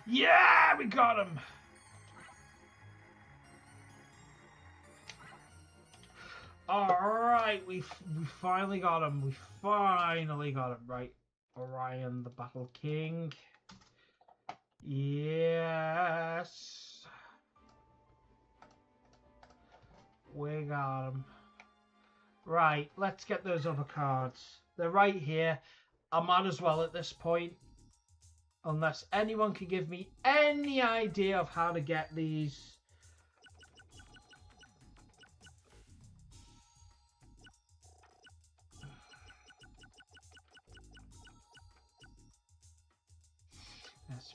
Yeah, we got him. All right, we finally got him. We finally got him. Right, Orion, the Battle King. Yes. We got them. Right, let's get those other cards. They're right here. I might as well at this point. Unless anyone can give me any idea of how to get these.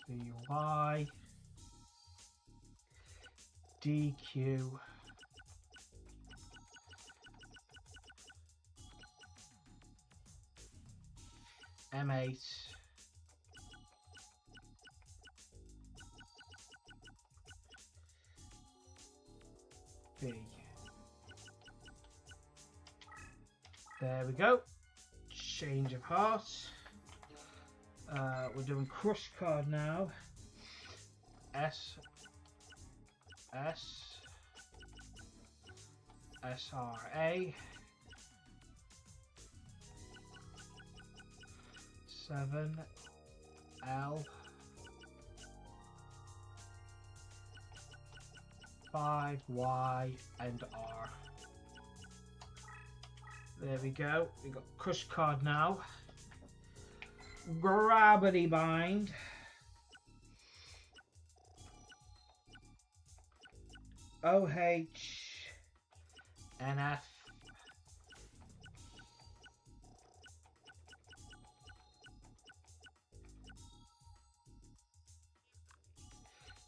SBY. DQ. M8. B. There we go. Change of heart. We're doing crush card now. S. SRA. 7 L 5 Y and R. There we go. We got crush card now. Gravity bind. OH NF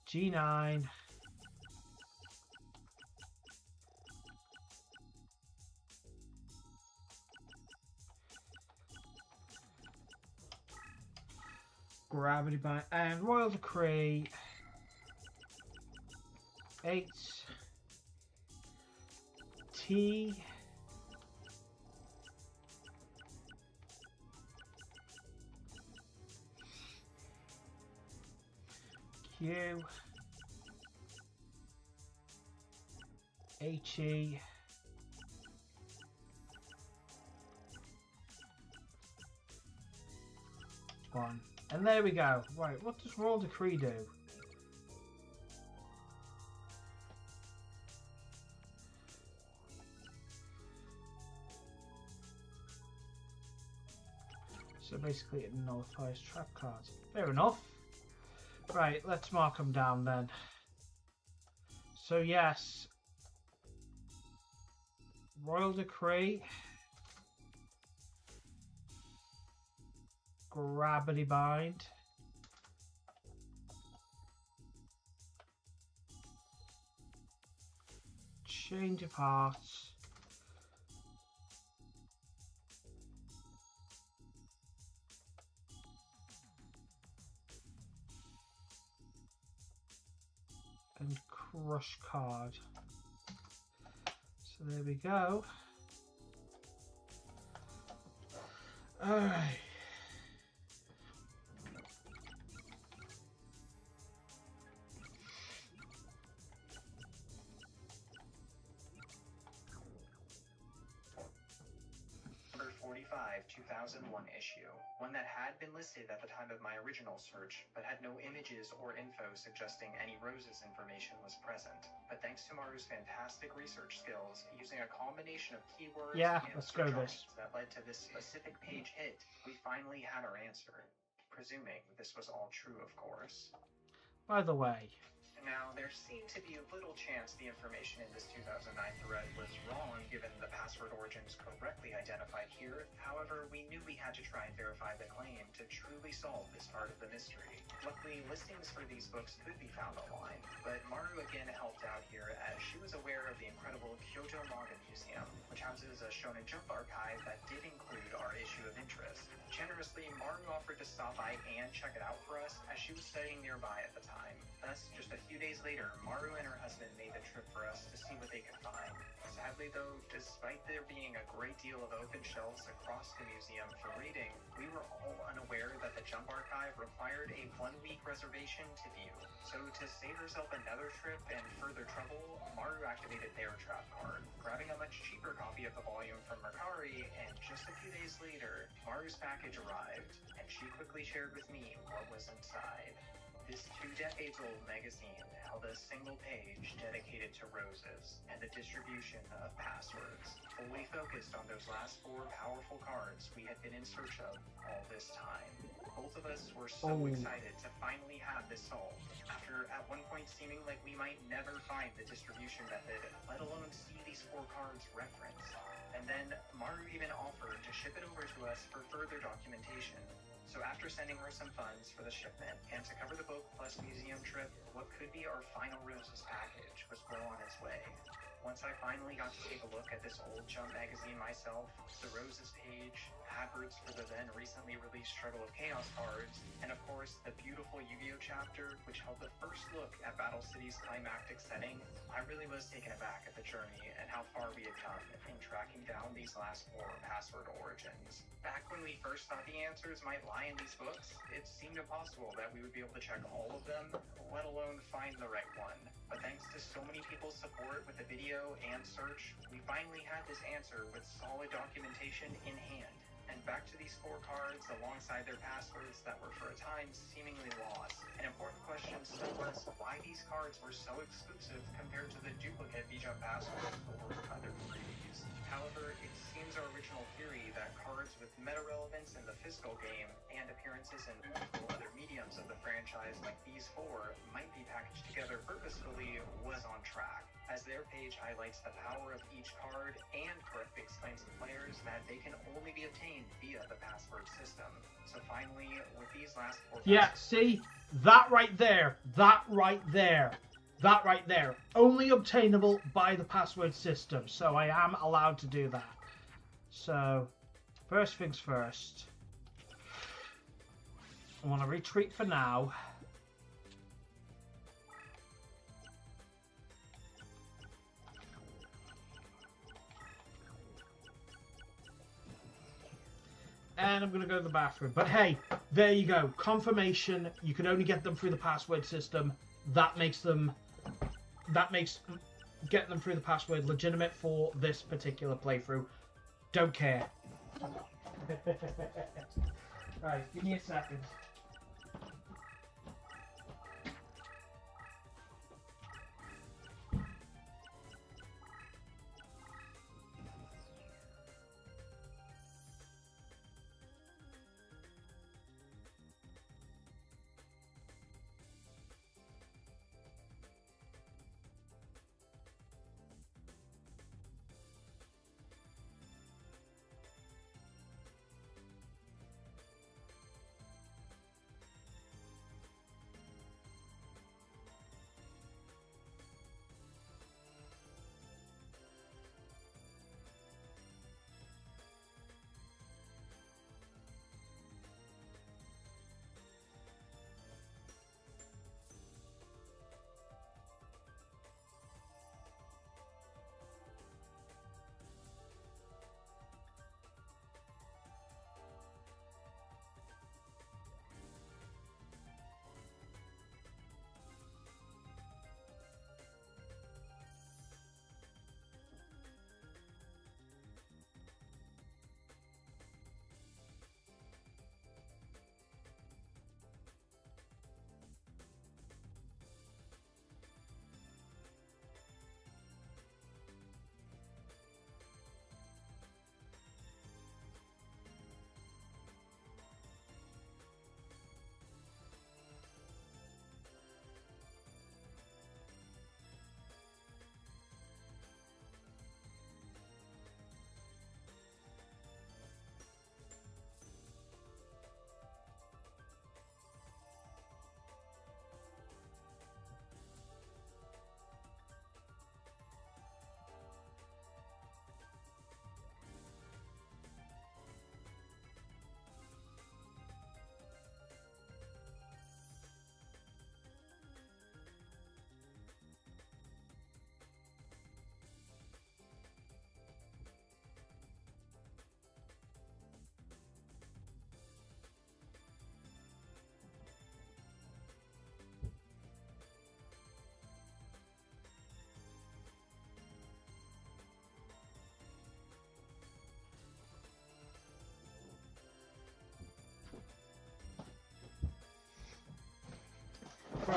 G9 Gravity bind and Royal Decree 8 T Q HE 1. And there we go. Right, what does Royal Decree do? So basically it nullifies trap cards. Fair enough. Right, let's mark them down then. So yes, Royal Decree, Gravity Bind, Change of Hearts, and Crush card. So there we go. Alright. Number 45, 2001 issue. One that had been listed at the time of my original search, but had no images or info suggesting any Rose's information was present. But thanks to Maru's fantastic research skills, using a combination of keywords and search engines that led to this specific page hit, we finally had our answer. Presuming this was all true, of course. By the way, now, there seemed to be little chance the information in this 2009 thread was wrong given the password origins correctly identified here. However, we knew we had to try and verify the claim to truly solve this part of the mystery. Luckily, listings for these books could be found online, but Maru again helped out here as she was aware of the incredible Kyoto Manga Museum, which houses a Shonen Jump archive that did include our issue of interest. Generously, Maru offered to stop by and check it out for us as she was studying nearby at the time. Thus, just a few days later, Maru and her husband made the trip for us to see what they could find. Sadly though, despite there being a great deal of open shelves across the museum for reading, we were all unaware that the Jump Archive required a 1-week reservation to view. So to save herself another trip and further trouble, Maru activated their trap card, grabbing a much cheaper copy of the volume from Mercari, and just a few days later, Maru's package arrived, and she quickly shared with me what was inside. This 2-decades-old magazine held a single page dedicated to roses and the distribution of passwords, fully focused on those last 4 powerful cards we had been in search of all this time. Both of us were so excited to finally have this solved, after at one point seeming like we might never find the distribution method, let alone see these 4 cards referenced. And then Maru even offered to ship it over to us for further documentation. So after sending her some funds for the shipment, and to cover the book plus museum trip, what could be our final roses package was well on its way. Once I finally got to take a look at this old jump magazine myself, the roses page, adverts for the then recently released Struggle of Chaos cards, and of course the beautiful Yu-Gi-Oh chapter, which held the first look at Battle City's climactic setting, I really was taken aback at the journey and how far we had come in tracking down these last 4 password origins. Back when we first thought the answers might lie in these books, it seemed impossible that we would be able to check all of them, let alone find the right one. But thanks to so many people's support with the video and search, we finally had this answer with solid documentation in hand. And back to these 4 cards alongside their passwords that were for a time seemingly lost. An important question still was why these cards were so exclusive compared to the duplicate V-Jump passwords or other freebies. However, it seems our original theory that cards with meta relevance in the physical game and appearances in multiple other mediums of the franchise like these 4 might be packaged together purposefully was on track, as their page highlights the power of each card and correctly explains to players that they can only be obtained via the password system. So finally, with these last 4 see? That right there. Only obtainable by the password system. So I am allowed to do that. So, first things first. I want to retreat for now. And I'm going to go to the bathroom. But hey, there you go. Confirmation. You can only get them through the password system. That makes getting them through the password legitimate for this particular playthrough. Don't care. Right, give me a second.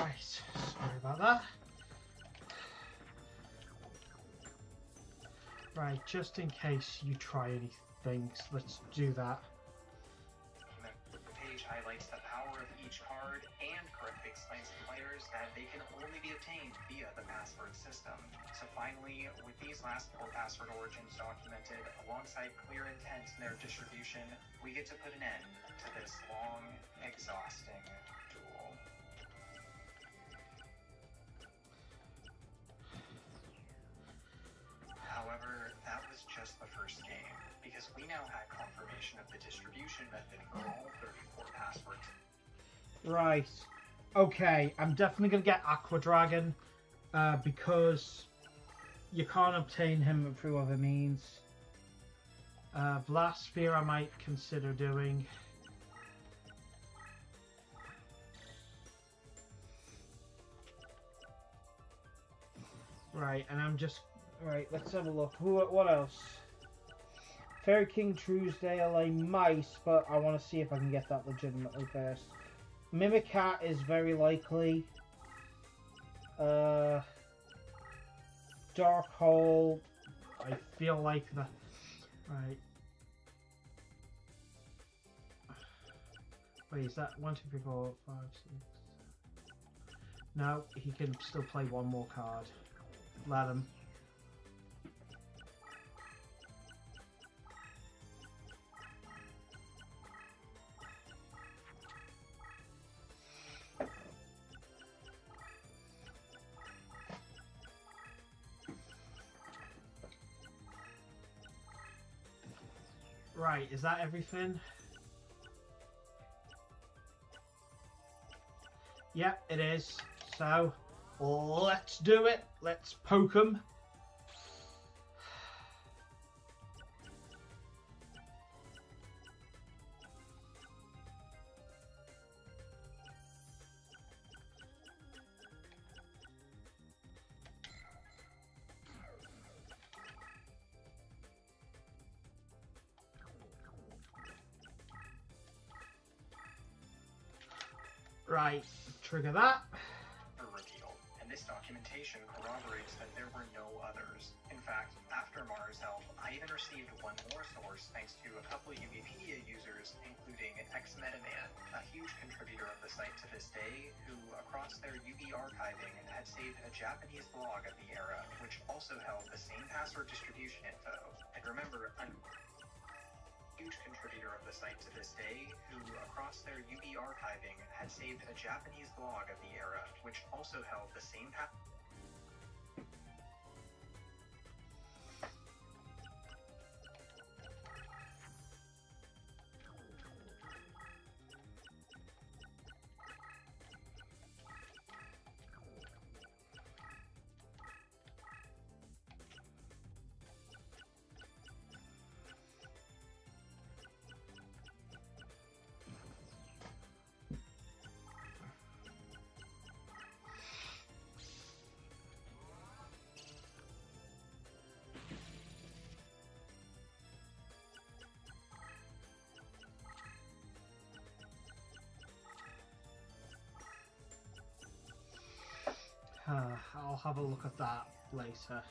Right, sorry about that. Right, just in case you try anything, let's do that. The page highlights the power of each card and correctly explains to players that they can only be obtained via the password system. So finally, with these last 4 password origins documented alongside clear intent in their distribution, we get to put an end to this long, exhausting duel. However, that was just the first game, because we now had confirmation of the distribution method for all 34 passwords. Right. Okay, I'm definitely going to get Aqua Dragon, because you can't obtain him through other means. Blast Sphere I might consider doing. Right, and I'm just... Right, let's have a look. What else? Fairy King Truesdale, I might, but I want to see if I can get that legitimately first. Mimicat is very likely. Dark Hole, I feel like the... Right. Wait, is that 1, 2, 3, 4, 5, 6? No, he can still play one more card. Let him. Right, is that everything? Yep, it is. So, let's do it. Let's poke them. Right, trigger that. Reveal, and this documentation corroborates that there were no others. In fact, after Mars Health, I even received one more source thanks to a couple Ubipedia users, including Xmetaman, a huge contributor of the site to this day, who, across their UB archiving, had saved a Japanese blog of the era, which also held the same password distribution info. And remember, huge contributor of the site to this day, who, across their UB archiving, had saved a Japanese blog of the era, which also held the same I'll have a look at that later.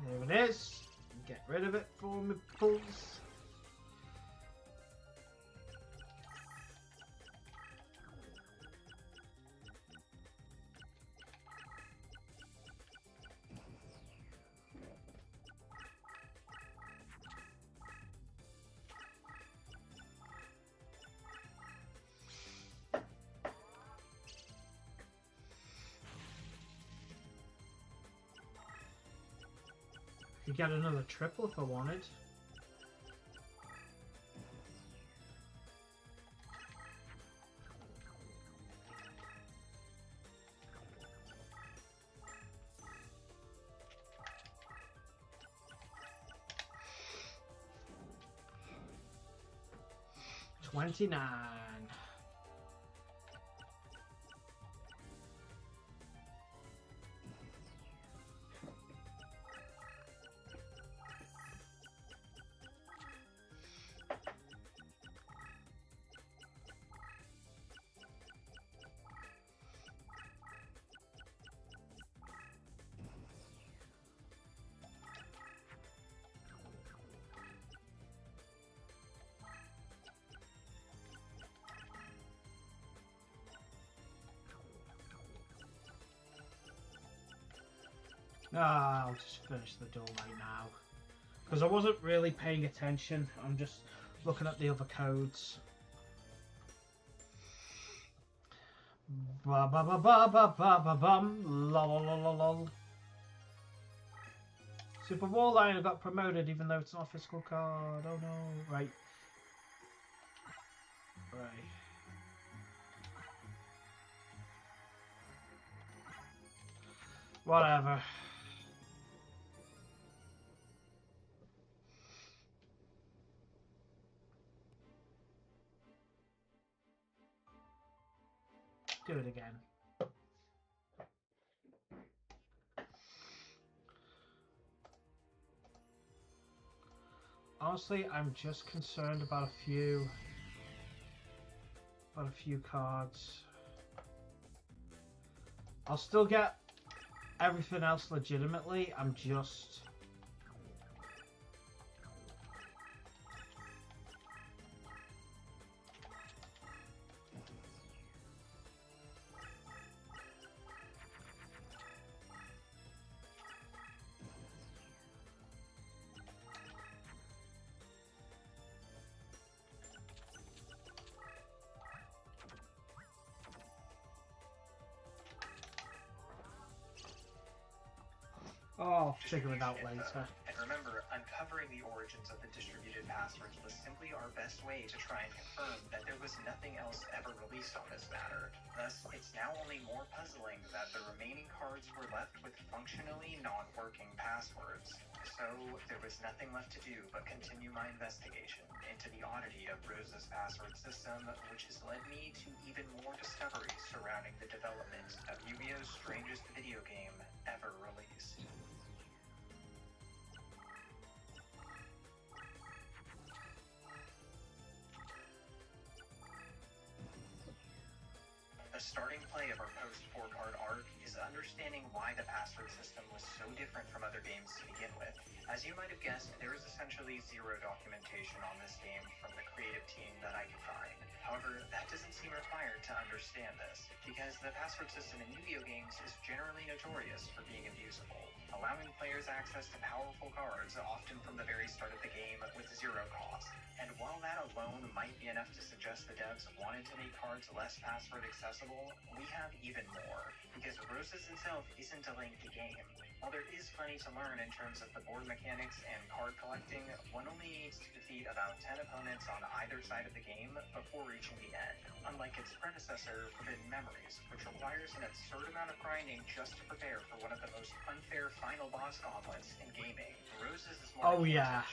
There it is. Get rid of it for me, pulls. Could get another triple if I wanted. $29. Ah, I'll just finish the duel right now. Because I wasn't really paying attention. I'm just looking at the other codes. Ba ba ba ba ba ba ba bum. Lol lol lol lol. Super War Lion got promoted even though it's not a physical card. Oh no. Right. Right. Whatever. Do it again. Honestly, I'm just concerned about a few cards. I'll still get everything else legitimately. I'm just I'll figure it out later. And remember, uncovering the origins of the distributed passwords was simply our best way to try and confirm that there was nothing else ever released on this matter. Thus, it's now only more puzzling that the remaining cards were left with functionally non-working passwords. So, there was nothing left to do but continue my investigation into the oddity of Rose's password system, which has led me to even more discoveries surrounding the development of Yu-Gi-Oh's strangest video game ever released. The starting play of our post-4 card arc is understanding why the password system was so different from other games to begin with. As you might have guessed, there is essentially zero documentation on this game from the creative team that I could find. However, that doesn't seem required to understand this, because the password system in Yu-Gi-Oh games is generally notorious for being abusable, allowing players access to powerful cards, often from the very start of the game, with zero cost. And while that alone might be enough to suggest the devs wanted to make cards less password accessible, we have even more, because Roses itself isn't a lengthy game. While there is plenty to learn in terms of the board mechanics and card collecting, one only needs to defeat about 10 opponents on either side of the game before reaching the end, unlike its predecessor, Forbidden Memories, which requires an absurd amount of grinding just to prepare for one of the most unfair final boss gauntlets in gaming. Roses is more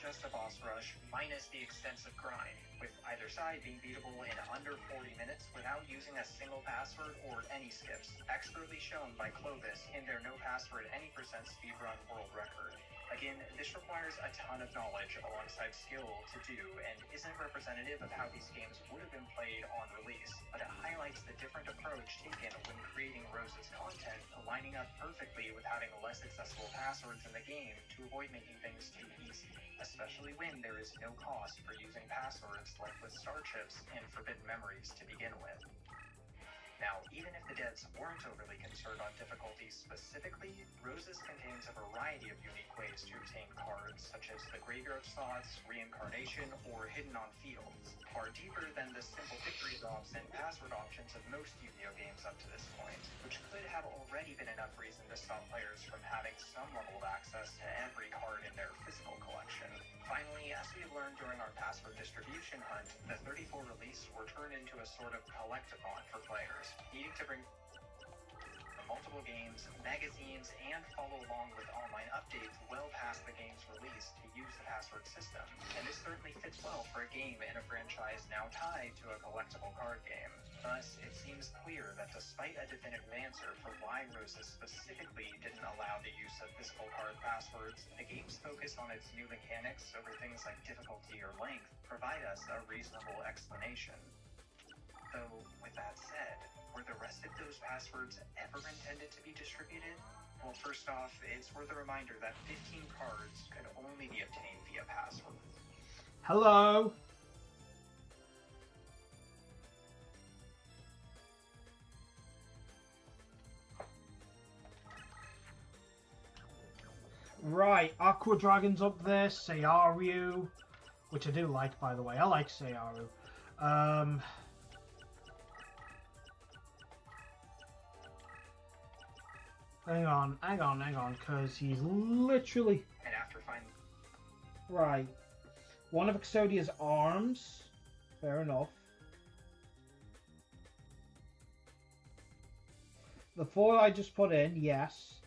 just a boss rush, minus the extensive grind, with either side being beatable in under 40 minutes without using a single password or any skips, expertly shown by Clovis in their no password any percent speedrun world record. Again, this requires a ton of knowledge alongside skill to do, and isn't representative of how these games would have been played on release, but it highlights the different approach taken when creating Rose's content, lining up perfectly with having less accessible passwords in the game to avoid making things too easy, especially when there is no cost for using passwords like with Star Chips and Forbidden Memories to begin with. Now, even if the devs weren't overly concerned on difficulty specifically, Roses contains a variety of unique ways to obtain cards, such as the graveyard slots, reincarnation, or hidden on fields, far deeper than the simple victory drops and password options of most Yu-Gi-Oh games up to this point, which could have already been enough reason to stop players from having some level of access to every card in their physical collection. Finally, as we have learned during our password distribution hunt, the 34 release were turned into a sort of collectathon for players, needing to bring multiple games, magazines, and follow along with online updates well past the game's release to use the password system. And this certainly fits well for a game in a franchise now tied to a collectible card game. Thus, it seems clear that despite a definitive answer for why Roses specifically didn't allow the use of physical card passwords, the game's focus on its new mechanics over things like difficulty or length provide us a reasonable explanation. Though, with that said, were the rest of those passwords ever intended to be distributed? Well, first off, it's worth a reminder that 15 cards could only be obtained via password. Hello? Right, Aqua Dragon's up there, Seiyaru, which I do like, by the way. I like Seiyaru. Hang on, because he's literally... And after finding... Right. One of Exodia's arms. Fair enough. The 4 I just put in, yes.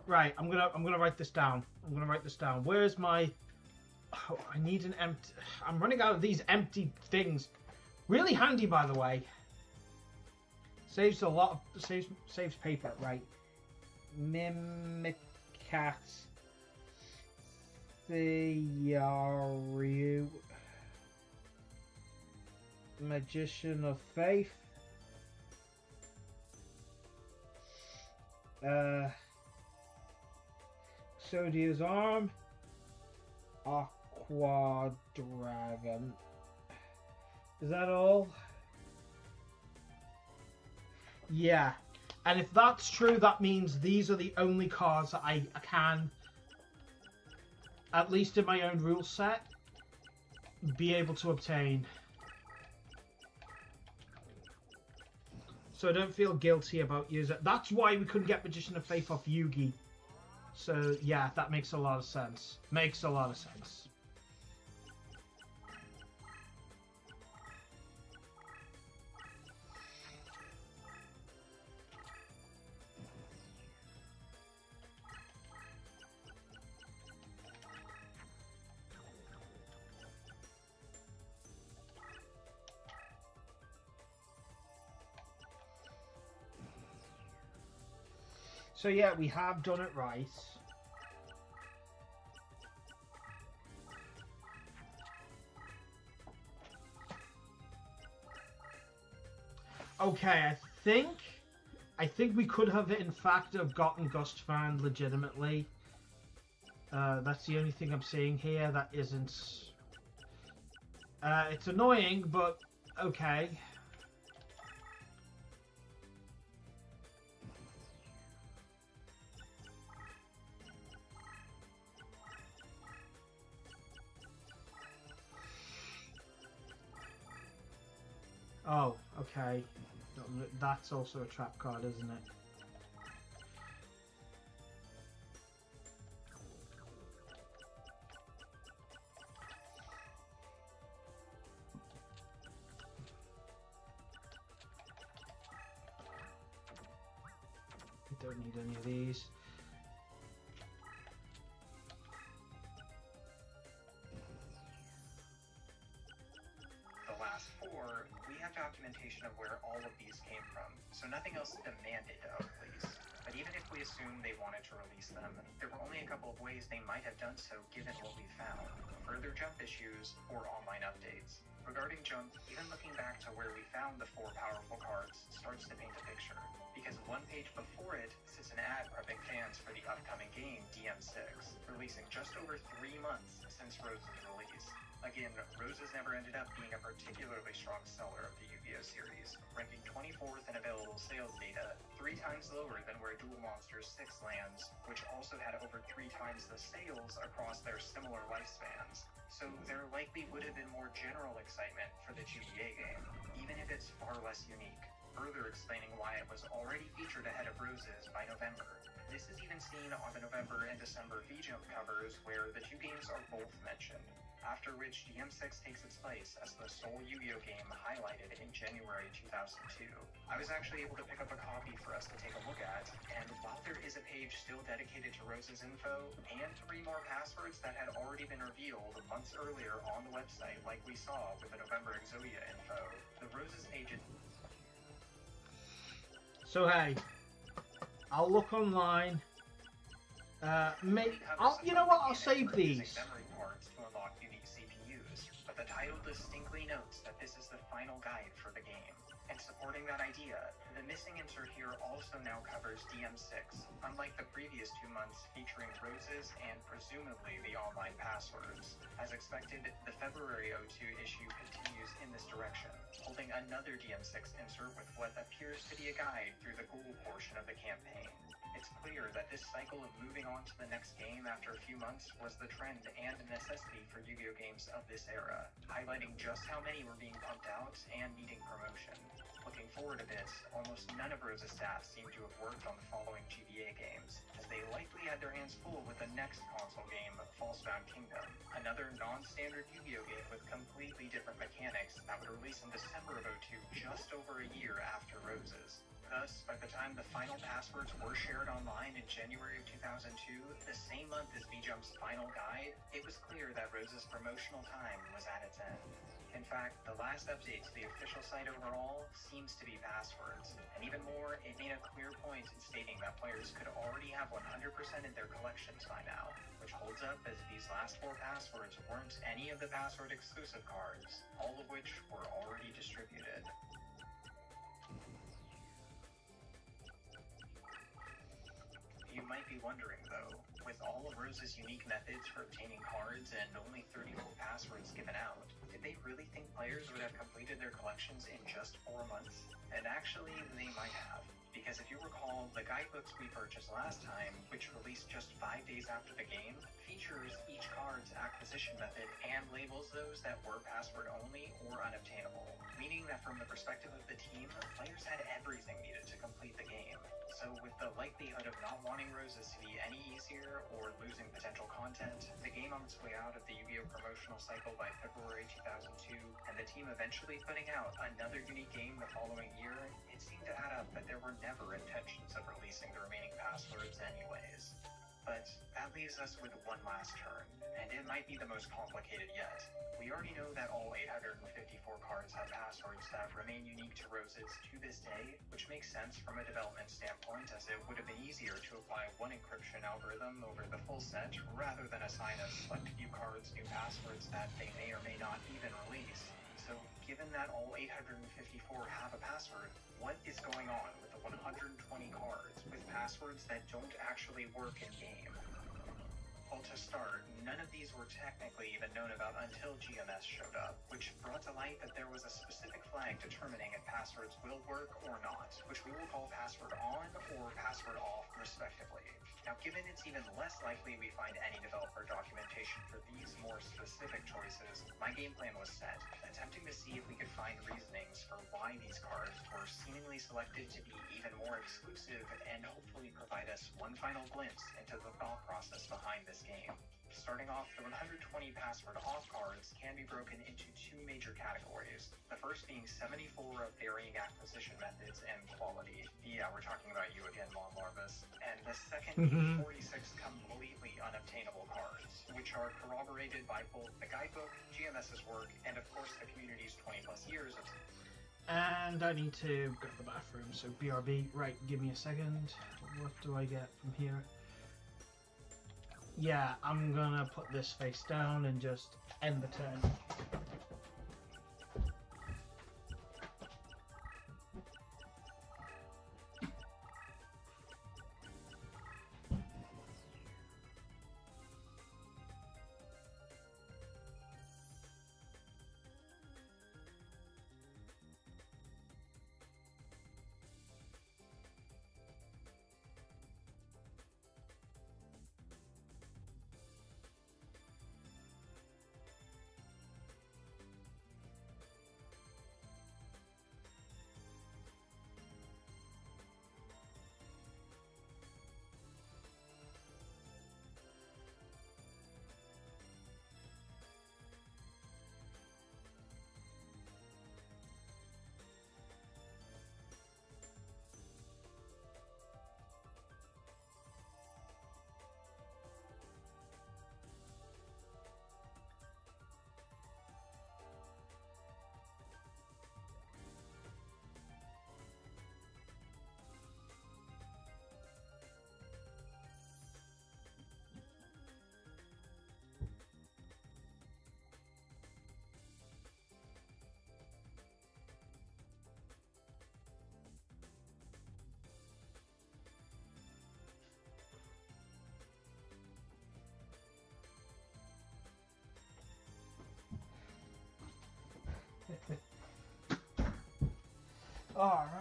Right, I'm gonna write this down. Where's my... Oh, I need an empty... I'm running out of these empty things. Really handy, by the way. Saves a lot of... Saves paper, right. Mimicat. Seiyaru. Magician of Faith. Exodia's arm. Aqua Dragon. Is that all? Yeah. And if that's true, that means these are the only cards that I can, at least in my own rule set, be able to obtain. So I don't feel guilty about using it. That's why we couldn't get Magician of Faith off Yugi. So yeah, that makes a lot of sense. Makes a lot of sense. So yeah, we have done it right. Okay, I think we could have in fact have gotten Gustfan legitimately. That's the only thing I'm seeing here that isn't. It's annoying, but okay. Oh, okay. That's also a trap card, isn't it? Don't need any of these. The last 4, we have documentation of where all of these came from, so nothing else demanded of release. But even if we assume they wanted to release them, there were only a couple of ways they might have done so given what we found. Further jump issues or online updates. Regarding jump, even looking back to where we found the 4 powerful cards starts to paint a picture, because one page before it sits an ad prepping fans for the upcoming game DM6, releasing just over 3 months since Rose's release. Again, Roses never ended up being a particularly strong seller of the Yu-Gi-Oh series, ranking 24th in available sales data, 3 times lower than where Duel Monsters 6 lands, which also had over 3 times the sales across their similar lifespans. So there likely would have been more general excitement for the GBA game, even if it's far less unique, further explaining why it was already featured ahead of Roses by November. This is even seen on the November and December V-Jump covers where the 2 games are both mentioned, after which DM6 takes its place as the sole Yu-Gi-Oh game highlighted in January 2002. I was actually able to pick up a copy for us to take a look at, and while there is a page still dedicated to Rose's info, and 3 more passwords that had already been revealed months earlier on the website like we saw with the November Exodia info, the Roses page is... So hey, I'll look online. You know what? I'll save these. But the title distinctly notes that this is the final guide for the game. And supporting that idea, the missing insert here also now covers DM6, unlike the previous 2 months featuring Roses and presumably the online passwords. As expected, the February 02 issue continues in this direction, holding another DM6 insert with what appears to be a guide through the Google portion of the campaign. It's clear that this cycle of moving on to the next game after a few months was the trend and a necessity for Yu-Gi-Oh games of this era, highlighting just how many were being pumped out and needing promotion. Looking forward a bit, almost none of Rose's staff seem to have worked on the following GBA games, as they likely had their hands full with the next console game, Falsebound Kingdom, another non-standard Yu-Gi-Oh game with completely different mechanics that would release in December of '02, just over a year after Rose's. Thus, by the time the final passwords were shared online in January of 2002, the same month as V-Jump's final guide, it was clear that Rose's promotional time was at its end. In fact, the last update to the official site overall seems to be passwords, and even more, it made a clear point in stating that players could already have 100% in their collections by now, which holds up as these last 4 passwords weren't any of the password exclusive cards, all of which were already distributed. You might be wondering, though, with all of Rose's unique methods for obtaining cards and only 34 passwords given out, did they really think players would have completed their collections in just 4 months? And actually, they might have. Because if you recall, the guidebooks we purchased last time, which released just 5 days after the game, features each card's acquisition method and labels those that were password only or unobtainable, meaning that from the perspective of the team, players had everything needed to complete the game. So with the likelihood of not wanting Roses to be any easier or losing potential content, the game on its way out of the Yu-Gi-Oh promotional cycle by February 2002, and the team eventually putting out another unique game the following year, it seemed to add up that there were never intentions of releasing the remaining passwords anyways. But that leaves us with one last turn, and it might be the most complicated yet. We already know that all 854 cards have passwords that remain unique to Roses to this day, which makes sense from a development standpoint, as it would have been easier to apply one encryption algorithm over the full set rather than assign a select few cards new passwords that they may or may not even release. So given that all 854 have a password, what is going on with the 120 cards with passwords that don't actually work in-game? Well, to start, none of these were technically even known about until GMS showed up, which brought to light that there was a specific flag determining if passwords will work or not, which we will call password on or password off, respectively. Now, given it's even less likely we find any developer documentation for these more specific choices, my game plan was set, attempting to see if we could find reasonings for why these cards were seemingly selected to be even more exclusive and hopefully provide us one final glimpse into the thought process behind this game. Starting off, the 120 password off cards can be broken into 2 major categories. The first being 74 of varying acquisition methods and quality. Yeah, we're talking about you again, Mon Larvis. And the second being 46 completely unobtainable cards, which are corroborated by both the guidebook, GMS's work, and of course the community's 20 plus years of... And I need to go to the bathroom, so BRB. Right, give me a second. What do I get from here? Yeah, I'm gonna put this face down and just end the turn. Alright.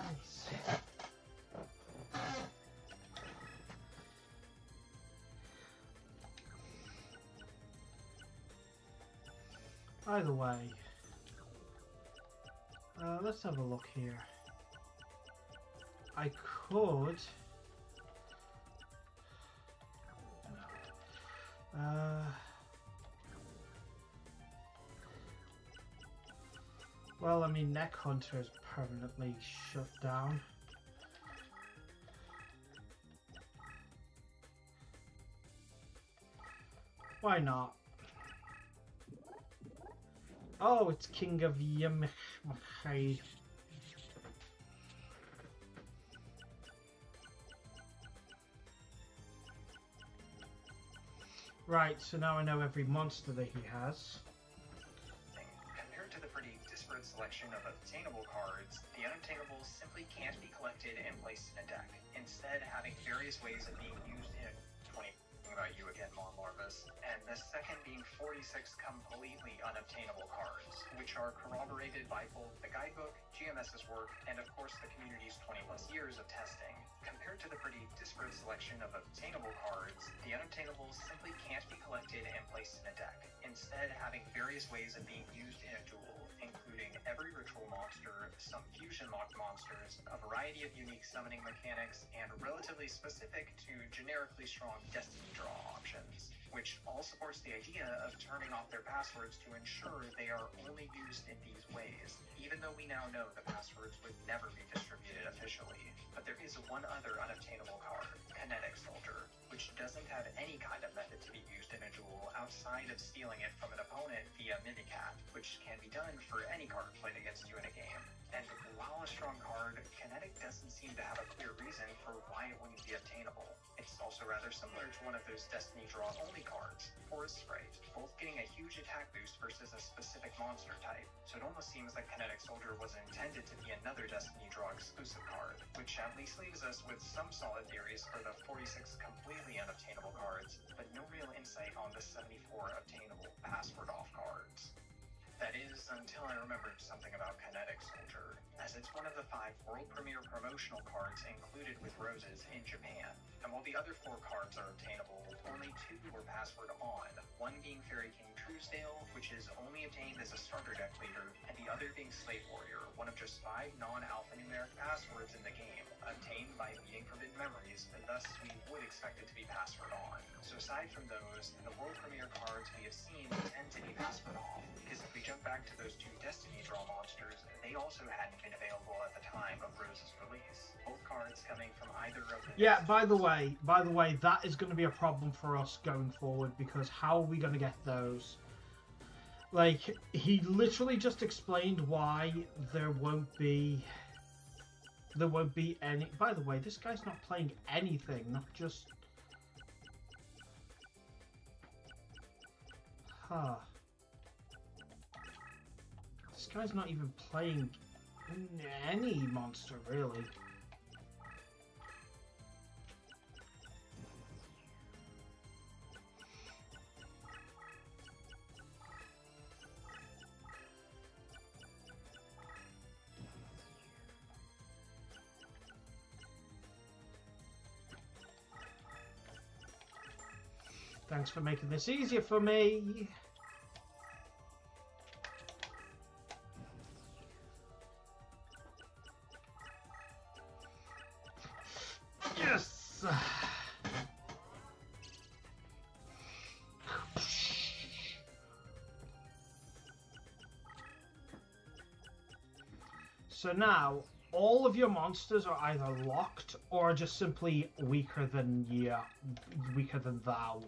Either way, let's have a look here. I could... well, I mean, Neck Hunter is permanently shut down. Why not? Oh, it's King of Yamachai. Right, so now I know every monster that he has. Compared to the pretty disparate selection of obtainable cards, the unobtainables simply can't be collected and placed in a deck, instead having various ways of being used in 20 about you again, Mon Larvus, and the second being 46 completely unobtainable cards, which are corroborated by both the guidebook, GMS's work, and of course the community's 20 plus years of testing. Compared to the pretty disparate selection of obtainable cards, the unobtainables simply can't be collected and placed in a deck, instead having various ways of being used in a duel, including every ritual monster, some fusion locked monsters, a variety of unique summoning mechanics, and relatively specific to generically strong destiny draw options, which all supports the idea of turning off their passwords to ensure they are only used in these ways, even though we now know the passwords would never be distributed officially. But there is one other unobtainable card, Kinetic Soldier, which doesn't have any kind of method to be used in a duel outside of stealing it from an opponent via Mimicat, which can be done for any card played against you in a game. And while a strong card, Kinetic doesn't seem to have a clear reason for why it wouldn't be obtainable. It's also rather similar to one of those Destiny Draw only cards, Forest Sprite, both getting a huge attack boost versus a specific monster type. So it almost seems like Kinetic Soldier was intended to be another Destiny Draw exclusive card, which at least leaves us with some solid theories for the 46 completely unobtainable cards, but no real insight on the 74 obtainable password off cards. That is, until I remembered something about Kinetic Soldier, as it's one of the 5 world premiere promotional cards included with Roses in Japan. And while the other 4 cards are obtainable, only 2 were password on, one being Fairy King Truesdale, which is only obtained as a starter deck leader, and the other being Slave Warrior, one of just 5 non-alphanumeric passwords in the game, obtained by beating Forbidden Memories, and thus we would expect it to be password on. So aside from those, the world premiere cards we have seen tend to be password off, because if we jump back to those 2 Destiny Draw monsters, they also hadn't been available at the time of Rose's release. Both cards coming from either of the... Yeah, by the way, that is going to be a problem for us going forward, because how are we going to get those? Like, he literally just explained why there won't be any... By the way, this guy's not playing anything, not just... Huh. This guy's not even playing any monster, really. Thanks for making this easier for me. Yes! So now, all of your monsters are either locked or just simply weaker than thou.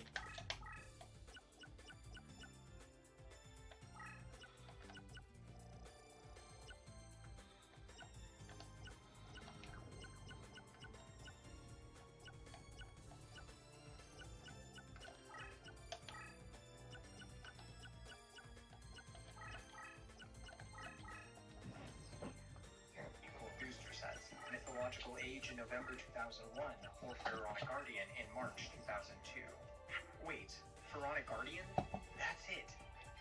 Mythological Age in November 2001, or Pharaonic Guardian in March 2002. Wait, Pharaonic Guardian? That's it!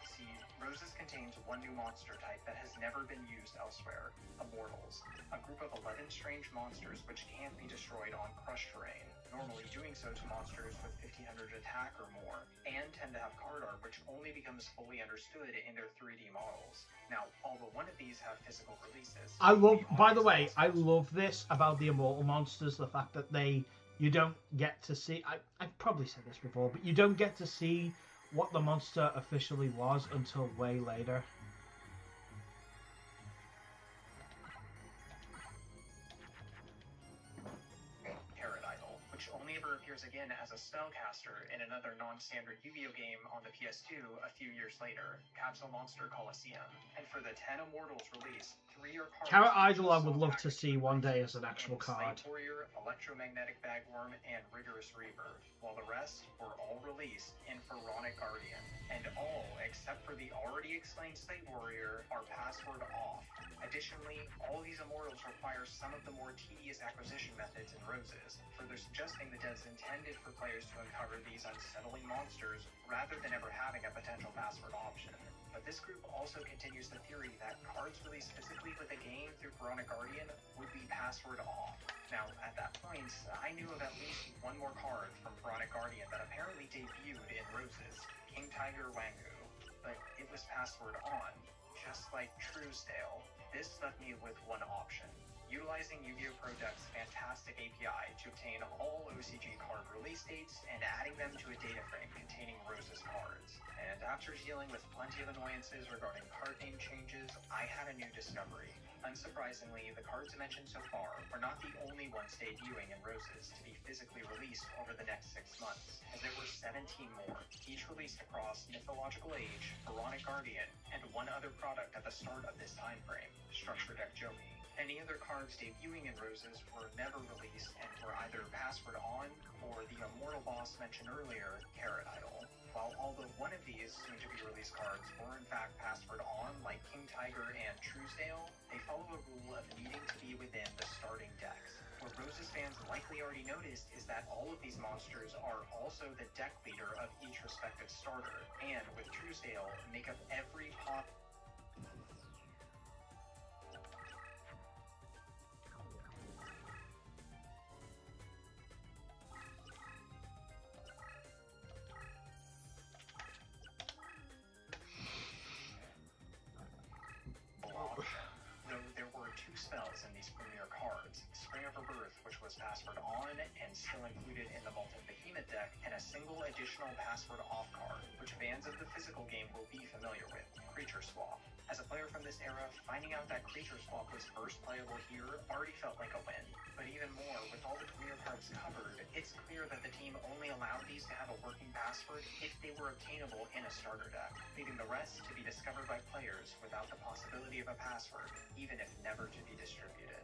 See, Roses contains one new monster type that has never been used elsewhere, Immortals, a group of 11 strange monsters which can't be destroyed on crushed terrain. normally doing so to monsters with 1500 attack or more, and tend to have card art which only becomes fully understood in their 3D models. Now, all but one of these have physical releases. By the way, I love this about the Immortal monsters, the fact that you don't get to see, I've probably said this before, but you don't get to see what the monster officially was until way later. Only ever appears again as a spellcaster in another non-standard Yu-Gi-Oh game on the PS2 a few years later, Capsule Monster Coliseum. And for the 10 Immortals release, 3 are cards. Carrot Idol I would love to see one day as an actual card. Slate Warrior, Electromagnetic Bagworm, and Rigorous Reaver, while the rest were all released in Pharaonic Guardian. And all, except for the already explained Slate Warrior, are password off. Additionally, all these Immortals require some of the more tedious acquisition methods in Roses, further suggesting the devs intended for players to uncover these unsettling monsters rather than ever having a potential password option. But this group also continues the theory that cards released physically with a game through Pharaonic Guardian would be password off. Now, at that point, I knew of at least one more card from Pharaonic Guardian that apparently debuted in Roses, King Tiger Wangu, but it was password on, just like Truesdale. This left me with one option: utilizing Yu-Gi-Oh! Pro Deck's fantastic API to obtain all OCG card release dates and adding them to a data frame containing Rose's cards. And after dealing with plenty of annoyances regarding card name changes, I had a new discovery. Unsurprisingly, the cards mentioned so far were not the only ones debuting in Roses to be physically released over the next 6 months, as there were 17 more, each released across Mythological Age, Pharaonic Guardian, and one other product at the start of this time frame, Structure Deck Joey. Any other cards debuting in Roses were never released and were either password on or the Immortal boss mentioned earlier, Carrot Idol. While although one of these soon-to-be-released cards were in fact password on, like King Tiger and Truesdale, they follow a rule of needing to be within the starting decks. What Roses fans likely already noticed is that all of these monsters are also the deck leader of each respective starter, and with Truesdale, make up every pop. Spells in these premier cards: Spring of Rebirth, which was password on and still included in the Molten Behemoth deck, and a single additional password off card, which fans of the physical game will be familiar with, Creature Swap. As a player from this era, finding out that Creature Swap was first playable here already felt like a win. But even more, with all the premier cards covered, it's clear that the team only allowed these to have a working password if they were obtainable in a starter deck, leaving the rest to be discovered by players without the possibility of a password, even if never to be distributed.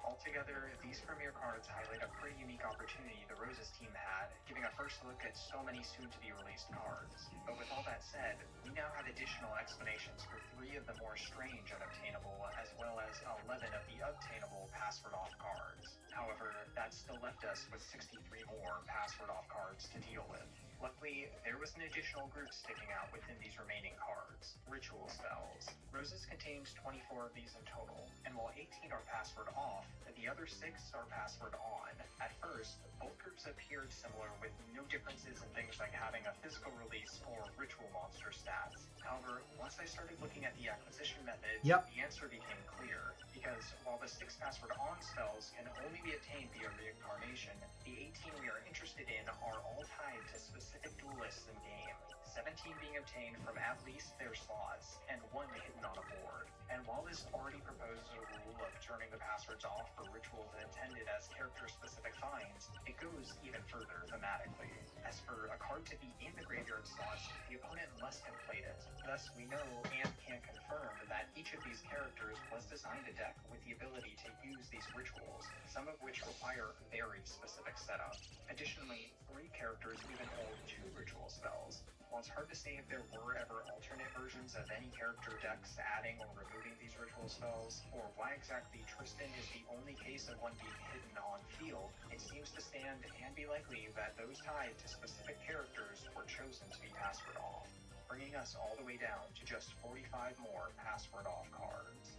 Altogether, these premier cards highlight a pretty unique opportunity the Roses team had, giving a first look at so many soon-to-be-released cards. But with all that said, we now have additional explanations for 3 of the more strange unobtainable, as well as 11 of the obtainable password-off cards. However, that still left us with 63 more password-off cards to deal with. Luckily, there was an additional group sticking out within these remaining cards: Ritual Spells. Roses contains 24 of these in total, and while 18 are password off, the other 6 are password on. At first, both groups appeared similar, with no differences in things like having a physical release or ritual monster stats. However, once I started looking at the acquisition methods, the answer became clear, because while the 6 password on spells can only be obtained via reincarnation, the 18 we are interested in are all tied to specific duelists in game, 17 being obtained from at least their slots, and 1 hidden on a board. And while this already proposes a rule of turning the passwords off for rituals intended as character-specific finds, it goes even further thematically. As for a card to be in the graveyard slots, the opponent must have played it. Thus, we know and can confirm that each of these characters was designed a deck with the ability to use these rituals, some of which require very specific setup. Additionally, 3 characters even hold 2 ritual spells. While it's hard to say if there were ever alternate versions of any character decks adding or removing these ritual spells, or why exactly Tristan is the only case of one being hidden on field, it seems to stand and be likely that those tied to specific characters were chosen to be password off, bringing us all the way down to just 45 more password off cards.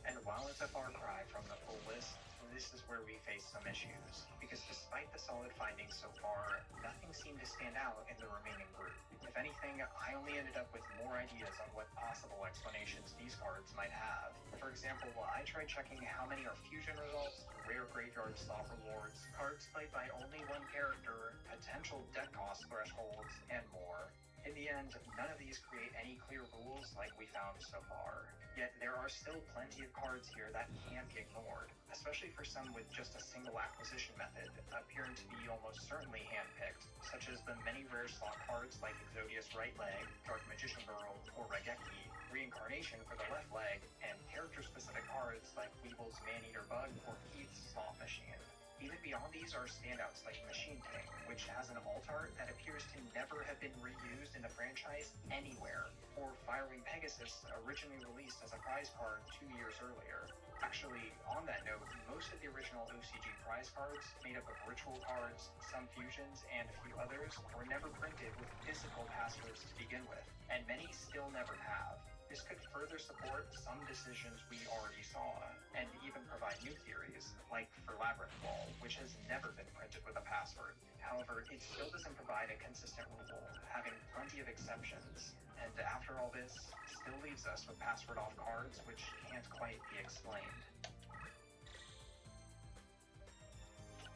And while it's a far cry from the full list, this is where we face some issues, because despite the solid findings so far, nothing seemed to stand out in the remaining group. If anything, I only ended up with more ideas on what possible explanations these cards might have. For example, I tried checking how many are fusion results, rare graveyard slot rewards, cards played by only one character, potential deck cost thresholds, and more. In the end, none of these create any clear rules like we found so far. Yet there are still plenty of cards here that can't be ignored, especially for some with just a single acquisition method, appearing to be almost certainly handpicked, such as the many rare slot cards like Exodius Right Leg, Dark Magician Burrow, or Regeki, Reincarnation for the left leg, and character-specific cards like Weevil's Maneater Bug or Keith's Slot Machine. Even beyond these are standouts like Machine King, which has an alt art that appears to never have been reused in the franchise anywhere, or Firewing Pegasus, originally released as a prize card 2 years earlier. Actually, on that note, most of the original OCG prize cards, made up of ritual cards, some fusions, and a few others, were never printed with physical passwords to begin with, and many still never have. This could further support some decisions we already saw, and even provide new theories, like for Labyrinth Wall, which has never been printed with a password. However, it still doesn't provide a consistent rule, having plenty of exceptions, and after all this, still leaves us with password-off cards which can't quite be explained.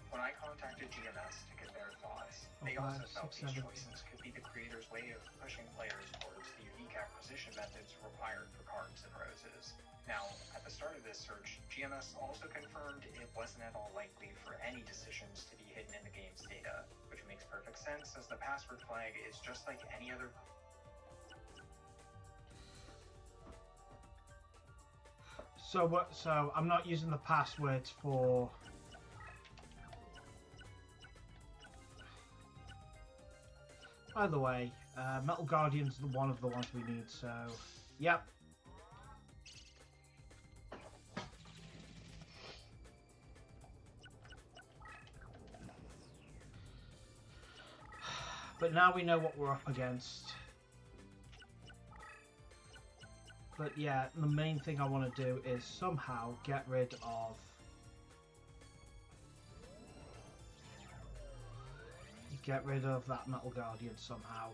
When I contacted GMS to get their thoughts, they also felt these choices could be the creator's way of pushing players towards the unique acquisition methods required for cards and roses. Now, at the start of this search, GMS also confirmed it wasn't at all likely for any decisions to be hidden in the game's data, which makes perfect sense as the password flag is just like any other. So I'm not using the passwords for. By the way, Metal Guardian's one of the ones we need, so yep. But now we know what we're up against. But yeah, the main thing I want to do is somehow get rid of that Metal Guardian somehow.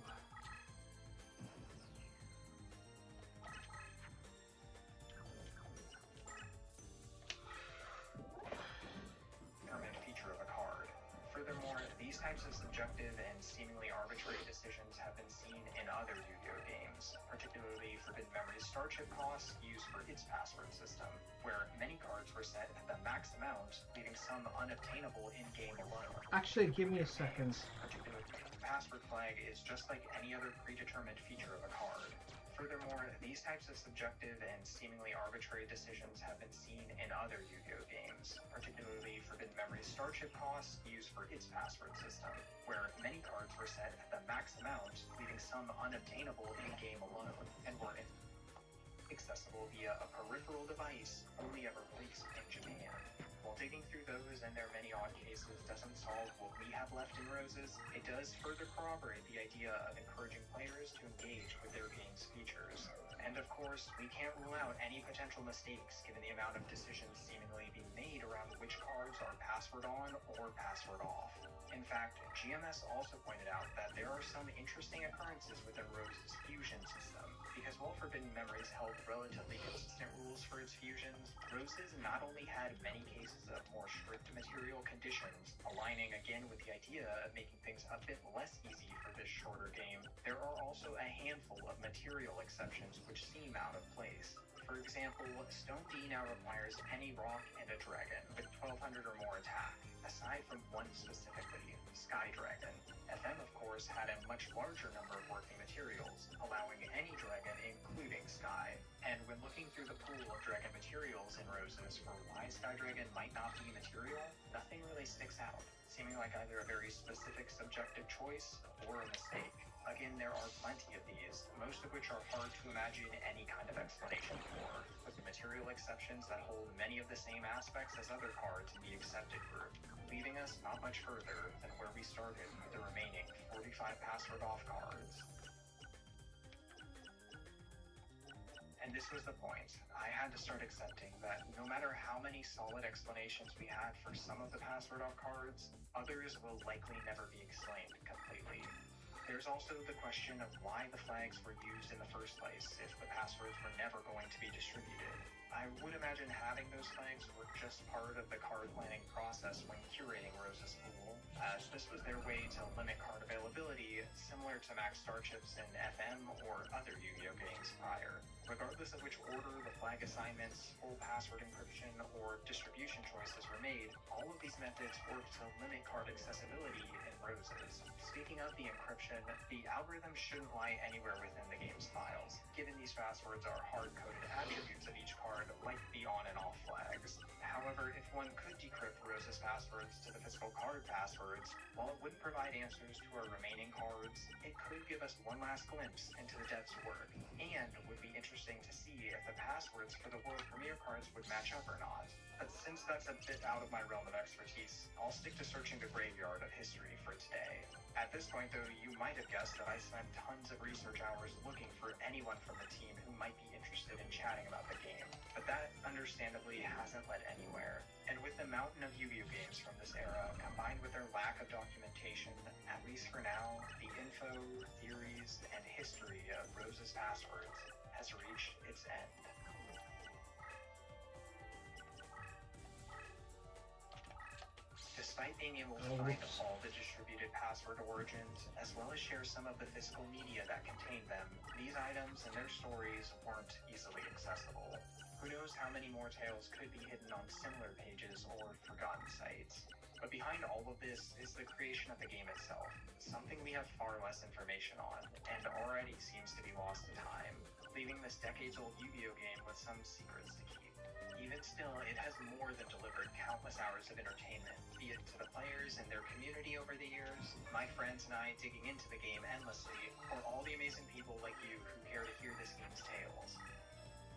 Permanent feature of a card. Furthermore, these types of subjective and seemingly arbitrary decisions have been seen in other Yu-Gi-Oh games, particularly Forbidden Memory's Starship costs used for its password system, where many cards were set at the max amount, leaving some unobtainable in-game alone. Actually, give me a second. Particularly, the password flag is just like any other predetermined feature of a card. Furthermore, these types of subjective and seemingly arbitrary decisions have been seen in other Yu-Gi-Oh games, particularly Forbidden Memory's Starship costs used for its password system, where many cards were set at the max amount, leaving some unobtainable in-game alone, and were accessible via a peripheral device only ever placed in Japan. While digging through those and their many odd cases doesn't solve what we have left in Roses, it does further corroborate the idea of encouraging players to engage with their game's features. And of course, we can't rule out any potential mistakes given the amount of decisions seemingly being made around which cards are password on or password off. In fact, GMS also pointed out that there are some interesting occurrences within Rose's fusion system, because while Forbidden Memories held relatively consistent rules for its fusions, Roses not only had many cases of more strict material conditions, aligning again with the idea of making things a bit less easy for this shorter game, there are also a handful of material exceptions which seem out of place. For example, Stone D now requires any rock and a dragon with 1200 or more attack, aside from one specifically, Sky Dragon. FM, of course, had a much larger number of working materials, allowing any dragon, including Sky. And when looking through the pool of dragon materials in Roses for why Sky Dragon might not be material, nothing really sticks out, seeming like either a very specific subjective choice or a mistake. Again, there are plenty of these, most of which are hard to imagine any kind of explanation for, with the material exceptions that hold many of the same aspects as other cards in the accepted group, leaving us not much further than where we started with the remaining 45 password off cards. And And this was the point. I had to start accepting that no matter how many solid explanations we had for some of the password on cards, others will likely never be explained completely. There's also the question of why the flags were used in the first place if the passwords were never going to be distributed. I would imagine having those flags were just part of the card planning process when curating Rose's pool, as this was their way to limit card availability, similar to Max Starships in FM or other Yu-Gi-Oh games prior. Regardless of which order the flag assignments, full password encryption, or distribution choices were made, all of these methods work to limit card accessibility in Roses. Speaking of the encryption, the algorithm shouldn't lie anywhere within the game's files, given these passwords are hard-coded attributes of each card, like the on and off flags. However, if one could decrypt Rose's passwords to the physical card passwords, while it wouldn't provide answers to our remaining cards, it could give us one last glimpse into the devs' work, and would be interesting to see if the passwords for the World Premiere cards would match up or not. But since that's a bit out of my realm of expertise, I'll stick to searching the graveyard of history for today. At this point, though, you might have guessed that I spent tons of research hours looking for anyone from the team who might be interested in chatting about the game, but that understandably hasn't led anywhere. And with the mountain of Yu-Gi-Oh games from this era, combined with their lack of documentation, at least for now, the info, theories, and history of Rose's passwords has reached its end. Despite being able to find all the distributed password origins, as well as share some of the physical media that contained them, these items and their stories weren't easily accessible. Who knows how many more tales could be hidden on similar pages or forgotten sites. But behind all of this is the creation of the game itself, something we have far less information on, and already seems to be lost to time, leaving this decades-old Yu-Gi-Oh game with some secrets to keep. Even still, it has more than delivered countless hours of entertainment, be it to the players and their community over the years, my friends and I digging into the game endlessly, or all the amazing people like you who care to hear this game's tales.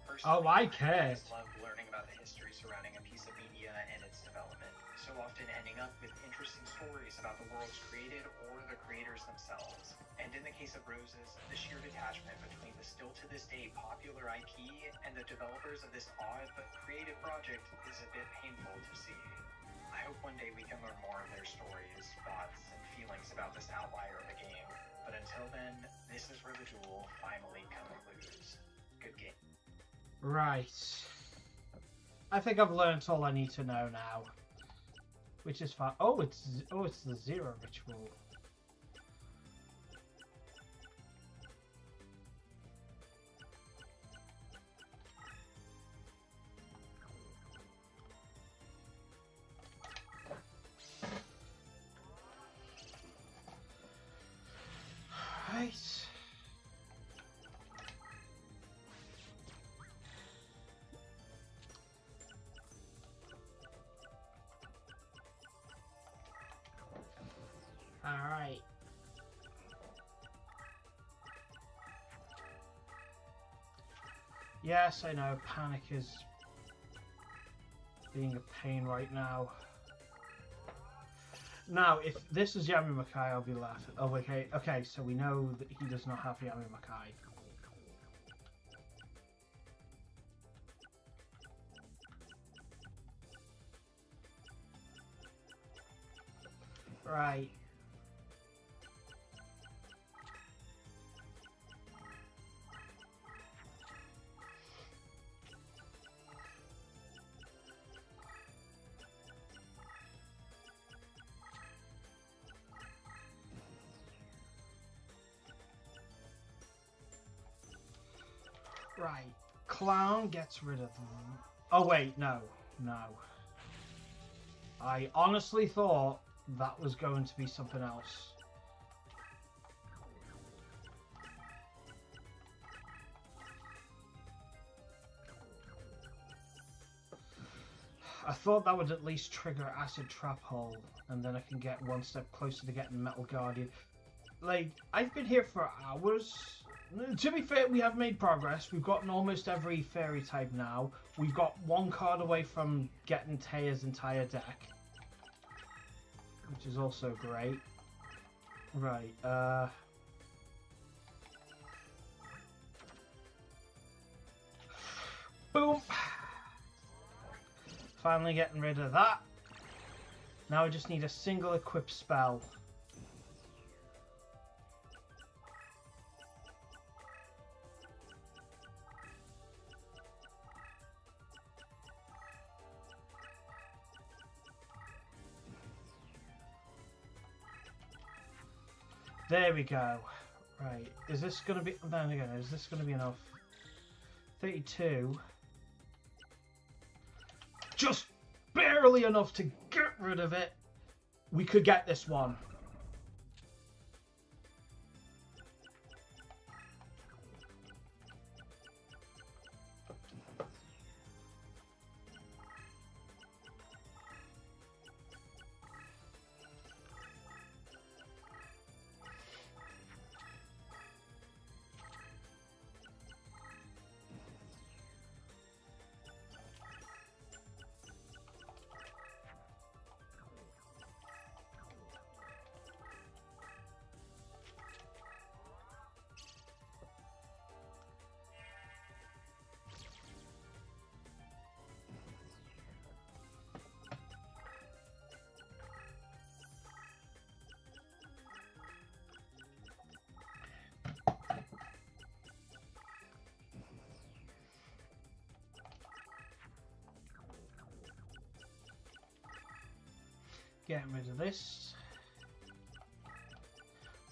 Personally, I cared. I love learning about the history surrounding a piece of media and its development, so often ending up with interesting stories about the worlds created or the creators themselves. And in the case of Roses, the sheer detachment between the still to this day popular IP and the developers of this odd but creative project is a bit painful to see. I hope one day we can learn more of their stories, thoughts, and feelings about this outlier of a game. But until then, this is where the duel finally come loose. Good game. Right. I think I've learned all I need to know now. Which is fine. Oh, it's the zero ritual. Right. Alright. Yes, I know, panic is being a pain right now. Now, if this is Yami Makai, I'll be laughing. Oh, okay, so we know that he does not have Yami Makai. Right. Right. Clown gets rid of them. Oh, wait, no. I honestly thought that was going to be something else. I thought that would at least trigger Acid Trap Hole, and then I can get one step closer to getting Metal Guardian. Like, I've been here for hours. To be fair, we have made progress. We've gotten almost every fairy type now. We've got one card away from getting Taya's entire deck, which is also great. Right, Finally getting rid of that. Now I just need a single equip spell. There we go. Right, is this going to be... Then again, is this going to be enough? 32. Just barely enough to get rid of it. We could get this one. Getting rid of this.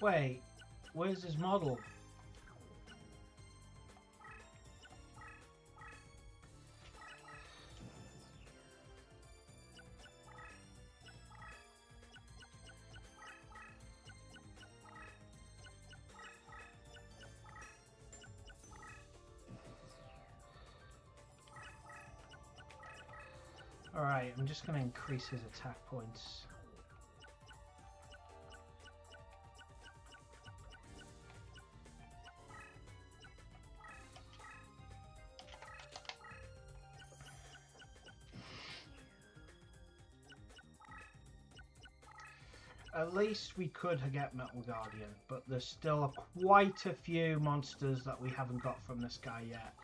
Wait, where's his model? Alright, I'm just going to increase his attack points. At least we could get Metal Guardian, but there's still quite a few monsters that we haven't got from this guy yet.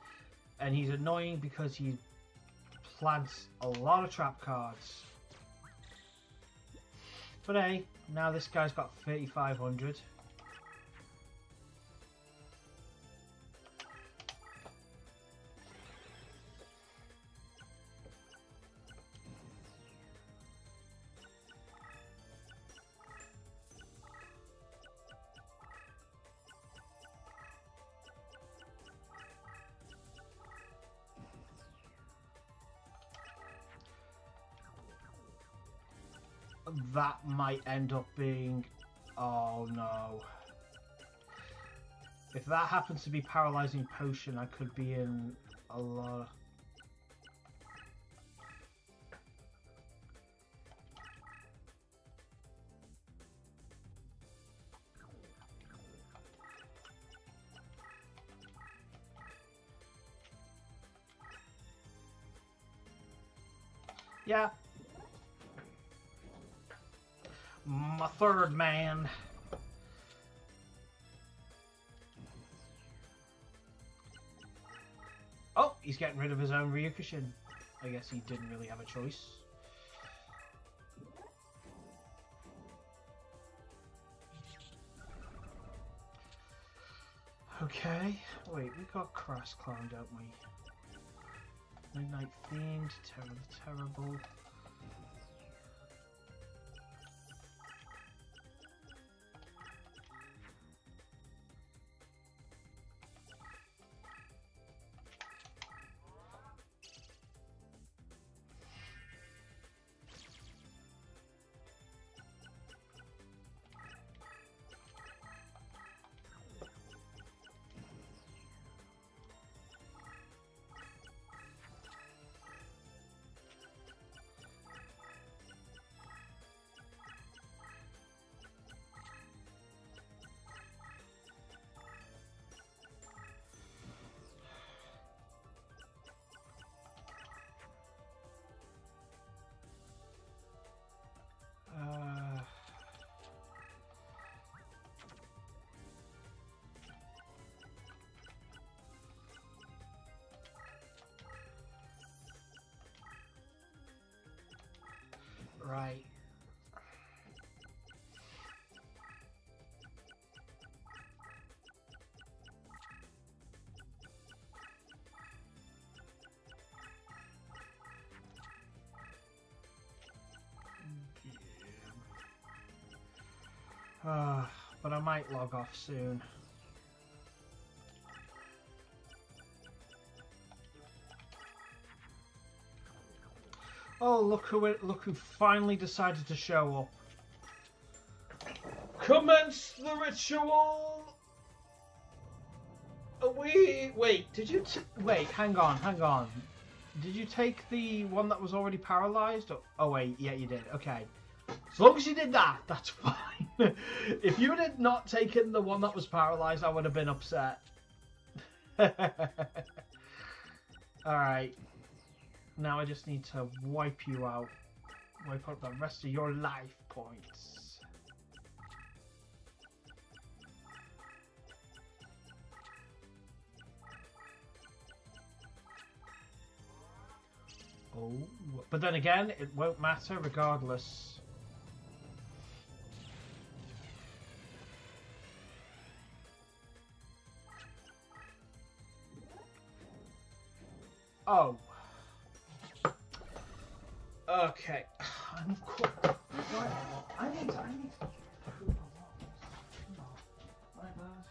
And he's annoying because he plants a lot of trap cards. But hey, now this guy's got 3,500. That might end up being... Oh no. If that happens to be Paralyzing Potion, I could be in a lot. Yeah. My third man. Oh, he's getting rid of his own Ryokushin. I guess he didn't really have a choice. Okay. Wait, we got Crass Clown, don't we? Midnight Fiend, Terror the Terrible. Right. But I might log off soon. Oh, look who finally decided to show up. Commence the ritual! Wait, did you wait, hang on. Did you take the one that was already paralyzed? Oh wait, yeah you did, okay. As long as you did that, that's fine. If you had not taken the one that was paralyzed, I would have been upset. Alright. Now I just need to wipe you out. Wipe out the rest of your life points. Oh, but then again, it won't matter regardless. Oh. Okay. And of course, I need to poop a lot. My bad.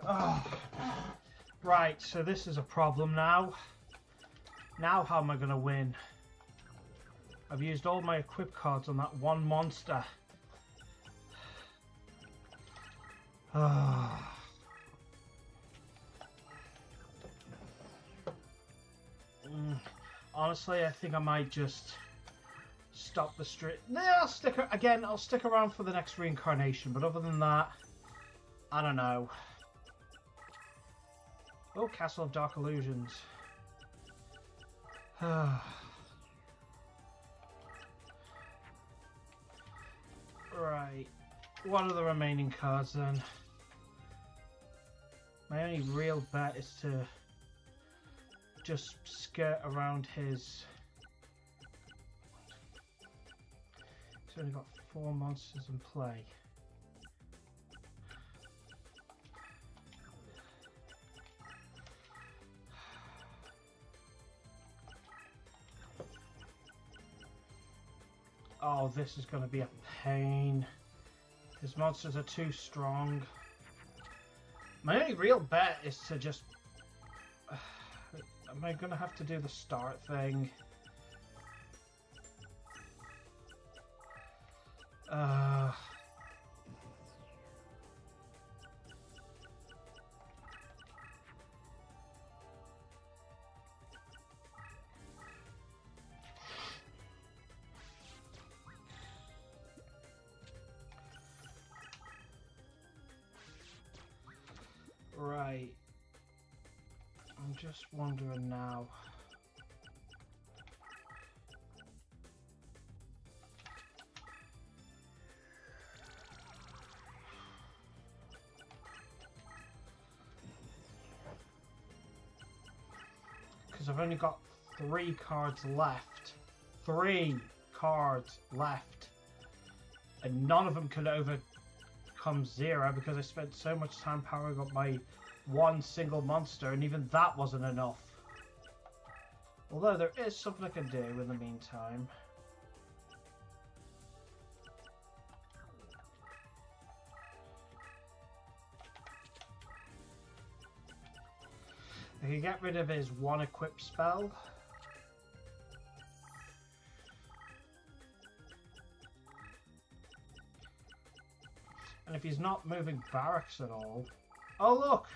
Oh. Right, so this is a problem now. Now how am I going to win? I've used all my equip cards on that one monster. Honestly, I think I might just stop the stream. No, I'll stick around for the next reincarnation, but other than that, I don't know. Oh, Castle of Dark Illusions. Right. What are the remaining cards then? My only real bet is to just skirt around his... He's only got 4 monsters in play. Oh, this is going to be a pain. His monsters are too strong. My only real bet is to just... am I going to have to do the start thing? Right. I'm just wondering now. Because I've only got 3 cards left. 3 cards left. And none of them could overcome 0 because I spent so much time powering up my one single monster, and even that wasn't enough. Although there is something I can do in the meantime. I can get rid of his 1 equip spell. And if he's not moving barracks at all... Oh, look!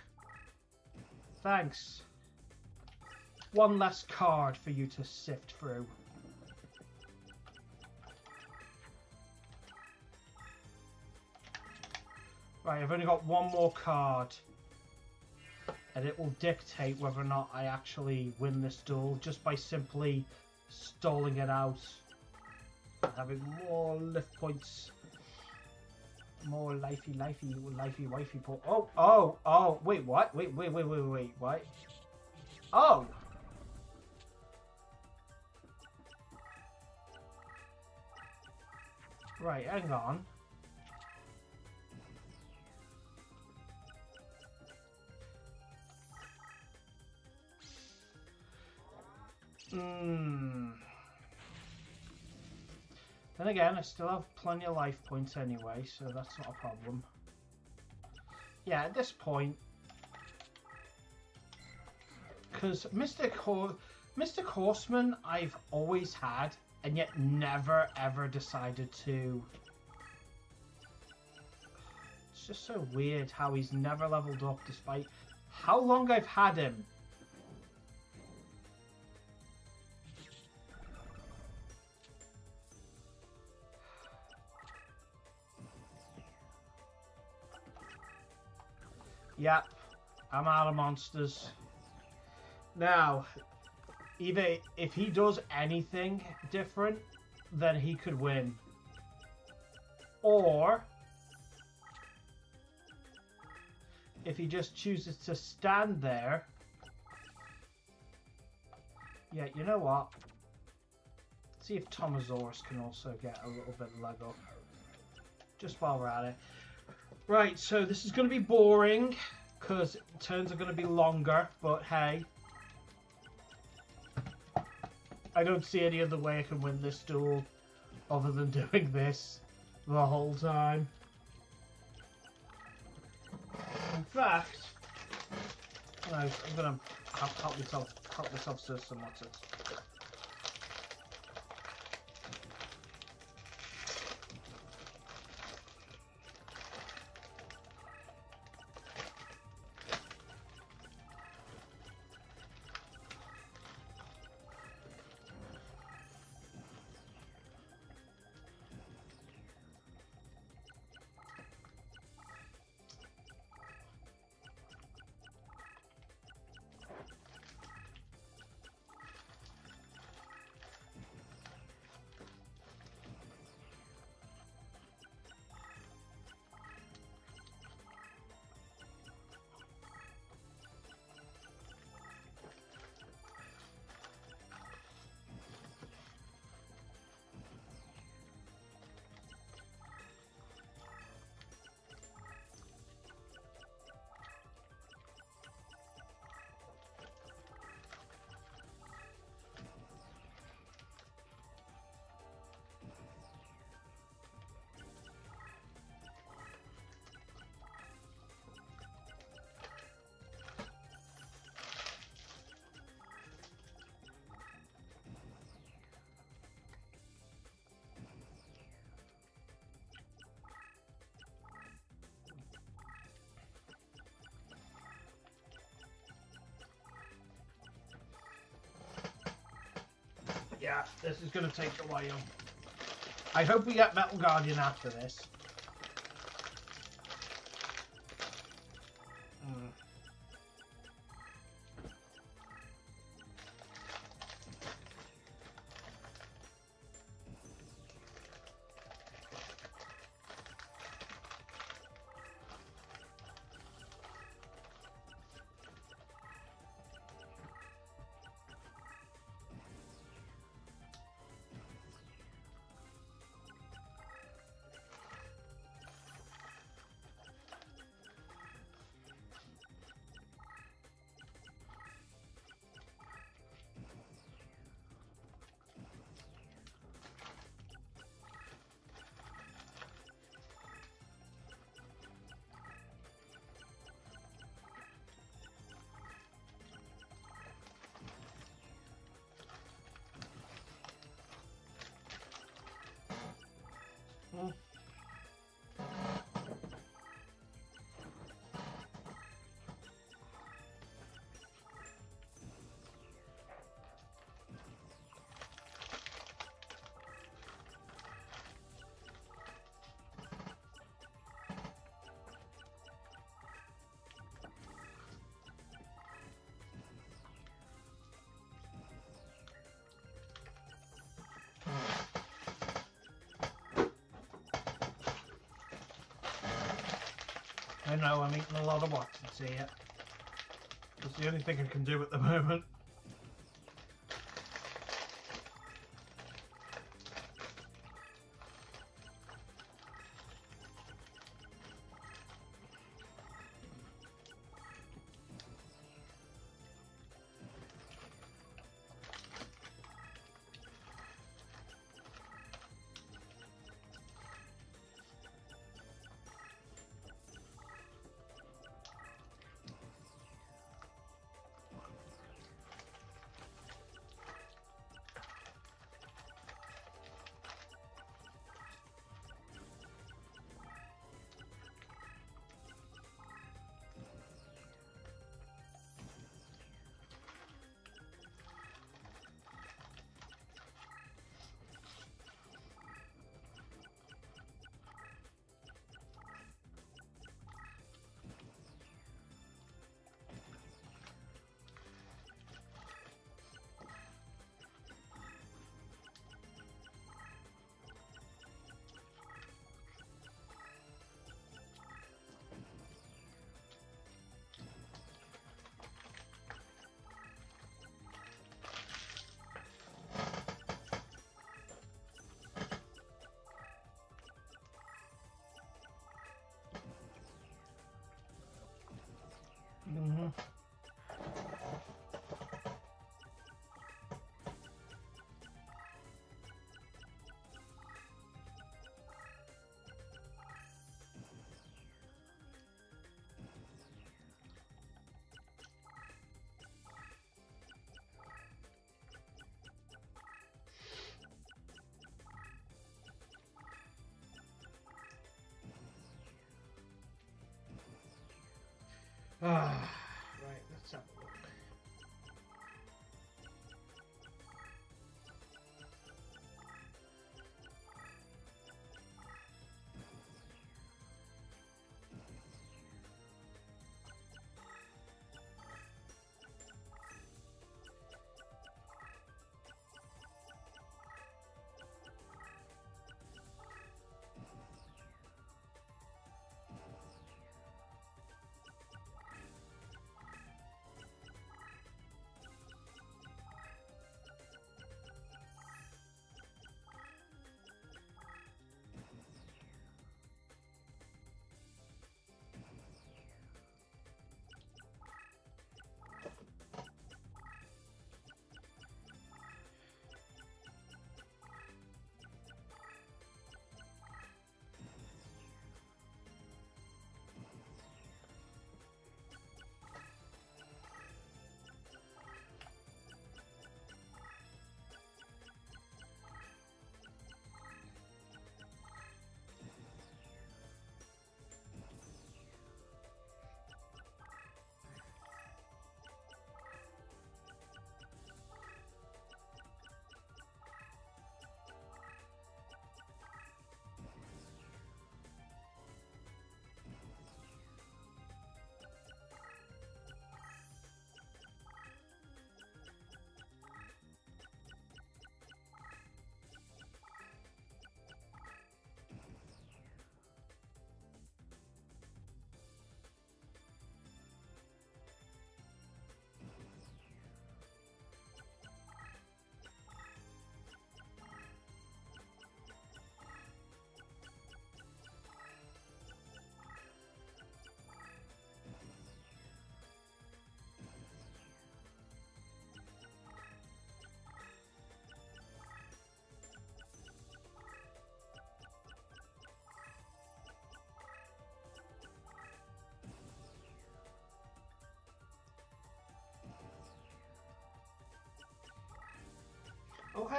Thanks. 1 less card for you to sift through. Right, I've only got 1 more card. And it will dictate whether or not I actually win this duel just by simply stalling it out. Having more lift points. More lifey, wifey. Oh, wait, what? Wait, what? Oh! Right, hang on. Then again, I still have plenty of life points anyway, so that's not a problem. Yeah, at this point, because Mystic Horseman I've always had, and yet never ever decided to. It's just so weird how he's never leveled up despite how long I've had him. Yep, I'm out of monsters. Now, either if he does anything different, then he could win. Or, if he just chooses to stand there. Yeah, you know what? Let's see if Tomosaurus can also get a little bit of leg up. Just while we're at it. Right, so this is going to be boring, because turns are going to be longer, but hey. I don't see any other way I can win this duel, other than doing this the whole time. In fact, no, I'm going to cut myself to some water. Yeah, this is going to take a while. I hope we get Metal Guardian after this. I know, I'm eating a lot of Watsons here. That's the only thing I can do at the moment. Mm-hmm. Ah, right, let's have a look.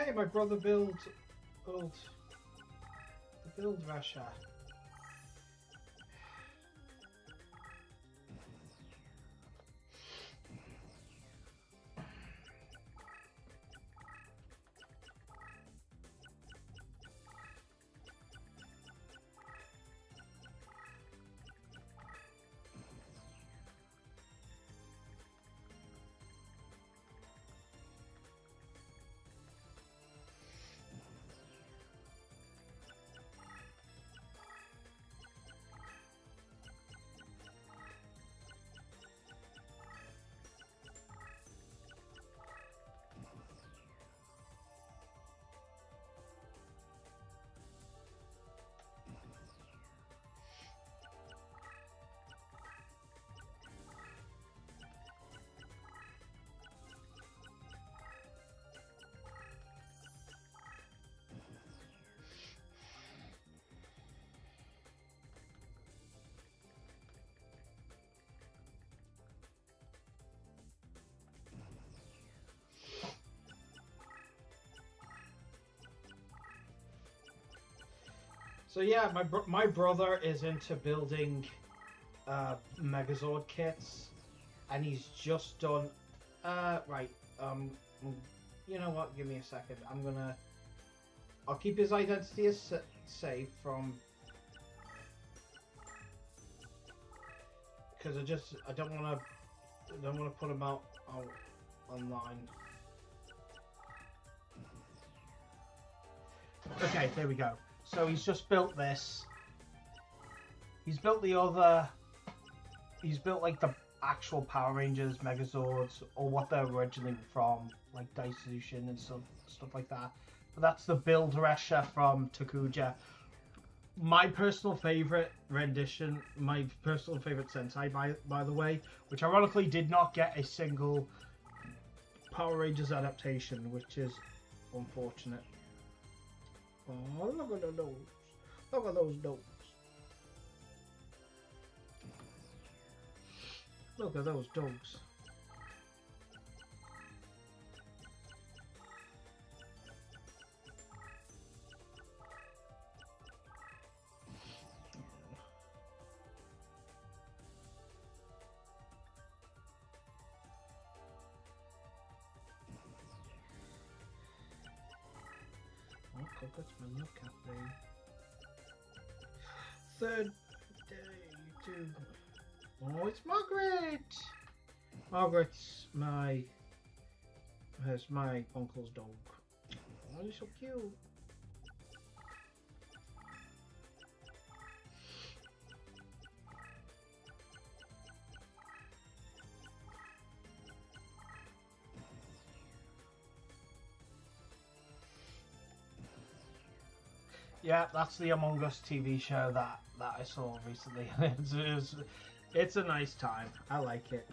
Hey, my brother build the build Russia. So yeah, my brother is into building Megazord kits, and he's just done. Right. You know what? Give me a second. I'll keep his identity as safe from. Because I don't want to put him out online. Okay, there we go. So he's just built this. He's built the other. He's built like the actual Power Rangers Megazords, or what they're originally from, like Daisuushin and stuff like that. But that's the build Resha from Takuja. My personal favorite rendition, my personal favorite Sentai, by the way, which ironically did not get a single Power Rangers adaptation, which is unfortunate. Oh, look at the nose. Look at those noses. Look at those dogs. Okay, that's my new cafe. Third day to. Oh, it's Margaret! Margaret's my uncle's dog. Oh, he's so cute. Yeah, that's the Among Us TV show that I saw recently. It's a nice time. I like it.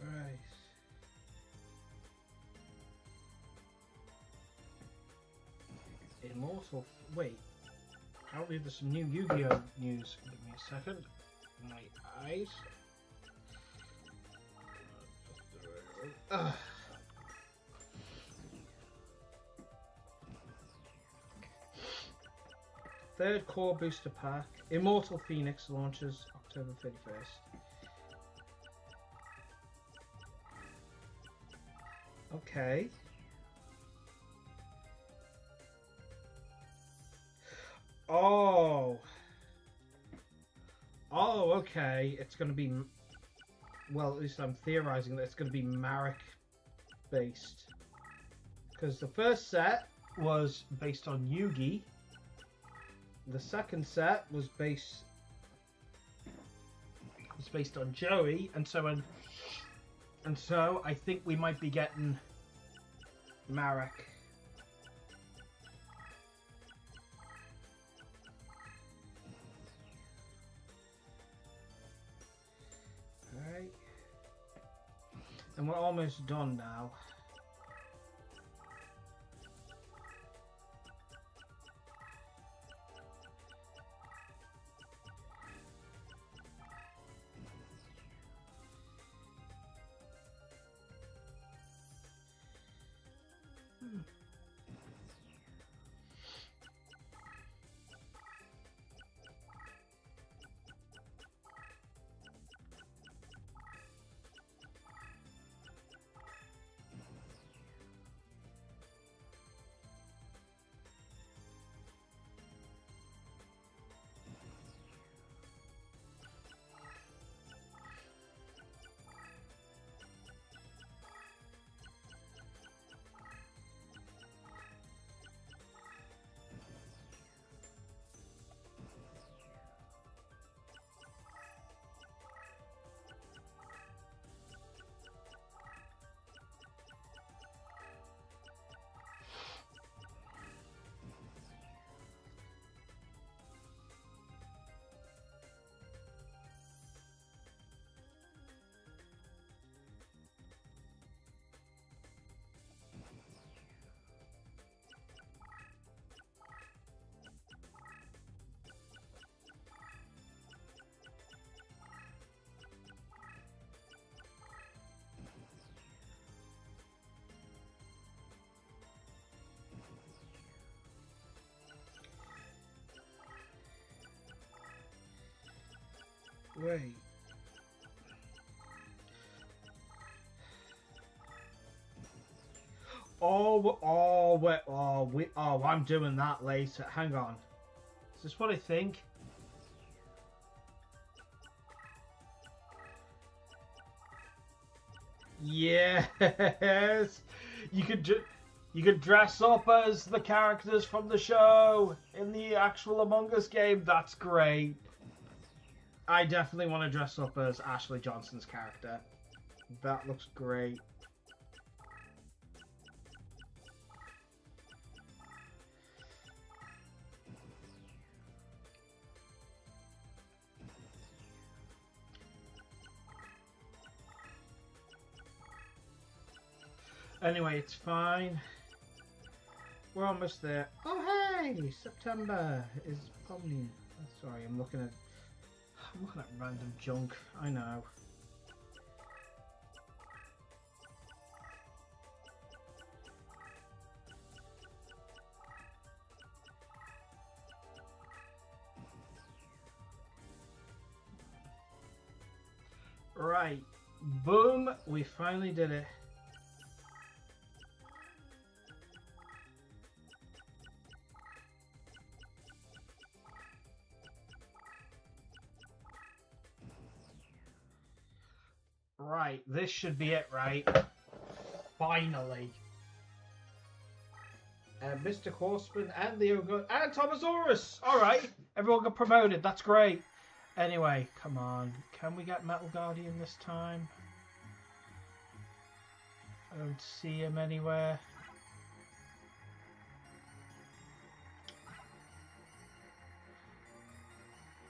Right. Immortal. Wait. Apparently there's some new Yu-Gi-Oh news. Give me a second. My eyes. Ugh. Third core booster pack. Immortal Phoenix launches October 31st. Okay. Oh. Oh, okay. It's going to be... Well, at least I'm theorizing that it's going to be Marek based. Because the first set was based on Yugi. The second set was based based on Joey, and so I think we might be getting Marek. Alright. And we're almost done now. Wait. I'm doing that later. Hang on. Is this what I think? Yes. You could dress up as the characters from the show in the actual Among Us game. That's great. I definitely want to dress up as Ashley Johnson's character. That looks great. Anyway, it's fine. We're almost there. Oh hey! September is probably... Sorry, I'm looking at random junk. I know. Right. Boom. We finally did it. Right, this should be it, right? Finally. Mr. Horseman and Leo Good and Thomasaurus! Alright, everyone got promoted, that's great. Anyway, come on. Can we get Metal Guardian this time? I don't see him anywhere.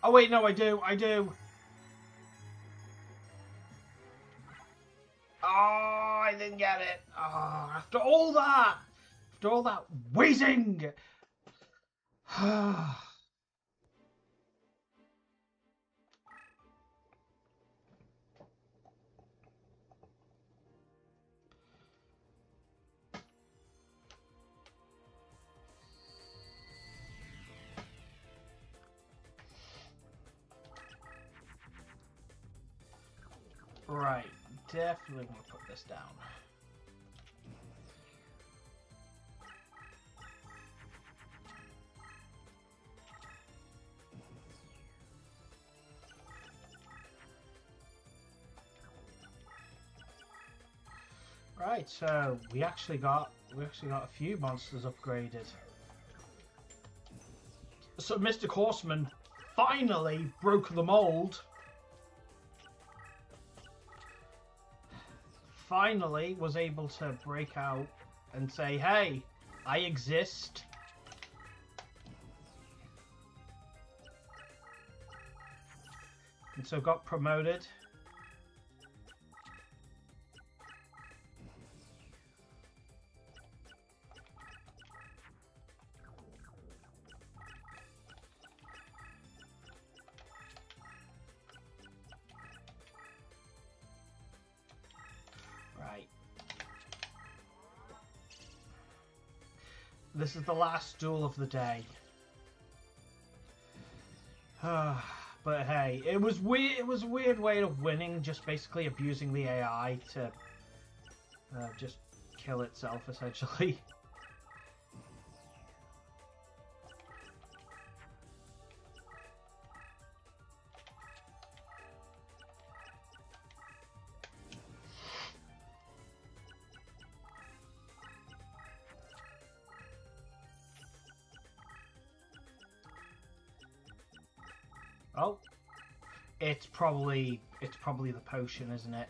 Oh wait, no, I do. Oh, I didn't get it. Oh, after all that waiting. Right, definitely want to put this down. Right, so we actually got a few monsters upgraded. So Mr. Horseman finally broke the mold. finally was able to break out and say, hey, I exist. And so got promoted. Right. This is the last duel of the day. But hey, it was weird. It was a weird way of winning, just basically abusing the AI to just kill itself, essentially. Oh, it's probably the potion, isn't it?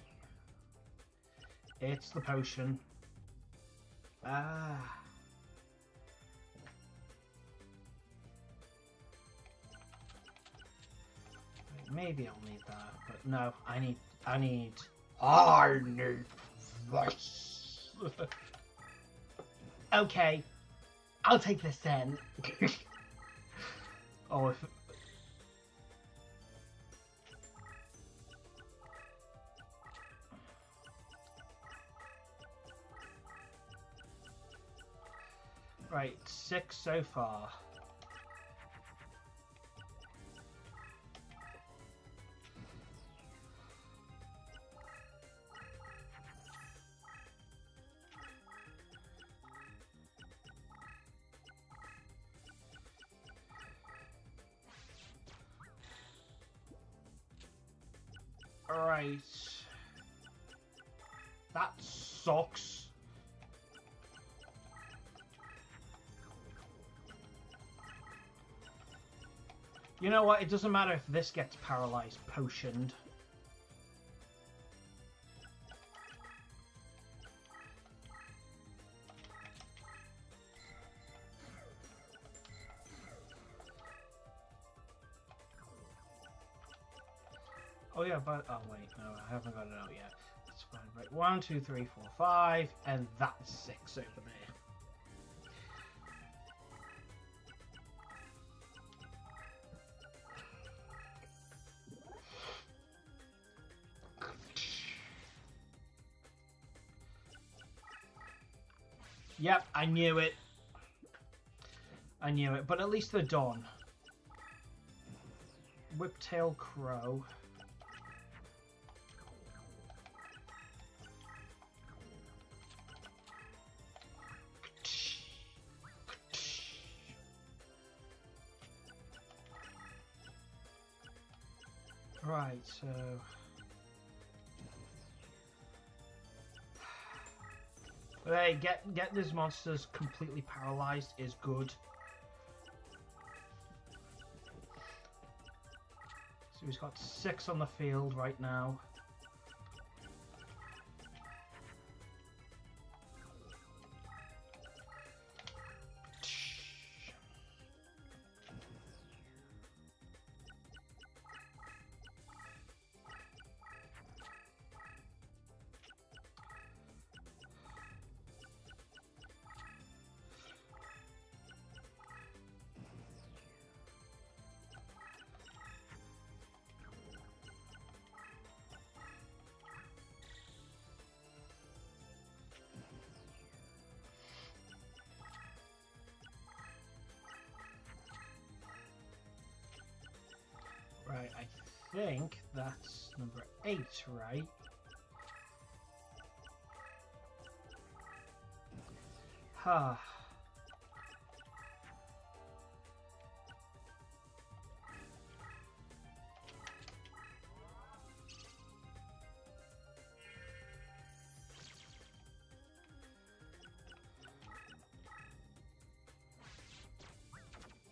It's the potion. Ah. Maybe I'll need that, but no, I need this. Okay, I'll take this then. Oh, if right, 6 so far. Alright. That sucks. You know what? It doesn't matter if this gets paralyzed, potioned. Oh yeah, but oh wait, no, I haven't got it out yet. It's fine. Right, 1, 2, 3, 4, 5, and that's 6 over there. Yep, I knew it. I knew it, but at least they're done. Whiptail Crow. Right, so... But hey, get these monsters completely paralyzed is good. So he's got 6 on the field right now. Right, I think that's number 8, right? Ha.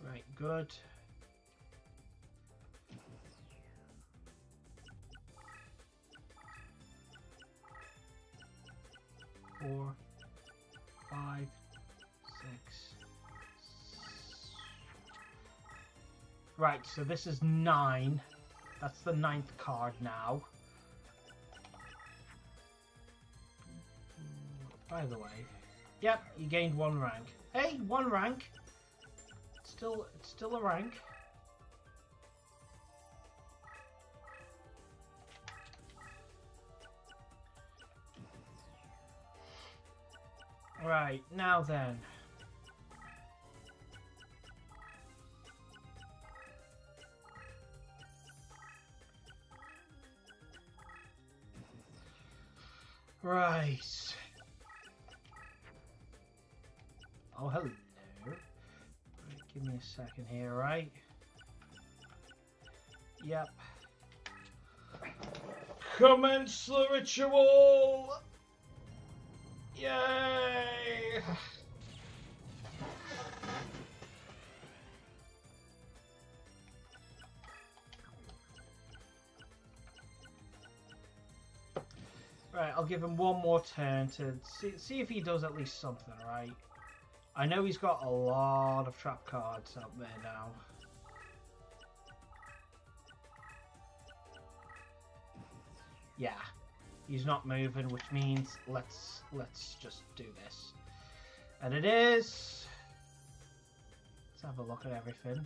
Right, good. 4, 5, 6. Right, so this is 9. That's the 9th card now. By the way, yep, you gained 1 rank. Hey, 1 rank. It's still a rank. Right, now then. Right. Oh, hello. Right, give me a second here, right? Yep. Commence the ritual! Yay! Right, I'll give him one more turn to see if he does at least something, right? I know he's got a lot of trap cards out there now. Yeah, he's not moving, which means let's just do this. And it is. Let's have a look at everything.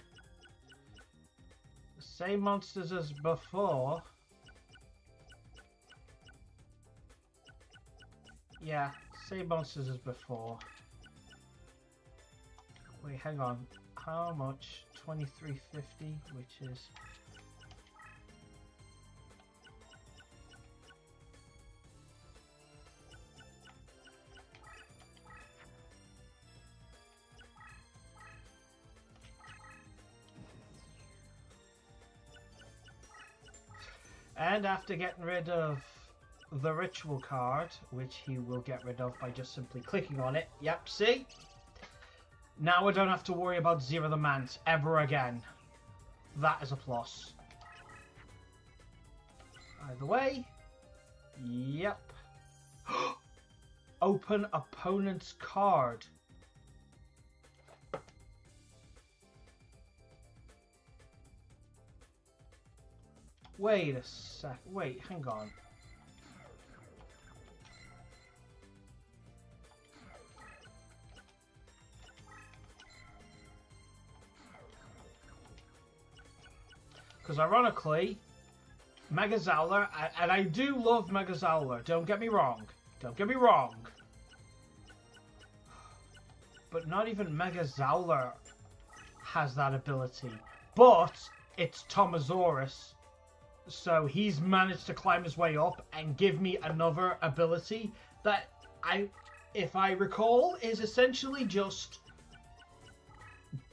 The same monsters as before. Yeah, same monsters as before. Wait, hang on. How much? 2350, which is... And after getting rid of the ritual card, which he will get rid of by just simply clicking on it. Yep, see? Now I don't have to worry about Zero the Mant ever again. That is a plus. Either way. Yep. Open opponent's card. Wait a sec. Wait, hang on. Because ironically, Mega Zowler, and I do love Mega Zowler, don't get me wrong. Don't get me wrong. But not even Mega Zowler has that ability. But it's Tomasaurus. So he's managed to climb his way up and give me another ability that if I recall, is essentially just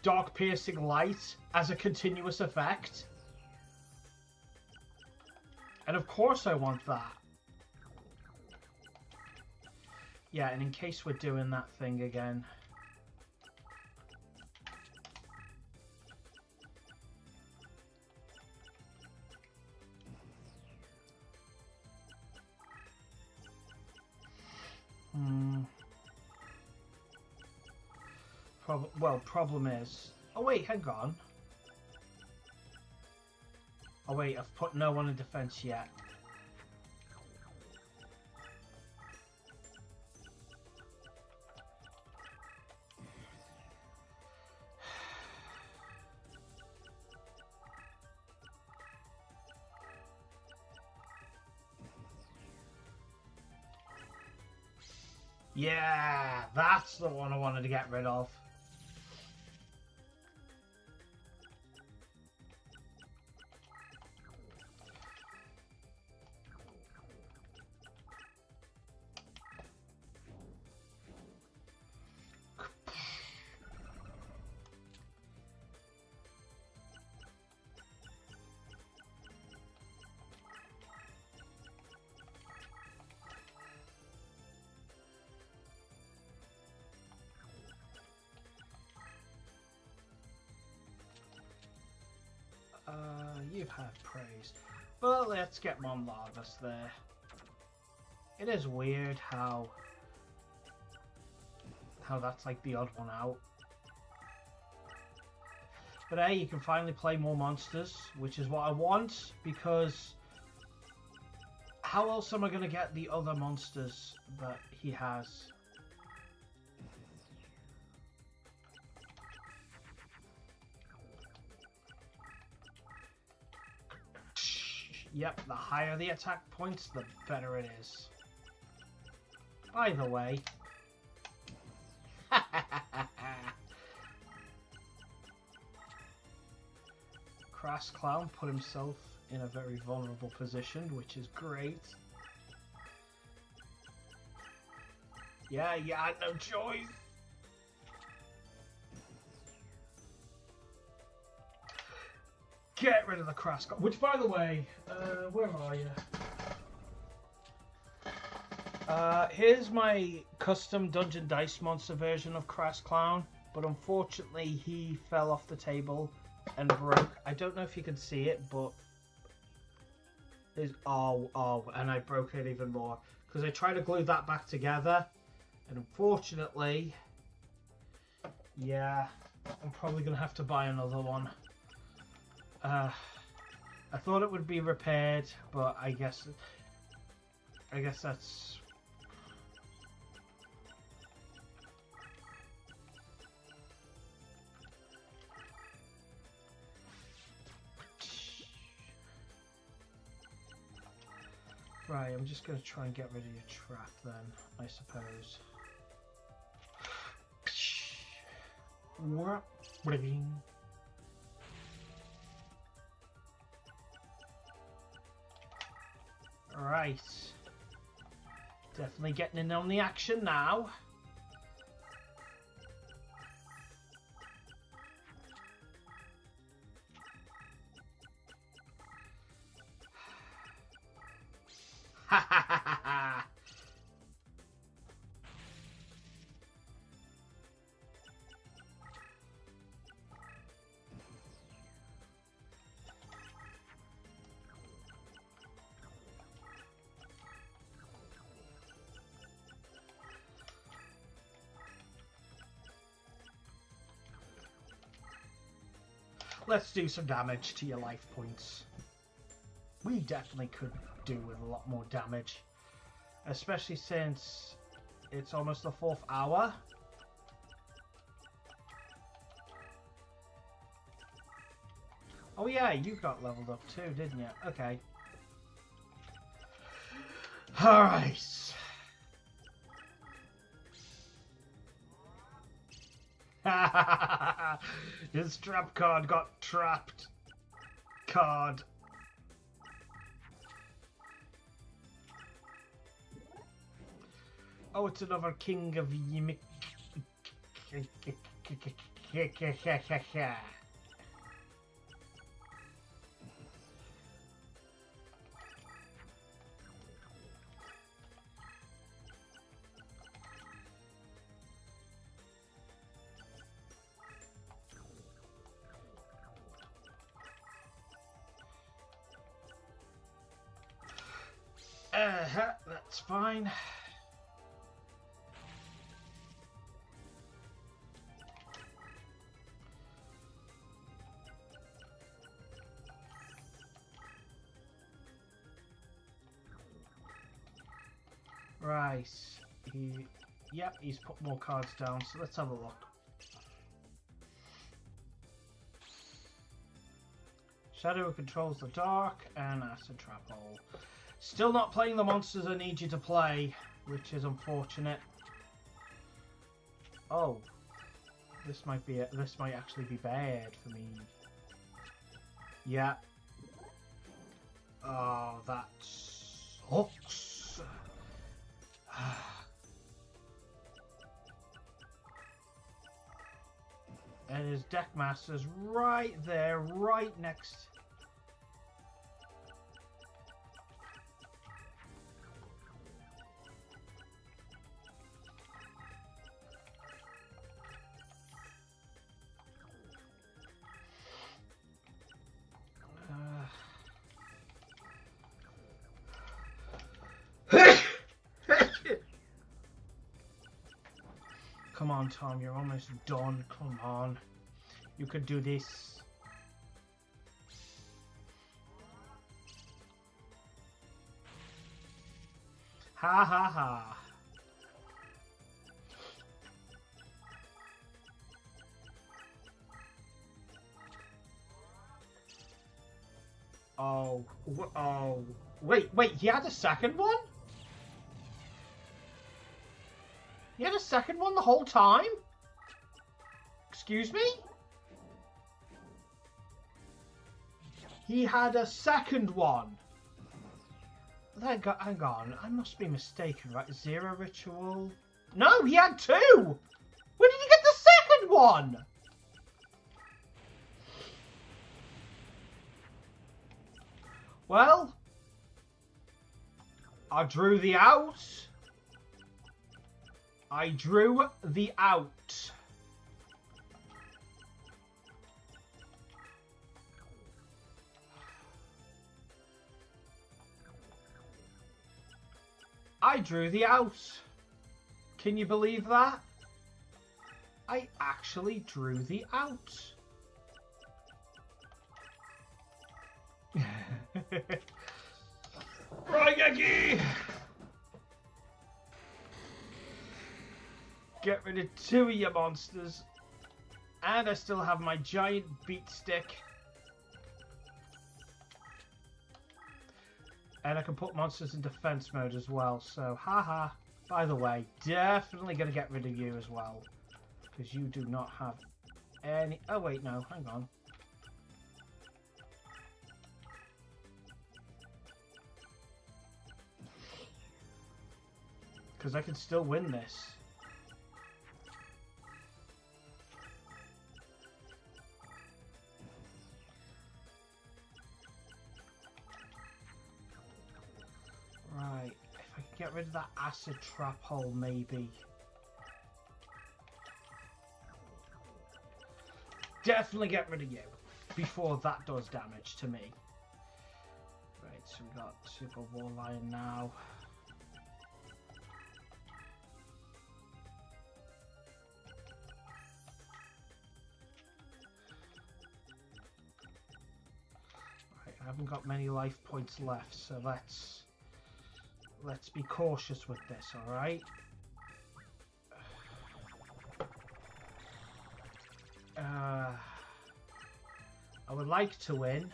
Dark Piercing Light as a continuous effect. And of course I want that. Yeah, and in case we're doing that thing again. Problem is... Oh wait, hang on. Oh wait, I've put no one in defense yet. Yeah, that's the one I wanted to get rid of. You've had praise. But let's get Monlarvus there. It is weird how how that's like the odd one out. But hey, you can finally play more monsters, which is what I want, because how else am I going to get the other monsters that he has? Yep, the higher the attack points, the better it is. By the way... Crass Clown put himself in a very vulnerable position, which is great. Yeah, you had no choice. Get rid of the Crass Clown. Which, by the way, where are you? Here's my custom Dungeon Dice Monster version of Crass Clown, but unfortunately he fell off the table and broke. I don't know if you can see it, but there's and I broke it even more because I tried to glue that back together, and unfortunately, yeah, I'm probably gonna have to buy another one. I thought it would be repaired, but I guess that's... Right, I'm just going to try and get rid of your trap then, I suppose. Right. Definitely getting in on the action now. Ha ha ha ha ha! Let's do some damage to your life points. We definitely could do with a lot more damage, especially since it's almost the 4th hour. Oh yeah, you got leveled up too, didn't you? Okay. Alright. His trap card got trapped. Card. Oh, it's another king of Yimik. That's fine. Right. Yep, he's put more cards down, so let's have a look. Shadow controls the dark and acid trap hole. Still not playing the monsters I need you to play, which is unfortunate. Oh, this might actually be bad for me. Yeah. Oh, that sucks. And his deck master's right there, right next. Come on, on, Tom. You're almost done. Come on. You could do this. Ha ha ha. Oh, wait, he had a second one? He had a second one the whole time? Excuse me? He had a second one. Hang on, I must be mistaken, right? Zero ritual? No, he had two! Where did he get the second one? Well, I drew the out. I drew the out. I drew the out. Can you believe that? I actually drew the out. Right, Yankee! Get rid of two of your monsters. And I still have my giant beat stick. And I can put monsters in defense mode as well. So, haha. By the way, definitely going to get rid of you as well. Because you do not have any... Oh, wait, no. Hang on. Because I can still win this. Right, if I can get rid of that acid trap hole, maybe. Definitely get rid of you before that does damage to me. Right, so we got Super Wall Lion now. Right, I haven't got many life points left, so let's be cautious with this, alright? I would like to win.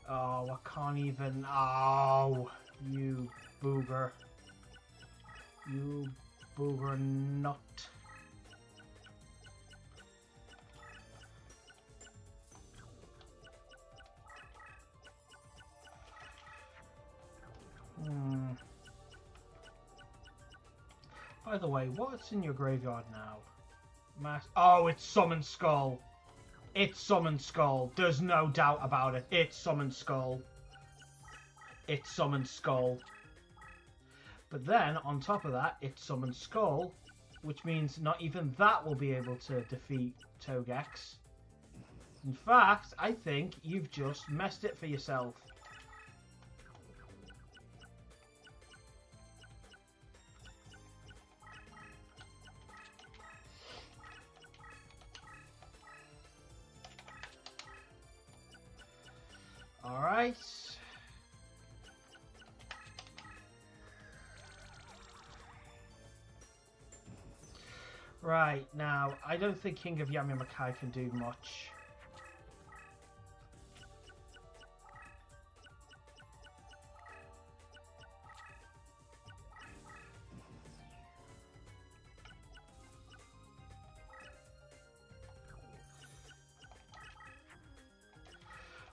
Oh, I can't even... Oh, you booger. You booger nut. By the way, what's in your graveyard now? Oh, it's Summon Skull. It's Summon Skull. There's no doubt about it. It's Summon Skull. It's Summon Skull. But then, on top of that, it's Summon Skull, which means not even that will be able to defeat Togex. In fact, I think you've just messed it for yourself. Alright. Right, now, I don't think King of Yamamakai can do much.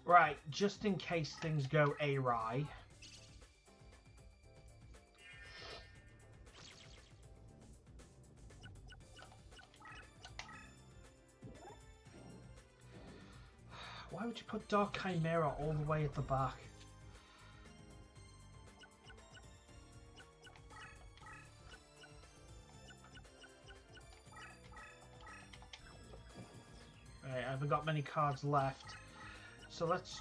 Right, just in case things go awry. Why would you put Dark Chimera all the way at the back? Right, I haven't got many cards left. So let's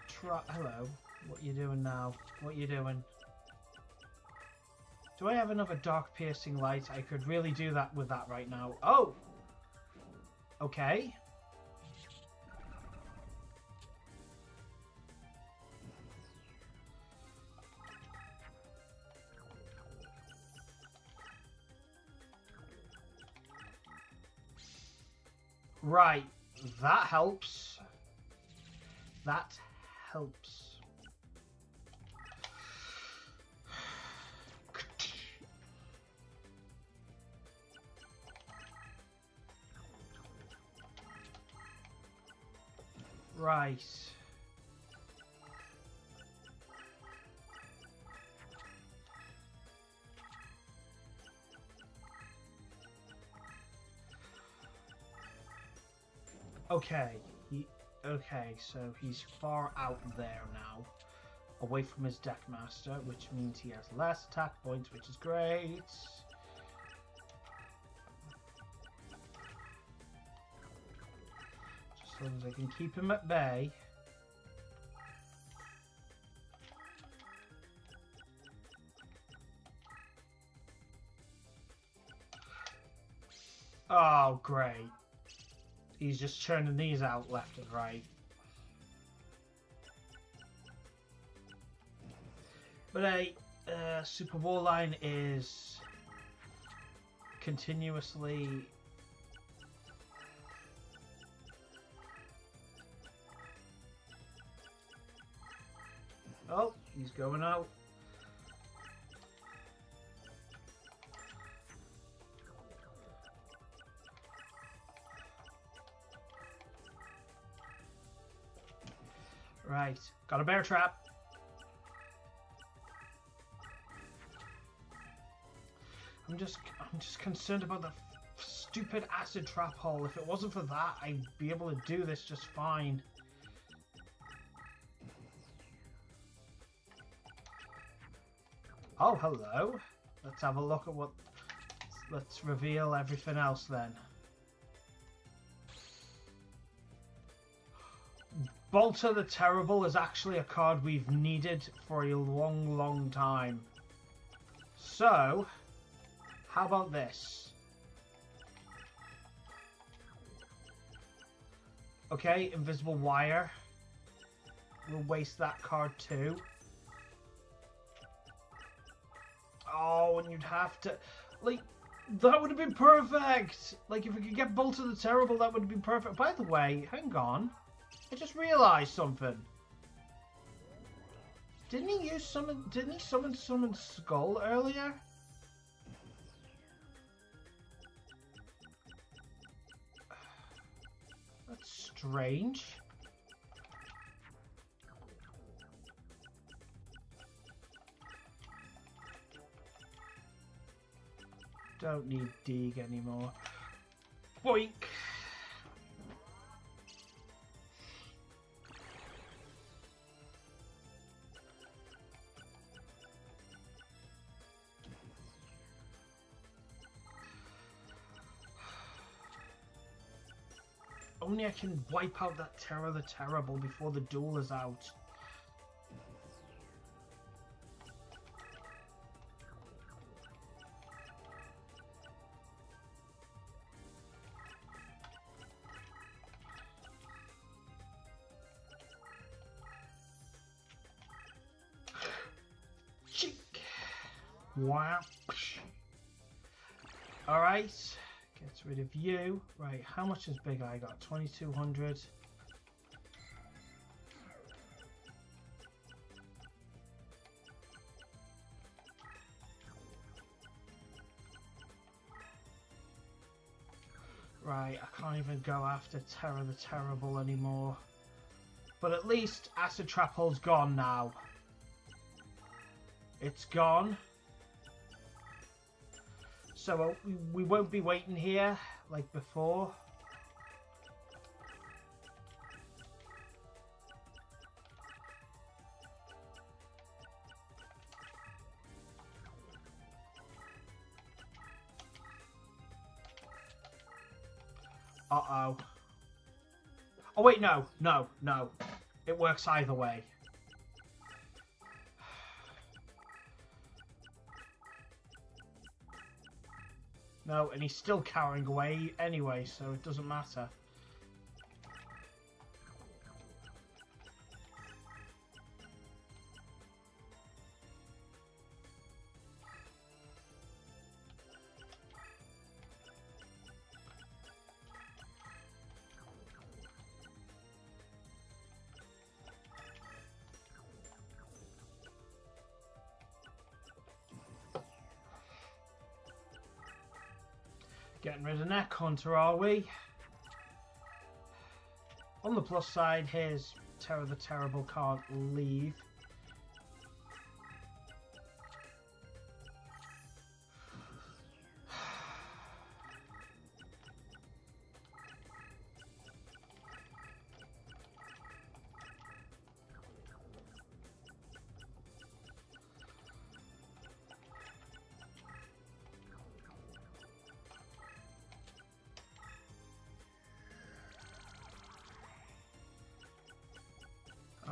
try. Hello, what you doing now? What you doing? Do I have another dark piercing light? I could really do that with that right now. Oh! Okay. Right. That helps. That helps. Right. Okay. Okay, so he's far out there now, away from his Deckmaster, which means he has less attack points, which is great. Just as long as I can keep him at bay. Oh, great. He's just churning these out left and right. But a Super Warline is continuously oh, he's going out. Right, got a bear trap. I'm just concerned about the stupid acid trap hole. If it wasn't for that, I'd be able to do this just fine. Oh, hello. Let's have a look at what... Let's reveal everything else then. Bolter the Terrible is actually a card we've needed for a long, long time. So, how about this? Okay, Invisible Wire. We'll waste that card too. Oh, and you'd have to... Like, that would have been perfect! Like, if we could get Bolter the Terrible, that would have been perfect. By the way, hang on. I just realised something. Didn't he summon Skull earlier? That's strange. Don't need Dig anymore. Boink! Only I can wipe out that Terror the Terrible before the duel is out. Cheek. Wow. All right. Gets rid of you. Right, how much is Big Eye got? 2200. Right, I can't even go after Terror the Terrible anymore. But at least Acid Trap Hole's gone now. It's gone. So we won't be waiting here like before. Uh-oh. Oh wait, no. It works either way. No, and he's still cowering away anyway, so it doesn't matter. Getting rid of Neck Hunter, are we? On the plus side, here's Terror the Terrible can't leave.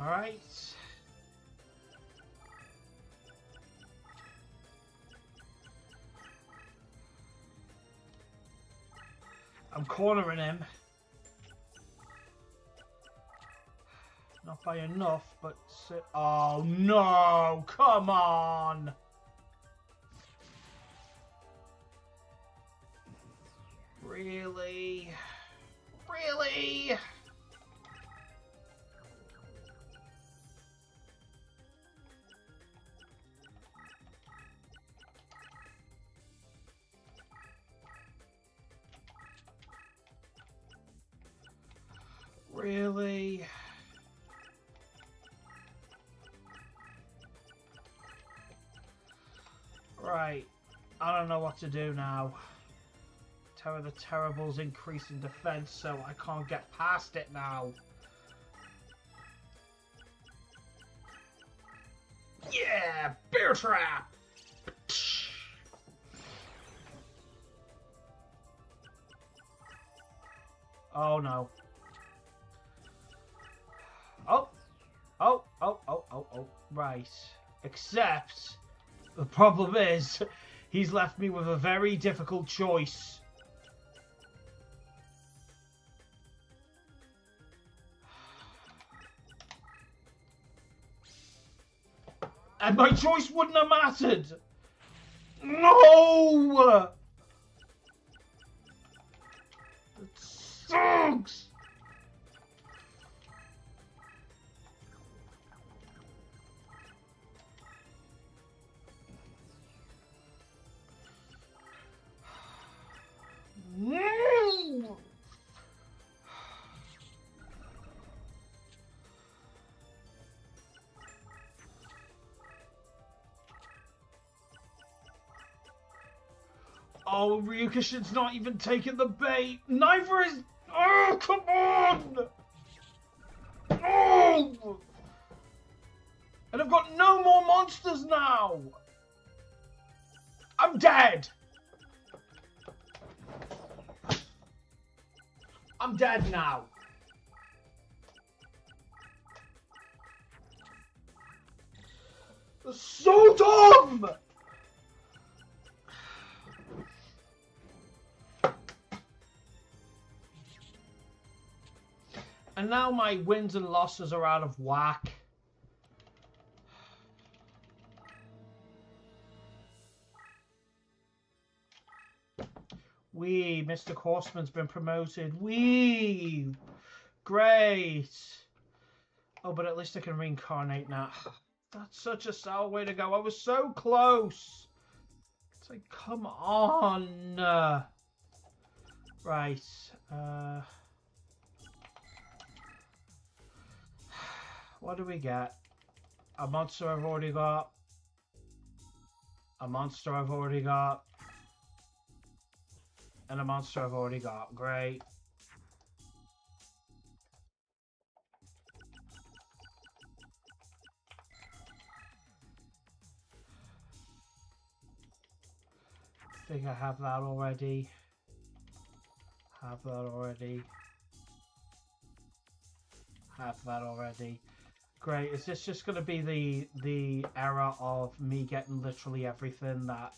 Alright. I'm cornering him. Not by enough, but... Oh no! Come on! Really? Really? Really? Right. I don't know what to do now. Terror the Terrible's increasing defense, so I can't get past it now. Yeah! Bear trap! Oh no. Oh, right. Except, the problem is, he's left me with a very difficult choice. And my choice wouldn't have mattered! No! It sucks! No! Oh, Ryukushin's not even taking the bait. Neither is... Oh, come on! Oh! And I've got no more monsters now! I'm dead! I'm dead now. That's so dumb! And now my wins and losses are out of whack. Wee, Mr. Horseman's been promoted. Wee! Great! Oh, but at least I can reincarnate now. That's such a sour way to go. I was so close! It's like, come on! Right. What do we get? A monster I've already got. A monster I've already got. And a monster I've already got. Great. I think I have that already. Have that already. Have that already. Great. Is this just going to be the era of me getting literally everything that...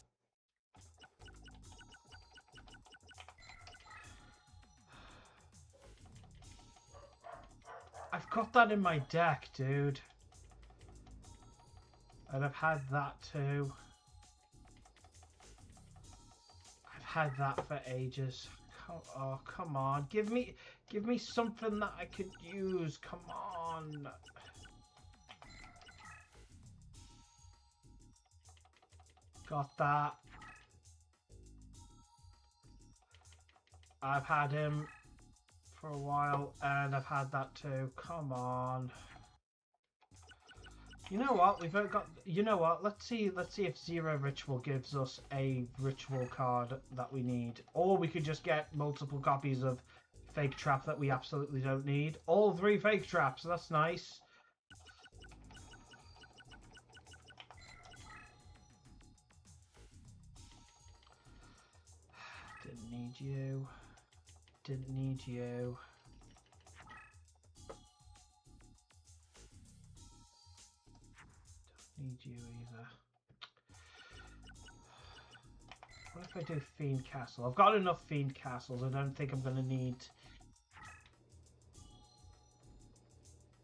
I've got that in my deck, dude. And I've had that too. I've had that for ages. Oh, come on. Give me something that I could use. Come on. Got that. I've had him for a while, and I've had that too. Come on. You know what? We've got. You know what? Let's see if Zero Ritual gives us a ritual card that we need, or we could just get multiple copies of Fake Trap that we absolutely don't need. All 3 Fake Traps. That's nice. Didn't need you. Didn't need you. Don't need you either. What if I do Fiend Castle? I've got enough Fiend Castles. I don't think I'm going to need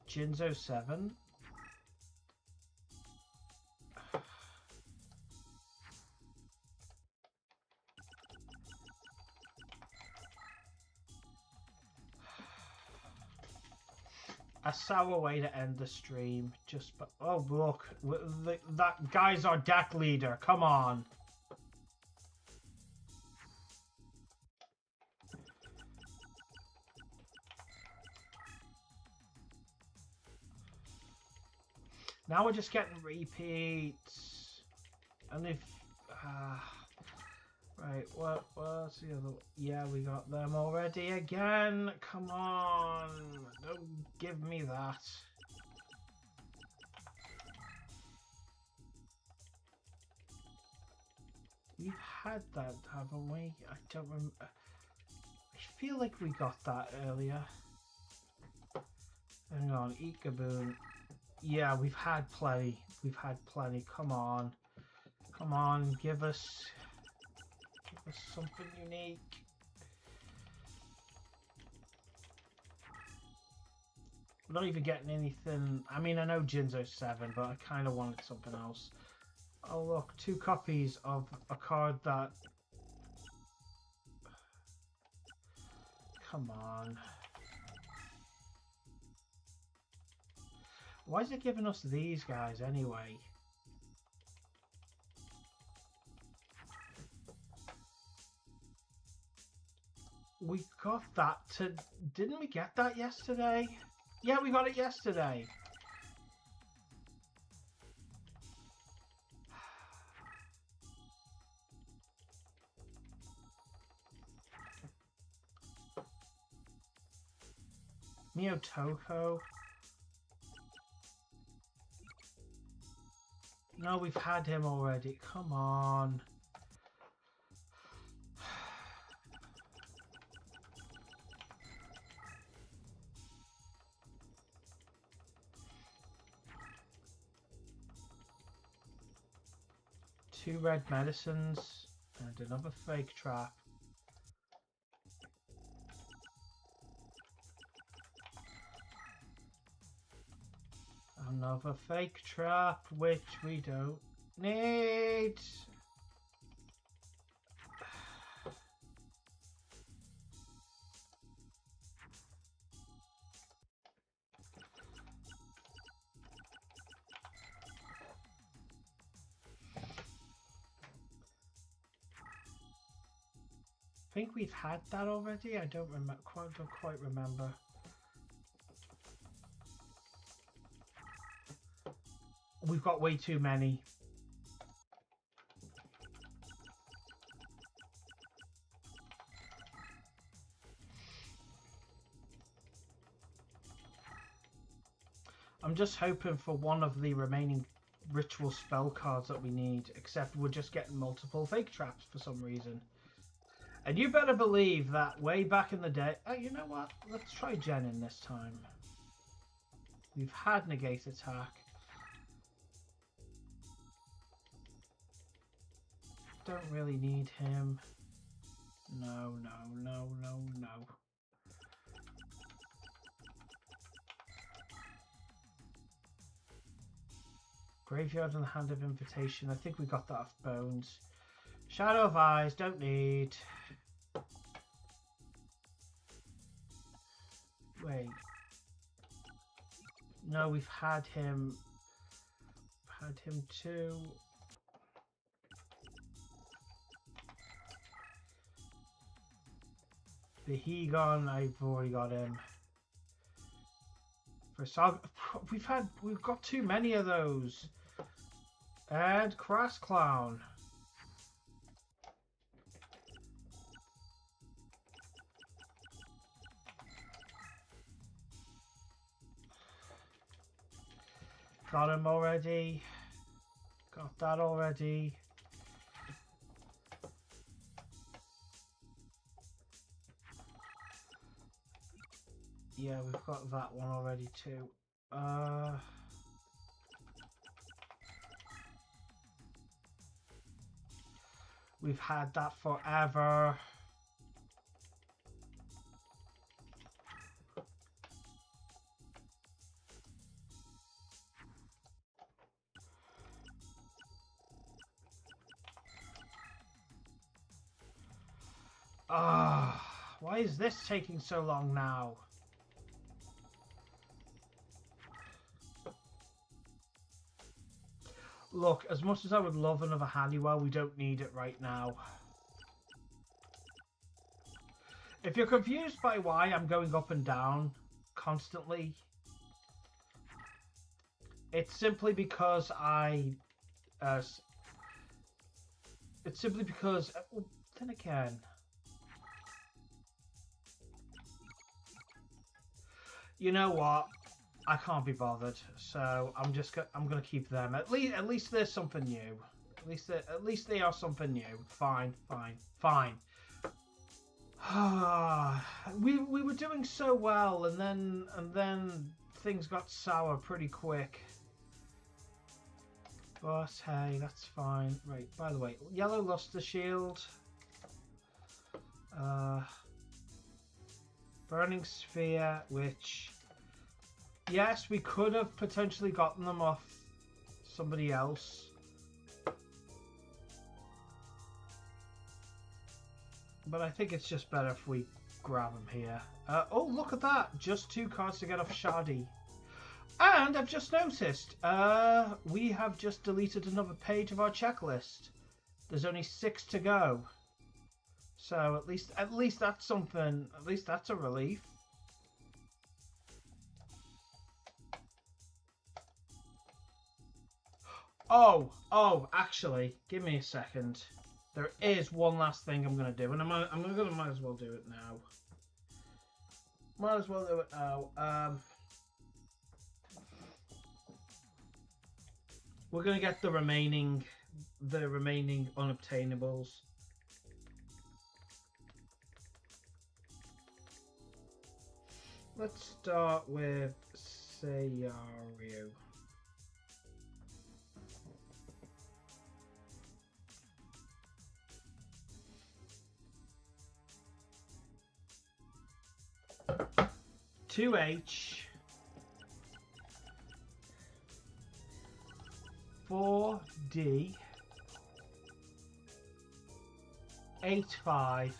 Jinzo 7. A sour way to end the stream. Just, but oh look, that guy's our deck leader. Come on. Now we're just getting repeats, and if right, what's the other? Yeah, we got them already again. Come on, don't give me that. We've had that, haven't we? I don't remember. I feel like we got that earlier. Hang on, Eekaboon. Yeah, we've had plenty. We've had plenty. Come on. Come on, give us something unique. I'm not even getting anything. I mean, I know Jinzo 7, but I kind of wanted something else. Oh, look, 2 copies of a card that... Come on. Why is it giving us these guys anyway? We got that to... Didn't we get that yesterday? Yeah, we got it yesterday. Miyotoko. No, we've had him already. Come on. Two red medicines and another fake trap. Another fake trap, which we don't need. I think we've had that already. I don't quite remember. We've got way too many. I'm just hoping for one of the remaining ritual spell cards that we need, except we're just getting multiple fake traps for some reason. And you better believe that way back in the day... Oh, you know what? Let's try Jenin this time. We've had negate attack. Don't really need him. No, no, no, no, no. Graveyard and the Hand of Invitation. I think we got that off Bones. Shadow of Eyes, don't need. Wait. No, we've had him. Had him too. The Hegon, I've already got him. For Saga, we've got too many of those. And Crass Clown. Got him already. Got that already. Yeah, we've got that one already too. We've had that forever. Why is this taking so long now? Look, as much as I would love another Halliwell, we don't need it right now. If you're confused by why I'm going up and down constantly, it's simply because then again, you know what? I can't be bothered, so I'm gonna keep them. At least there's something new. At least they are something new. Fine. we were doing so well, and then things got sour pretty quick. But hey, that's fine. Right. By the way, Yellow Luster Shield. Burning Sphere, which. Yes, we could have potentially gotten them off somebody else. But I think it's just better if we grab them here. Oh, look at that. Just 2 cards to get off Shadi. And I've just noticed, we have just deleted another page of our checklist. There's only 6 to go. So at least that's something, at least that's a relief. Oh, actually, give me a second. There is one last thing I'm going to do, and might as well do it now. Might as well do it now. We're going to get the remaining unobtainables. Let's start with Sayaru. $2H 4D 8-5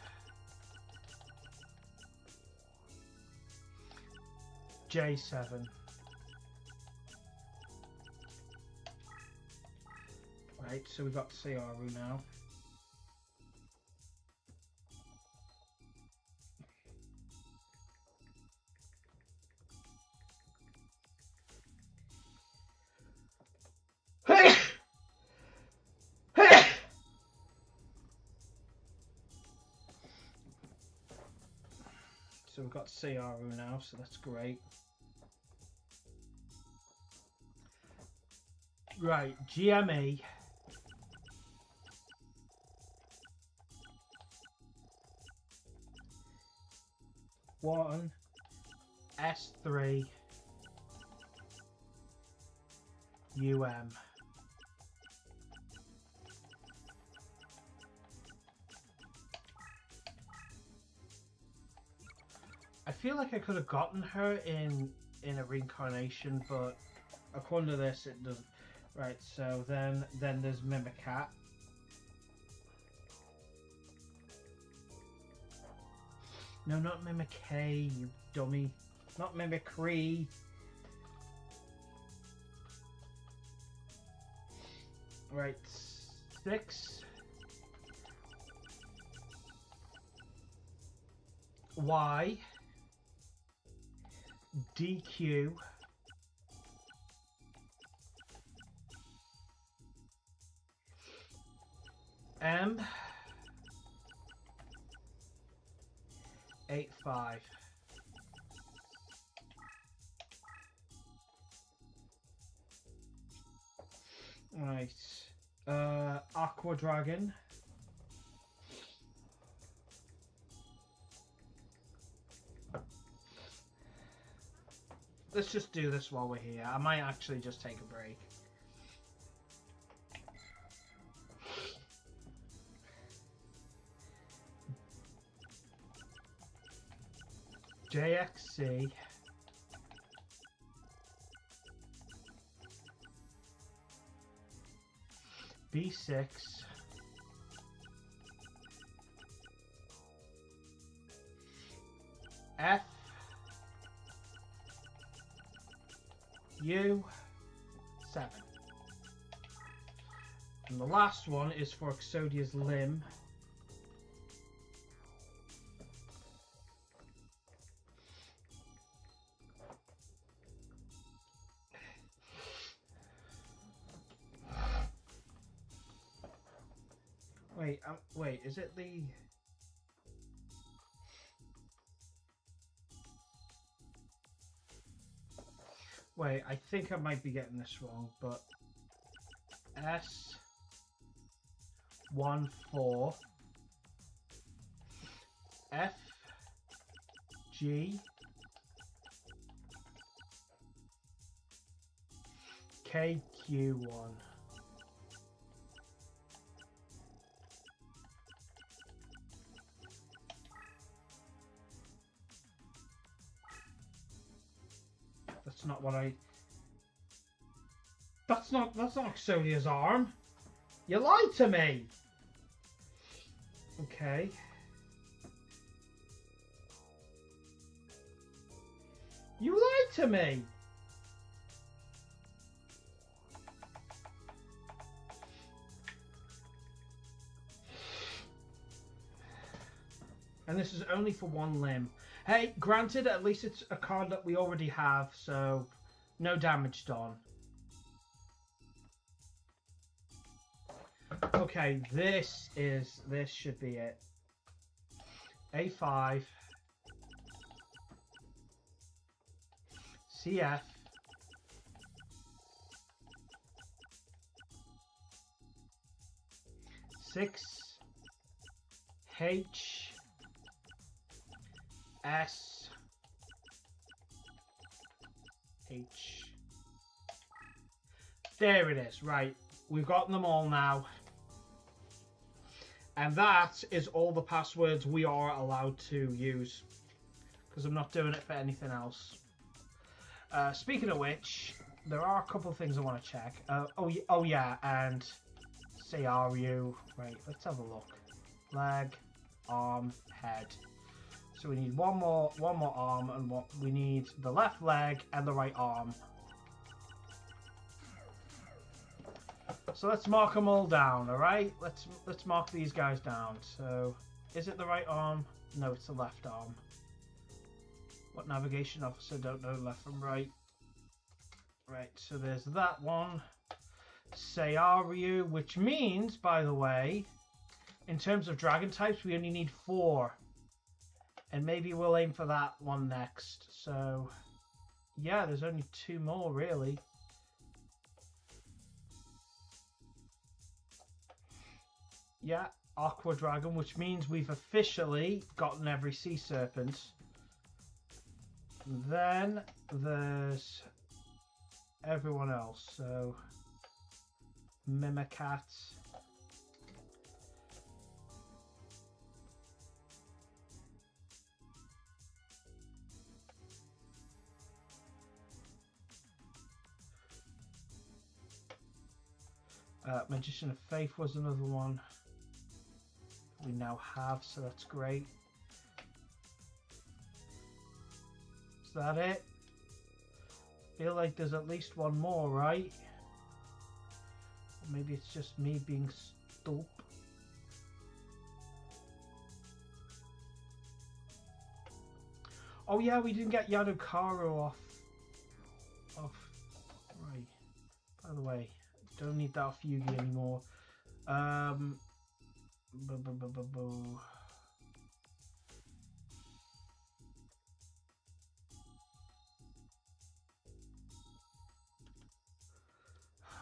J7. Right, so we've got Sayaru now. So we've got Sayaru now, so that's great. Right, GME. One S3 UM. I feel like I could have gotten her in a reincarnation, but according to this, it doesn't. Right, so then there's Mimicat. No, not Mimikay, you dummy. Not Mimicry. Right, 6. Y. DQ. M. 8-5. Right. Aqua Dragon. Let's just do this while we're here. I might actually just take a break. JXC. B6. F. U. 7. And the last one is for Exodia's limb. Wait, is it the... Wait, I think I might be getting this wrong, but... S14 F G KQ1. That's not what I... That's not Exodia's arm. You lied to me. Okay. You lied to me. And this is only for one limb. Hey, granted, at least it's a card that we already have, so no damage done. Okay, this should be it. A5 CF six H S H. There it is. Right, we've gotten them all now. And that is all the passwords we are allowed to use, because I'm not doing it for anything else. Speaking of which, there are a couple of things I want to check. Oh yeah, and say are you right? Let's have a look. Leg, arm, head. So we need one more arm, and we need the left leg and the right arm. So let's mark them all down, all right? Let's mark these guys down. So, is it the right arm? No, it's the left arm. What navigation officer don't know left from right? Right, so there's that one. Sayaryu, which means, by the way, in terms of dragon types, we only need 4. And maybe we'll aim for that one next. So, yeah, there's only 2 more, really. Yeah, Aqua Dragon, which means we've officially gotten every sea serpent. Then there's everyone else. So Mimicat. Magician of Faith was another one we now have, so that's great. Is that it? Feel like there's at least one more, right? Or maybe it's just me being stupid. Oh yeah, we didn't get Yadokaru off. Right. By the way, don't need that off Yugi anymore.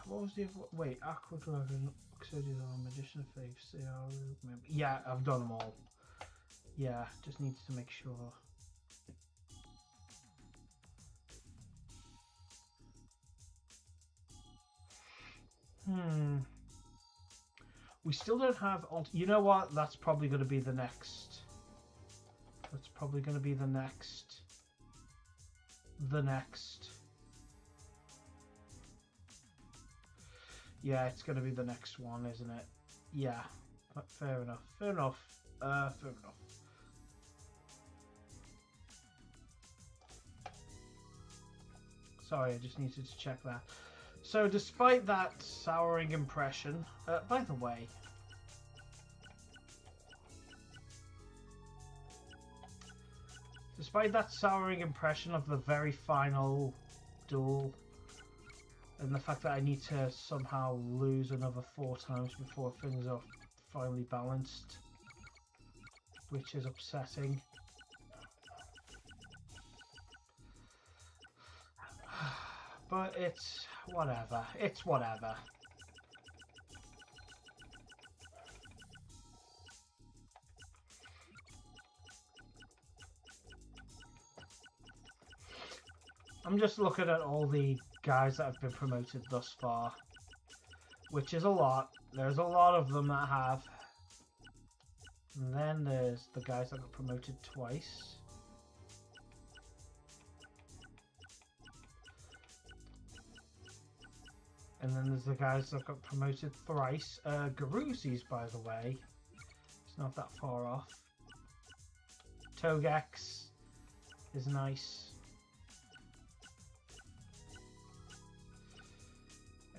What was the other? Wait, Aqua Dragon, Oxygen, Magician of Faith, CR. Yeah, I've done them all. Yeah, just needs to make sure. We still don't have. You know what? That's probably going to be the next. That's probably going to be the next. Yeah, it's going to be the next one, isn't it? Yeah, fair enough. Fair enough. Fair enough. Sorry, I just needed to check that. So, despite that souring impression, by the way, despite that souring impression of the very final duel, and the fact that I need to somehow lose another 4 times before things are finally balanced, which is upsetting. But it's whatever. It's whatever. I'm just looking at all the guys that have been promoted thus far, which is a lot. There's a lot of them that have. And then there's the guys that got promoted twice. And then there's the guys that got promoted thrice. Garuzi's, by the way, it's not that far off. Togex is nice.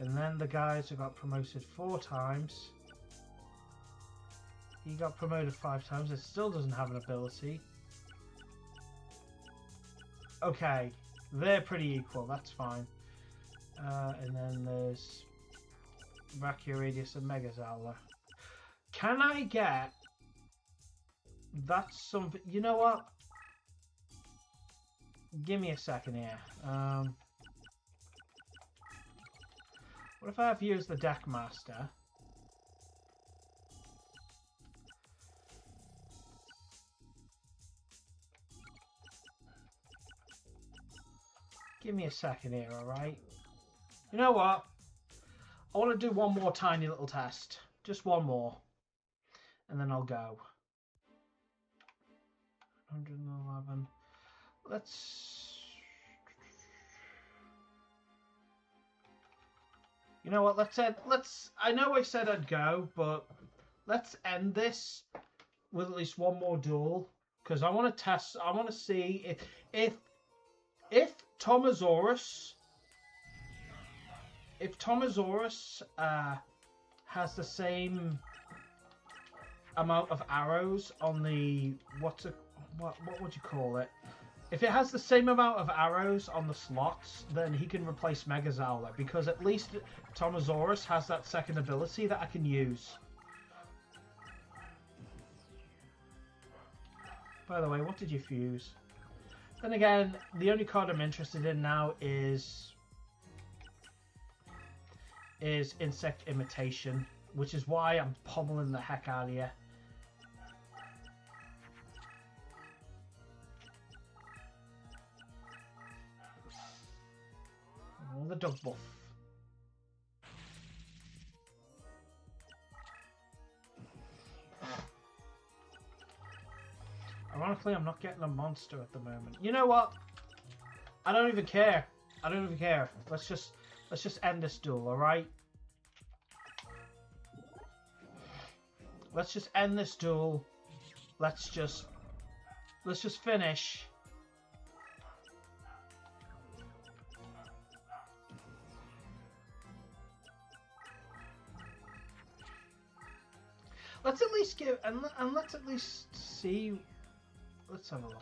And then the guys who got promoted 4 times. He got promoted 5 times. It still doesn't have an ability. Okay, they're pretty equal. That's fine. And then there's Radius and Megazowler. Can I get... That's something... You know what? Give me a second here. What if I have used the Deck Master? Give me a second here, alright? You know what? I want to do one more tiny little test. Just one more. And then I'll go. 111. Let's... You know what? Let's I know I said I'd go, but let's end this with at least one more duel. Because I want to test... I want to see if Tomasaurus... If Tomasaurus has the same amount of arrows on the what would you call it? If it has the same amount of arrows on the slots, then he can replace Megazowler, because at least Tomasaurus has that second ability that I can use. By the way, what did you fuse? Then again, the only card I'm interested in now is Insect Imitation, which is why I'm pummeling the heck out of you. Oh, the dog buff. Ironically, I'm not getting a monster at the moment. You know what? I don't even care. I don't even care. Let's just end this duel, alright? Let's just end this duel. Let's just finish. Let's at least give and let's at least see. Let's have a look.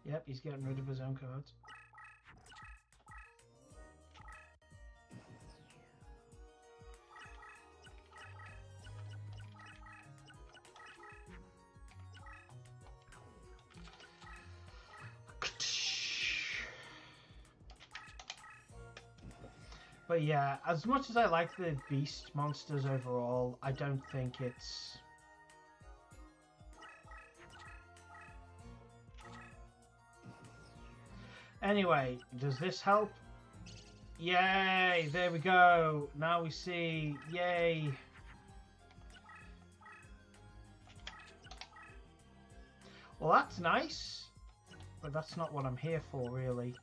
Yep, he's getting rid of his own cards. But yeah, as much as I like the beast monsters overall, I don't think it's... Anyway, does this help? Yay! There we go. Now we see. Yay! Well, that's nice. But that's not what I'm here for, really.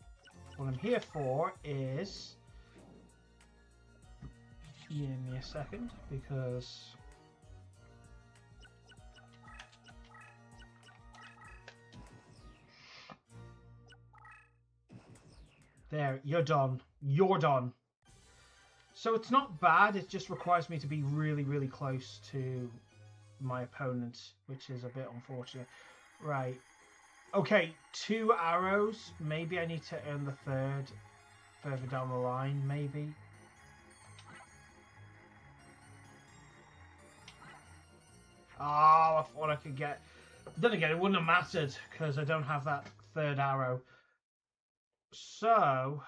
What I'm here for is... Give me a second, because... There, you're done. You're done. So it's not bad, it just requires me to be really, really close to my opponent, which is a bit unfortunate. Right. Okay, 2 arrows. Maybe I need to earn the 3rd further down the line, maybe. Oh, I thought I could get... Then again, it wouldn't have mattered, because I don't have that 3rd arrow. So...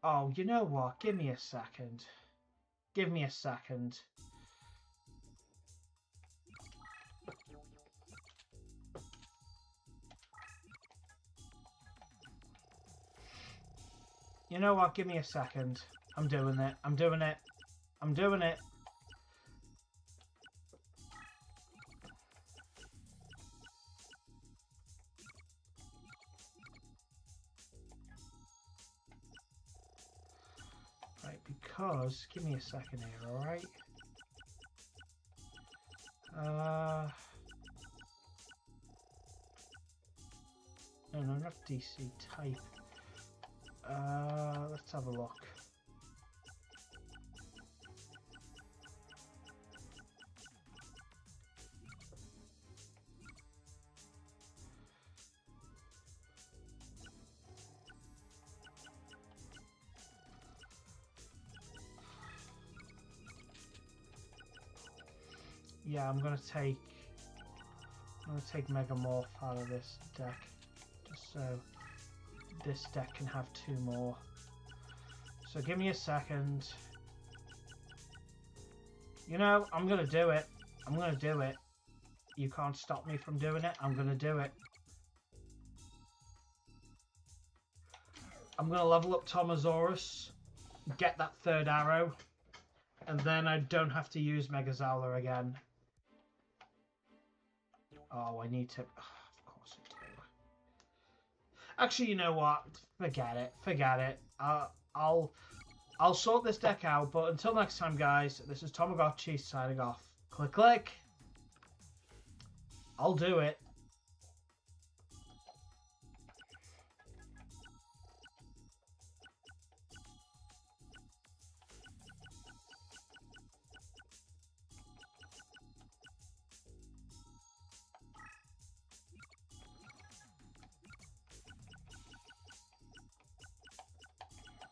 Oh, you know what? Give me a second. Give me a second. You know what? Give me a second. I'm doing it. I'm doing it. I'm doing it. Right, because... Give me a second here, alright? No, not DC type. Let's have a look. Yeah, I'm gonna take Megamorph out of this deck, just so this deck can have 2 more. So give me a second. You know, I'm gonna do it. I'm gonna do it. You can't stop me from doing it. I'm gonna do it. I'm gonna level up Tomosaurus, get that 3rd arrow, and then I don't have to use Megazala again. Oh, I need to... of course I do. Actually, you know what? Forget it. Forget it. I'll sort this deck out. But until next time, guys, this is Togexdemaru signing off. Click, click. I'll do it.